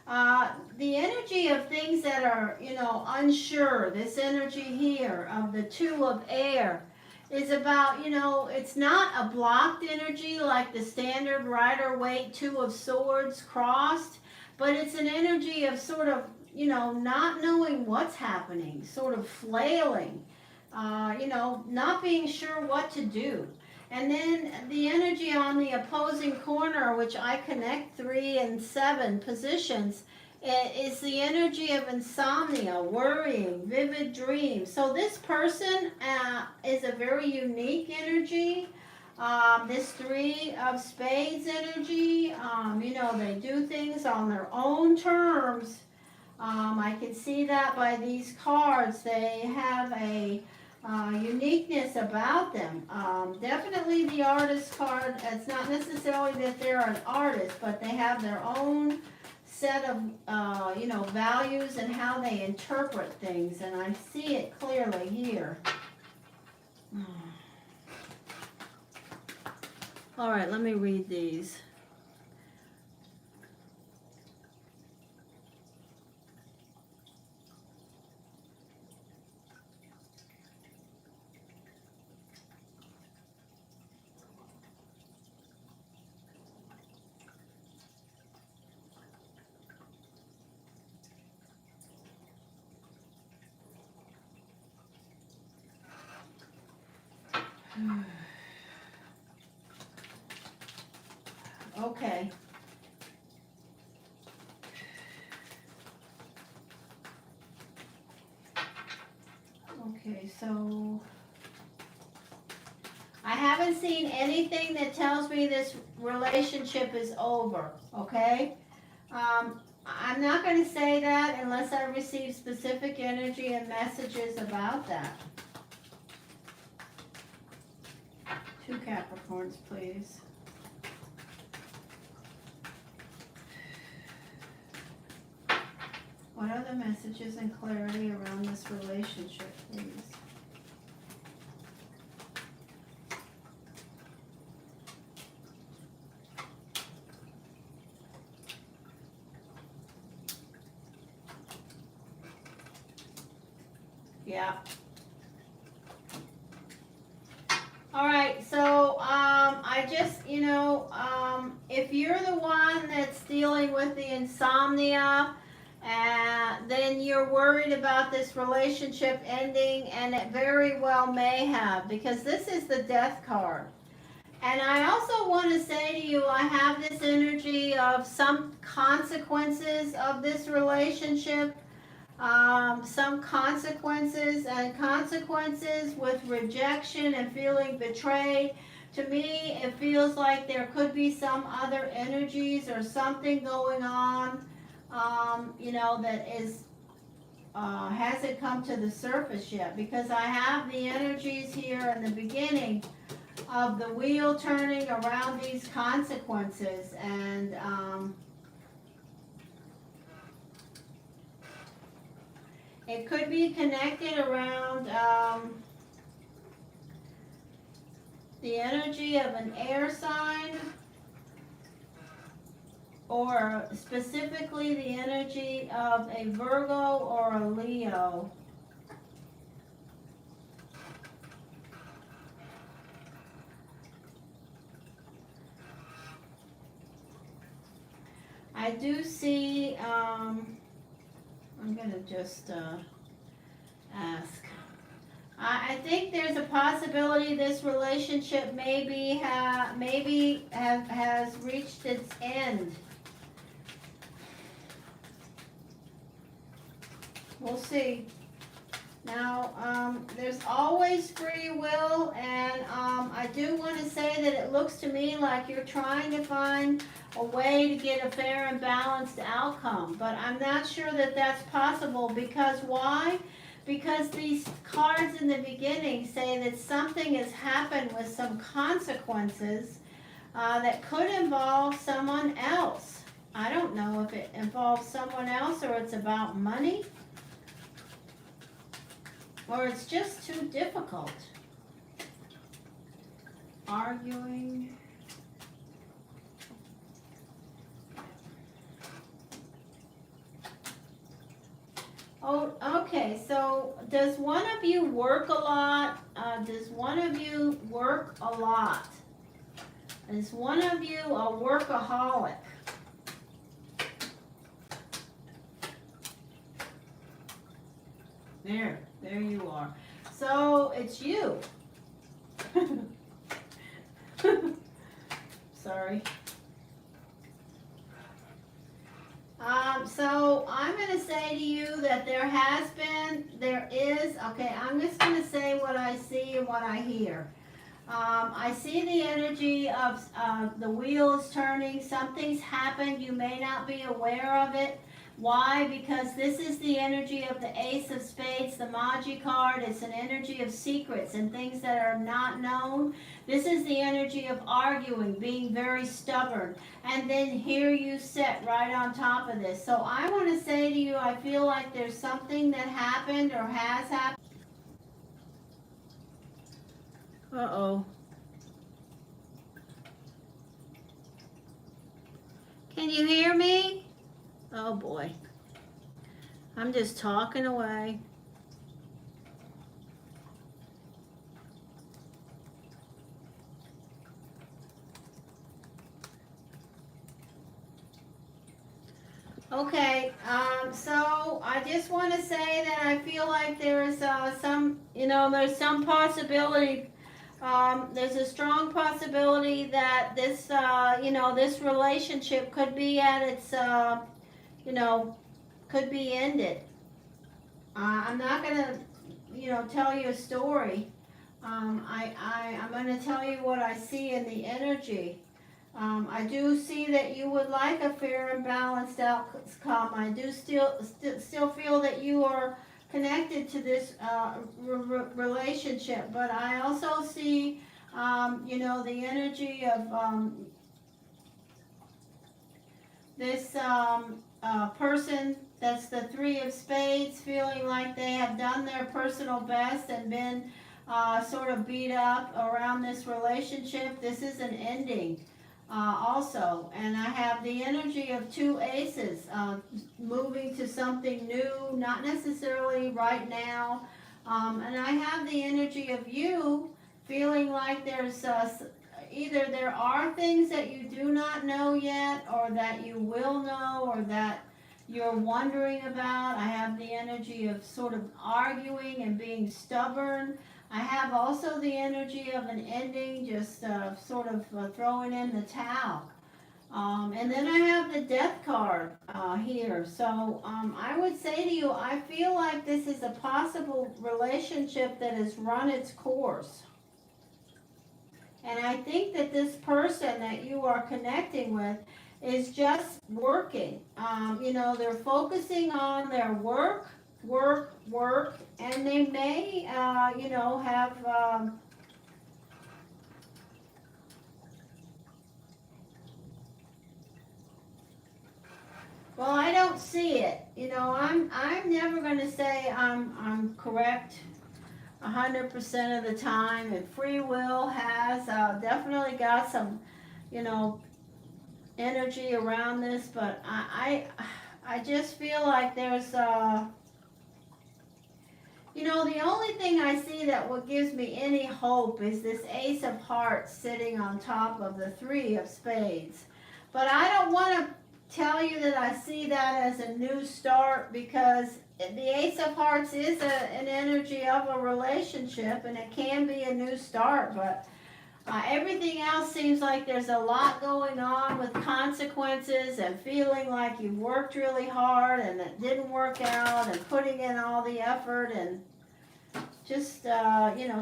The energy of things that are, you know, unsure, this energy here of the 2 of air is about, you know, it's not a blocked energy like the standard Rider-Waite Two of Swords crossed, but it's an energy of sort of, you know, not knowing what's happening, sort of flailing, you know, not being sure what to do. And then the energy on the opposing corner, which I connect 3 and 7 positions, is the energy of insomnia, worrying, vivid dreams. So this person is a very unique energy. This 3 of Spades energy, you know, they do things on their own terms. I can see that by these cards. They have a uniqueness about them. Definitely the artist card. It's not necessarily that they're an artist, but they have their own set of you know, values and how they interpret things, and I see it clearly here. All right, let me read these. Okay. Okay, so I haven't seen anything that tells me this relationship is over, okay? I'm not going to say that unless I receive specific energy and messages about that. 2 Capricorns, please. What are the messages and clarity around this relationship, please? Yeah. All right, so I just, you know, if you're the one that's dealing with the insomnia, then you're worried about this relationship ending, and it very well may have, because this is the Death card. And I also want to say to you, I have this energy of some consequences of this relationship. Some consequences with rejection and feeling betrayed. To me, it feels like there could be some other energies or something going on, you know, that is hasn't come to the surface yet, because I have the energies here in the beginning of the wheel turning around these consequences, and it could be connected around the energy of an air sign, or specifically the energy of a Virgo or a Leo. I do see, I'm going to just ask. I think there's a possibility this relationship has reached its end. We'll see. Now, there's always free will, and I do want to say that it looks to me like you're trying to find a way to get a fair and balanced outcome, but I'm not sure that that's possible. Because why? Because these cards in the beginning say that something has happened with some consequences that could involve someone else. I don't know if it involves someone else, or it's about money, or it's just too difficult. Arguing. Oh, okay, so does one of you work a lot? does one of you work a lot? Is one of you a workaholic? There you are. So it's you. Sorry. So I'm going to say to you that there is, okay, I'm just going to say what I see and what I hear. I see the energy of the wheels turning. Something's happened. You may not be aware of it. Why? Because this is the energy of the Ace of Spades, the Magi card. It's an energy of secrets and things that are not known. This is the energy of arguing, being very stubborn. And then here you sit right on top of this. So I want to say to you, I feel like there's something that happened or has happened. Uh-oh. Can you hear me? Oh boy. I'm just talking away. Okay, so I just want to say that I feel like there is some, there's some possibility. There's a strong possibility that this, this relationship could be at its, could be ended. I'm not going to, tell you a story. I'm going to tell you what I see in the energy. I do see that you would like a fair and balanced outcome. I do still feel that you are connected to this relationship, but I also see, the energy of this person that's the Three of Spades, feeling like they have done their personal best and been sort of beat up around this relationship. This is an ending. Also, and I have the energy of two aces, moving to something new, not necessarily right now, and I have the energy of you feeling like there's either there are things that you do not know yet, or that you will know, or that you're wondering about. I have the energy of sort of arguing and being stubborn. I have also the energy of an ending, just sort of throwing in the towel. And then I have the Death card here. So I would say to you, I feel like this is a possible relationship that has run its course. And I think that this person that you are connecting with is just working. They're focusing on their work, and they may, have, well, I don't see it. I'm never going to say I'm correct 100% of the time, and free will has definitely got some, energy around this, but I just feel like there's the only thing I see that what gives me any hope is this Ace of Hearts sitting on top of the Three of Spades. But I don't want to tell you that I see that as a new start, because the Ace of Hearts is an energy of a relationship, and it can be a new start, but everything else seems like there's a lot going on with consequences and feeling like you worked really hard and it didn't work out, and putting in all the effort and just,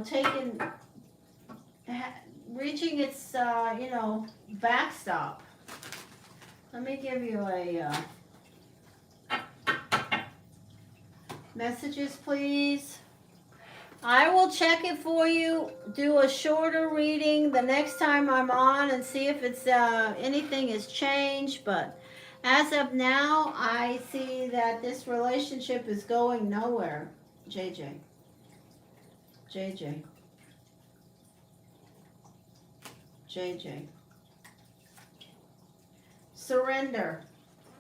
taking, reaching its, backstop. Let me give you a messages, please. I will check it for you, do a shorter reading the next time I'm on, and see if it's anything has changed. But as of now, I see that this relationship is going nowhere. JJ. Surrender,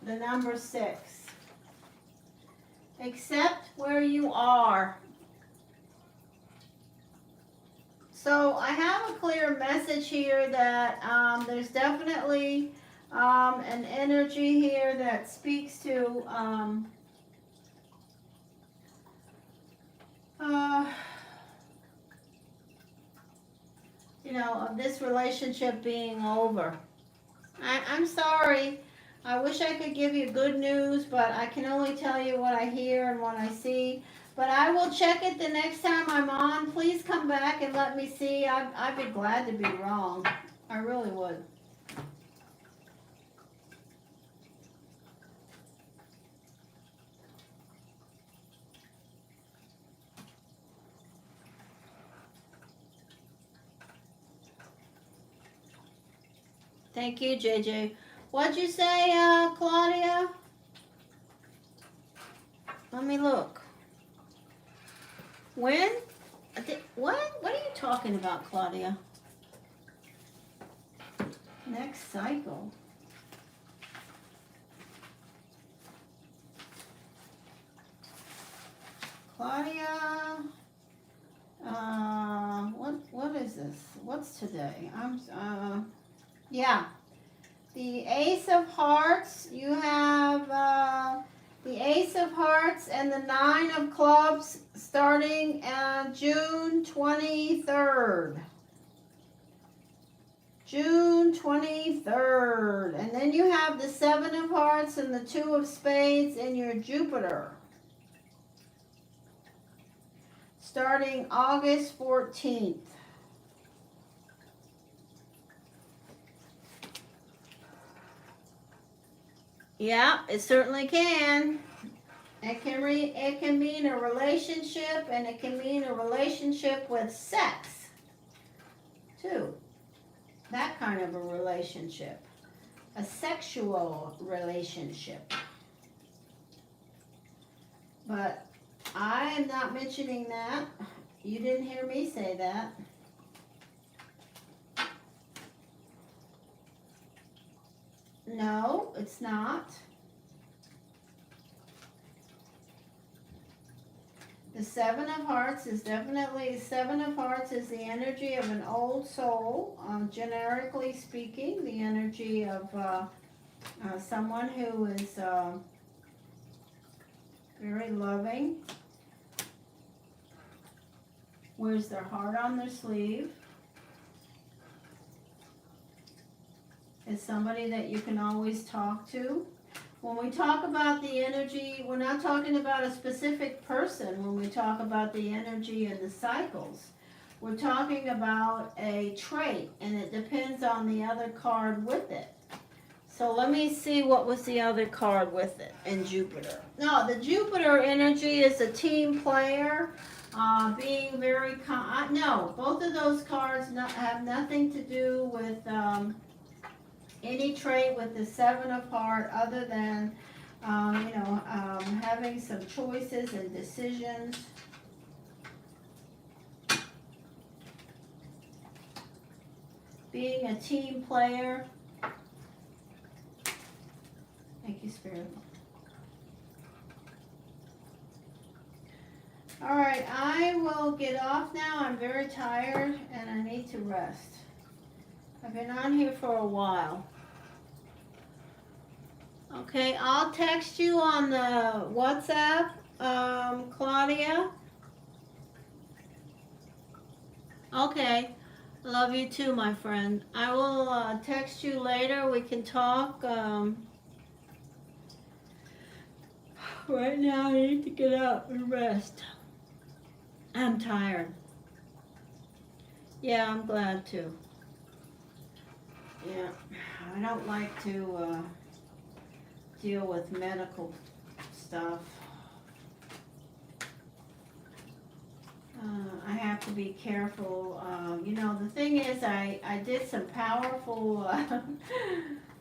the number 6. Accept where you are. So I have a clear message here that there's definitely an energy here that speaks to you know, of this relationship being over. I'm sorry. I wish I could give you good news, but I can only tell you what I hear and what I see. But I will check it the next time I'm on. Please come back and let me see. I'd be glad to be wrong. I really would. Thank you, JJ. What'd you say, Claudia? Let me look. When? What? What are you talking about, Claudia? Next cycle. Claudia, what is this? What's today? Yeah. The Ace of Hearts, you have the Ace of Hearts and the Nine of Clubs starting June 23rd. June 23rd. And then you have the Seven of Hearts and the Two of Spades in your Jupiter. Starting August 14th. Yeah, it certainly can. It can mean a relationship, and it can mean a relationship with sex, too. That kind of a relationship. A sexual relationship. But I am not mentioning that. You didn't hear me say that. No, it's not. The Seven of Hearts is definitely, Seven of Hearts is the energy of an old soul, generically speaking, the energy of someone who is very loving, wears their heart on their sleeve, is somebody that you can always talk to. When we talk about the energy, we're not talking about a specific person. When we talk about the energy and the cycles, we're talking about a trait, and it depends on the other card with it. So let me see what was the other card with it in Jupiter. No, the Jupiter energy is a team player, being very, no, both of those cards have nothing to do with any trait with the Seven of Hearts other than, having some choices and decisions. Being a team player. Thank you, Spirit. All right, I will get off now. I'm very tired and I need to rest. I've been on here for a while. Okay, I'll text you on the WhatsApp, Claudia. Okay, love you too, my friend. I will text you later. We can talk. Right now, I need to get up and rest. I'm tired. Yeah, I'm glad to. Yeah, I don't like to deal with medical stuff. I have to be careful. The thing is, I did some powerful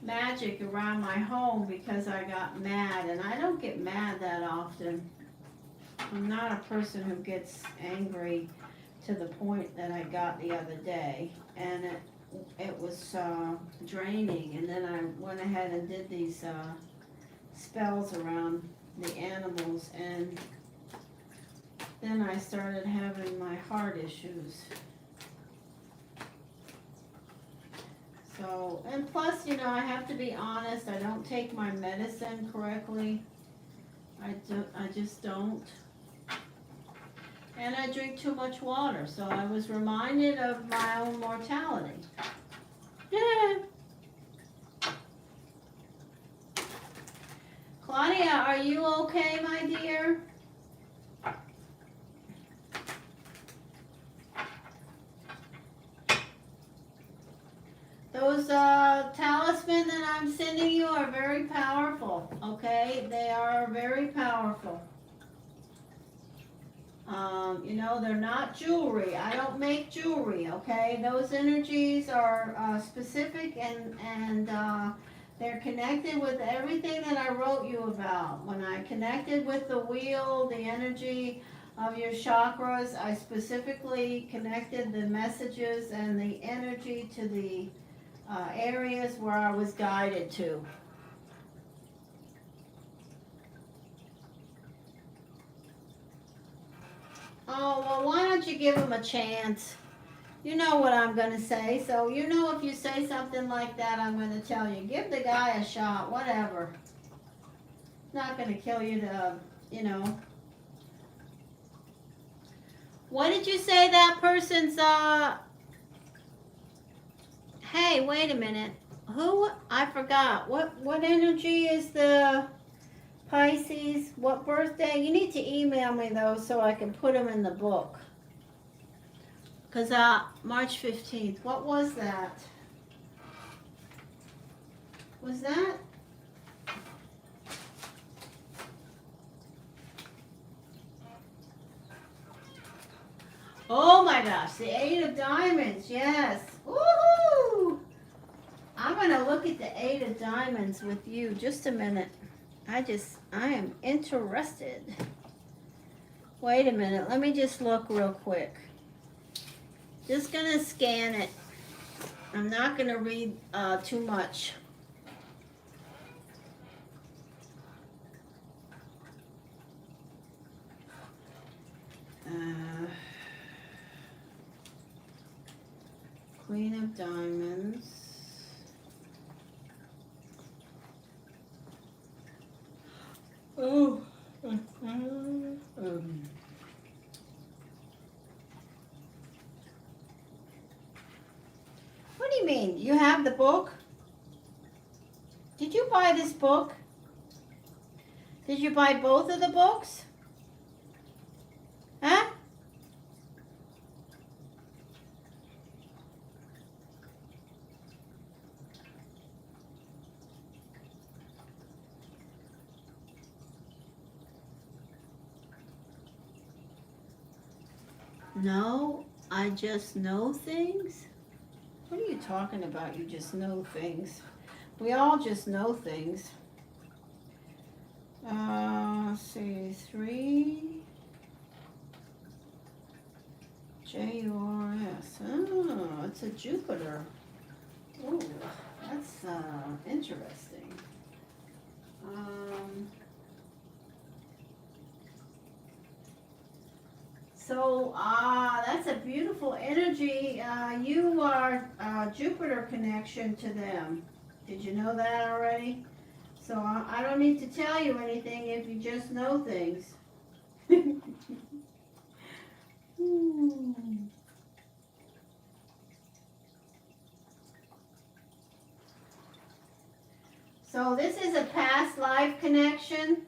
magic around my home because I got mad, and I don't get mad that often. I'm not a person who gets angry to the point that I got the other day, and it was draining, and then I went ahead and did these spells around the animals, and then I started having my heart issues. So, and plus, you know, I have to be honest, I don't take my medicine correctly. I just don't. And I drink too much water, so I was reminded of my own mortality. Claudia, are you okay, my dear? Those talismans that I'm sending you are very powerful, okay? They are very powerful. You know, they're not jewelry. I don't make jewelry, okay? Those energies are specific and they're connected with everything that I wrote you about. When I connected with the wheel, the energy of your chakras, I specifically connected the messages and the energy to the areas where I was guided to. Oh, well, why don't you give him a chance? You know what I'm going to say, so you know if you say something like that, I'm going to tell you. Give the guy a shot, whatever. Not going to kill you to, you know. What did you say that person's, Hey, wait a minute. Who? I forgot. What energy is the Pisces? What birthday? You need to email me those so I can put them in the book. Because March 15th. What was that? Was that? Oh my gosh, the 8 of Diamonds, yes. Woohoo! I'm going to look at the 8 of Diamonds with you. Just a minute. I am interested. Wait a minute. Let me just look real quick. Just going to scan it. I'm not going to read too much. Queen of Diamonds. Oh. What do you mean? You have the book? Did you buy this book? Did you buy both of the books? Huh? No, I just know things? What are you talking about? You just know things. We all just know things. Let's see, 3 JURS. Oh, it's a Jupiter. Oh, that's interesting. So, that's a beautiful energy. You are Jupiter connection to them. Did you know that already? So, I don't need to tell you anything if you just know things. So, this is a past life connection.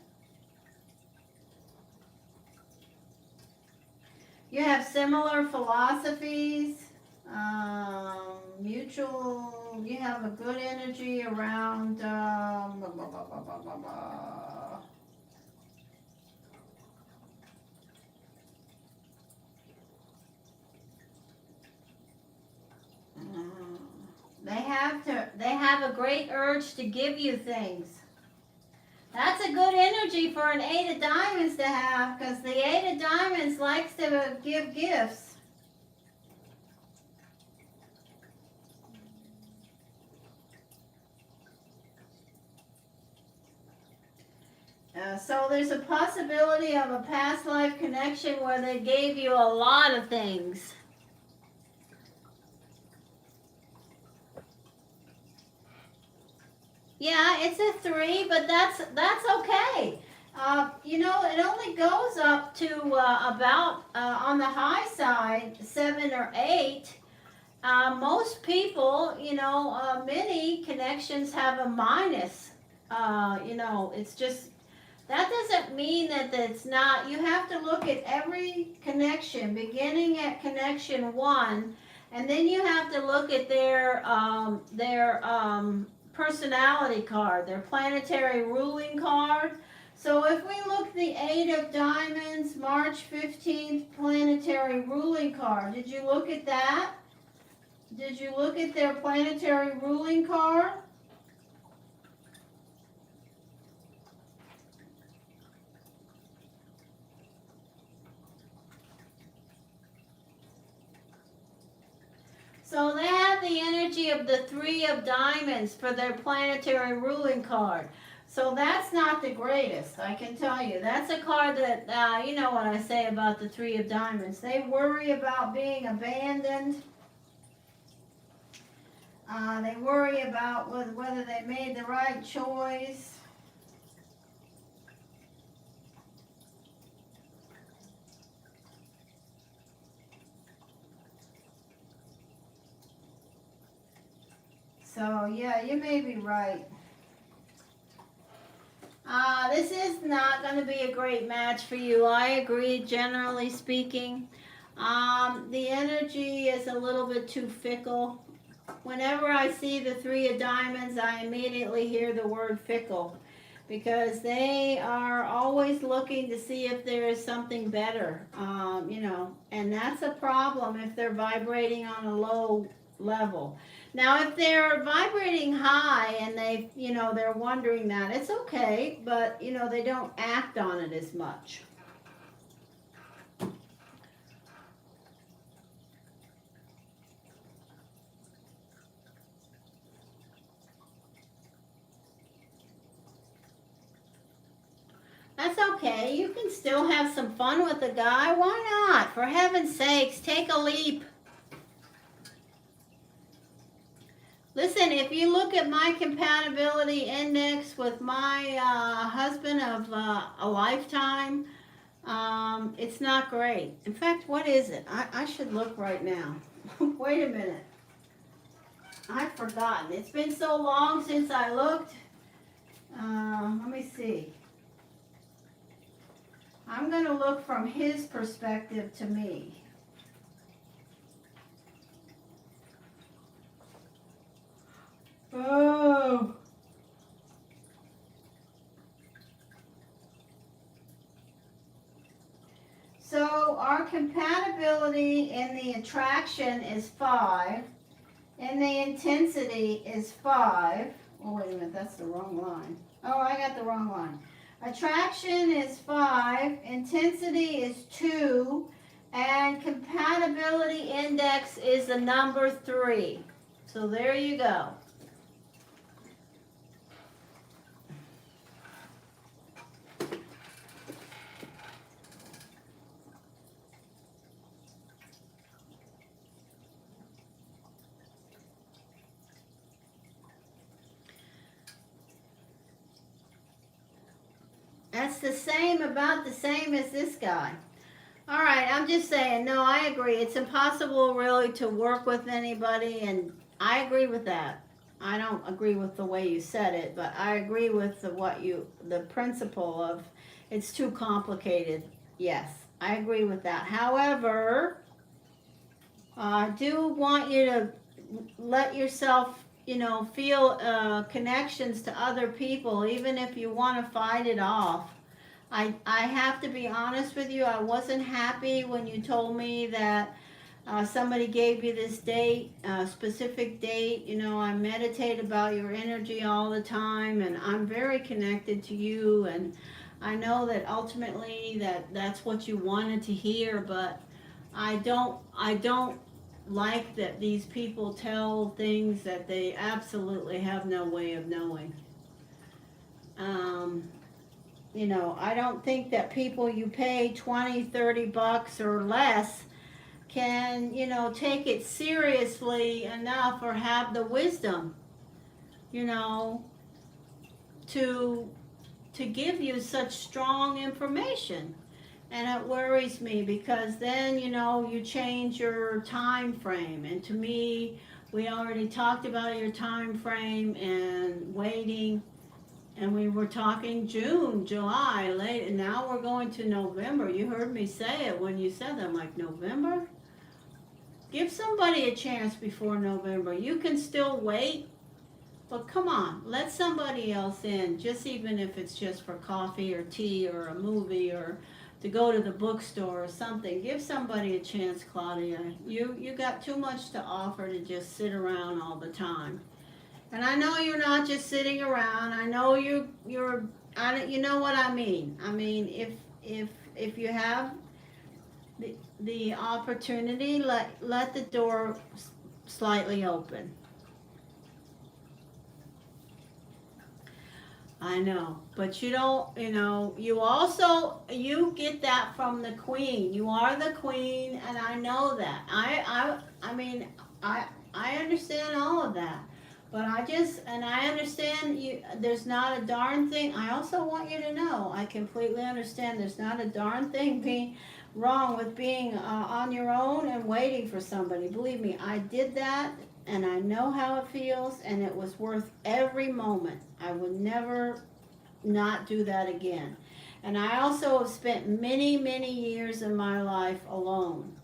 You have similar philosophies, mutual, you have a good energy around, they have a great urge to give you things. That's a good energy for an 8 of Diamonds to have, because the 8 of Diamonds likes to give gifts. So there's a possibility of a past life connection where they gave you a lot of things. Yeah, it's a 3, but that's okay. You know, it only goes up to about, on the high side, 7 or 8. Most people, you know, many connections have a minus. You know, it's just, that doesn't mean that it's not, you have to look at every connection, beginning at connection 1, and then you have to look at their personality card, their planetary ruling card. So if we look at the 8 of Diamonds, March 15th planetary ruling card, did you look at that? Did you look at their planetary ruling card? So they have the energy of the 3 of Diamonds for their planetary ruling card. So that's not the greatest, I can tell you. That's a card that, you know what I say about the 3 of Diamonds. They worry about being abandoned. They worry about whether they made the right choice. So, yeah, you may be right. This is not going to be a great match for you. I agree, generally speaking. The energy is a little bit too fickle. Whenever I see the 3 of Diamonds, I immediately hear the word fickle, because they are always looking to see if there is something better, you know, and that's a problem if they're vibrating on a low level. Now, if they're vibrating high and they, you know, they're wondering that, it's okay, but, you know, they don't act on it as much. That's okay. You can still have some fun with the guy. Why not? For heaven's sakes, take a leap. Listen, if you look at my compatibility index with my husband of a lifetime, it's not great. In fact, what is it? I should look right now. Wait a minute. I've forgotten. It's been so long since I looked. Let me see. I'm going to look from his perspective to me. Oh. So our compatibility in the attraction is 5, and the intensity is 5. Oh, wait a minute, that's the wrong line. Oh, I got the wrong line. Attraction is 5, intensity is 2, and compatibility index is the number 3. So there you go. That's the same, about the same as this guy. All right, I'm just saying, no, I agree. It's impossible really to work with anybody, and I agree with that. I don't agree with the way you said it, but I agree with the principle of it's too complicated. Yes, I agree with that. However, I do want you to let yourself, you know, feel connections to other people, even if you want to fight it off. I have to be honest with you. I wasn't happy when you told me that somebody gave you this date, specific date. You know, I meditate about your energy all the time, and I'm very connected to you, and I know that ultimately that's what you wanted to hear, but I don't like that these people tell things that they absolutely have no way of knowing. You know, I don't think that people you pay $20-$30 or less can, you know, take it seriously enough or have the wisdom, you know, to give you such strong information. And it worries me because then, you know, you change your time frame. And to me, we already talked about your time frame and waiting. And we were talking June, July, late, and now we're going to November. You heard me say it when you said that. I'm like, November? Give somebody a chance before November. You can still wait, but come on, let somebody else in, just even if it's just for coffee or tea or a movie or to go to the bookstore or something. Give somebody a chance, Claudia. You got too much to offer to just sit around all the time. And I know you're not just sitting around. I know you know what I mean. I mean, if you have the opportunity, let the door slightly open. I know, but you don't, you know, you get that from the queen. You are the queen, and I know that. I mean, I understand all of that. But I understand there's not a darn thing. I also want you to know, I completely understand there's not a darn thing being wrong with being on your own and waiting for somebody. Believe me, I did that, and I know how it feels, and it was worth every moment. I would never not do that again. And I also have spent many, many years in my life alone.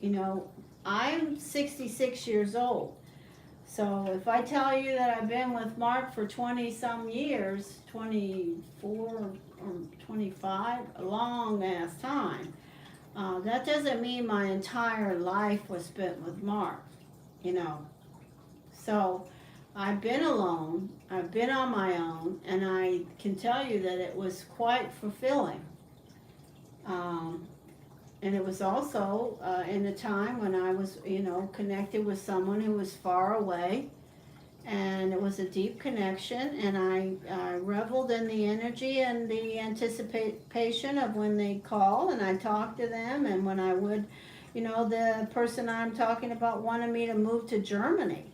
You know, I'm 66 years old. So if I tell you that I've been with Mark for 20 some years, 24 or 25, a long ass time, that doesn't mean my entire life was spent with Mark, you know. So I've been alone, I've been on my own, and I can tell you that it was quite fulfilling. And it was also in a time when I was, you know, connected with someone who was far away. And it was a deep connection. And I reveled in the energy and the anticipation of when they call. And I talked to them. And when I would, you know, the person I'm talking about wanted me to move to Germany.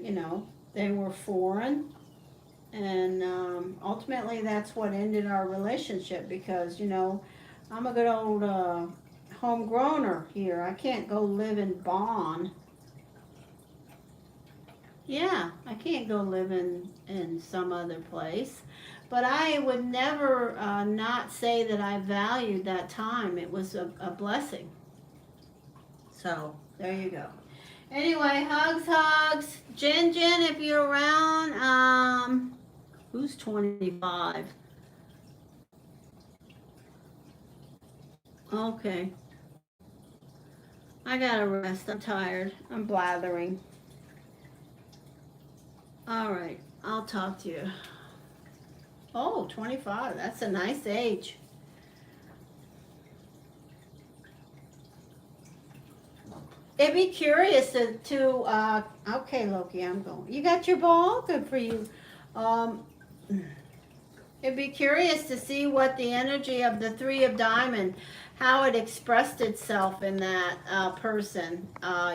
You know, they were foreign. And ultimately that's what ended our relationship because, you know, I'm a good old homegrowner here. I can't go live in Bonn. Yeah, I can't go live in some other place. But I would never not say that I valued that time. It was a blessing. So, there you go. Anyway, hugs. Jen, if you're around, who's 25? Okay. I gotta rest. I'm tired. I'm blathering. All right. I'll talk to you. Oh, 25. That's a nice age. It'd be curious to okay, Loki, I'm going. You got your ball? Good for you. It'd be curious to see what the energy of the Three of Diamond, how it expressed itself in that person.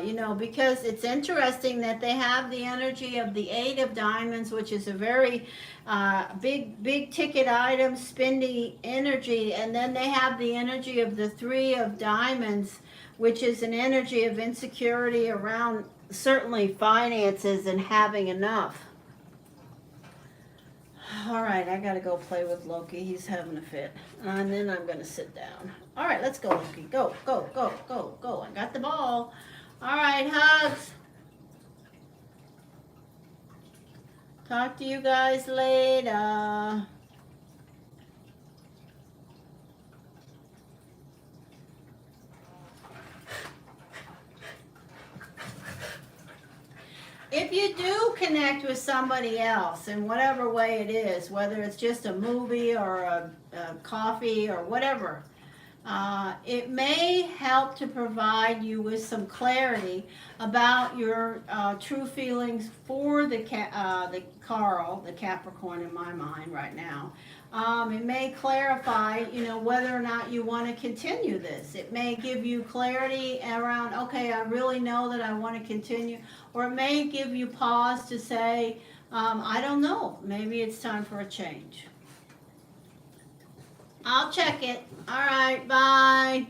You know, because it's interesting that they have the energy of the Eight of Diamonds, which is a very big ticket item, spendy energy, and then they have the energy of the Three of Diamonds, which is an energy of insecurity around certainly finances and having enough. All right, I gotta go play with Loki. He's having a fit. And then I'm gonna sit down. All right, let's go, Loki. Go. I got the ball. All right, hugs. Talk to you guys later. If you do connect with somebody else in whatever way it is, whether it's just a movie or a coffee or whatever, it may help to provide you with some clarity about your true feelings for the Capricorn in my mind right now. It may clarify, you know, whether or not you want to continue this. It may give you clarity around, okay, I really know that I want to continue. Or it may give you pause to say, I don't know. Maybe it's time for a change. I'll check it. All right, bye.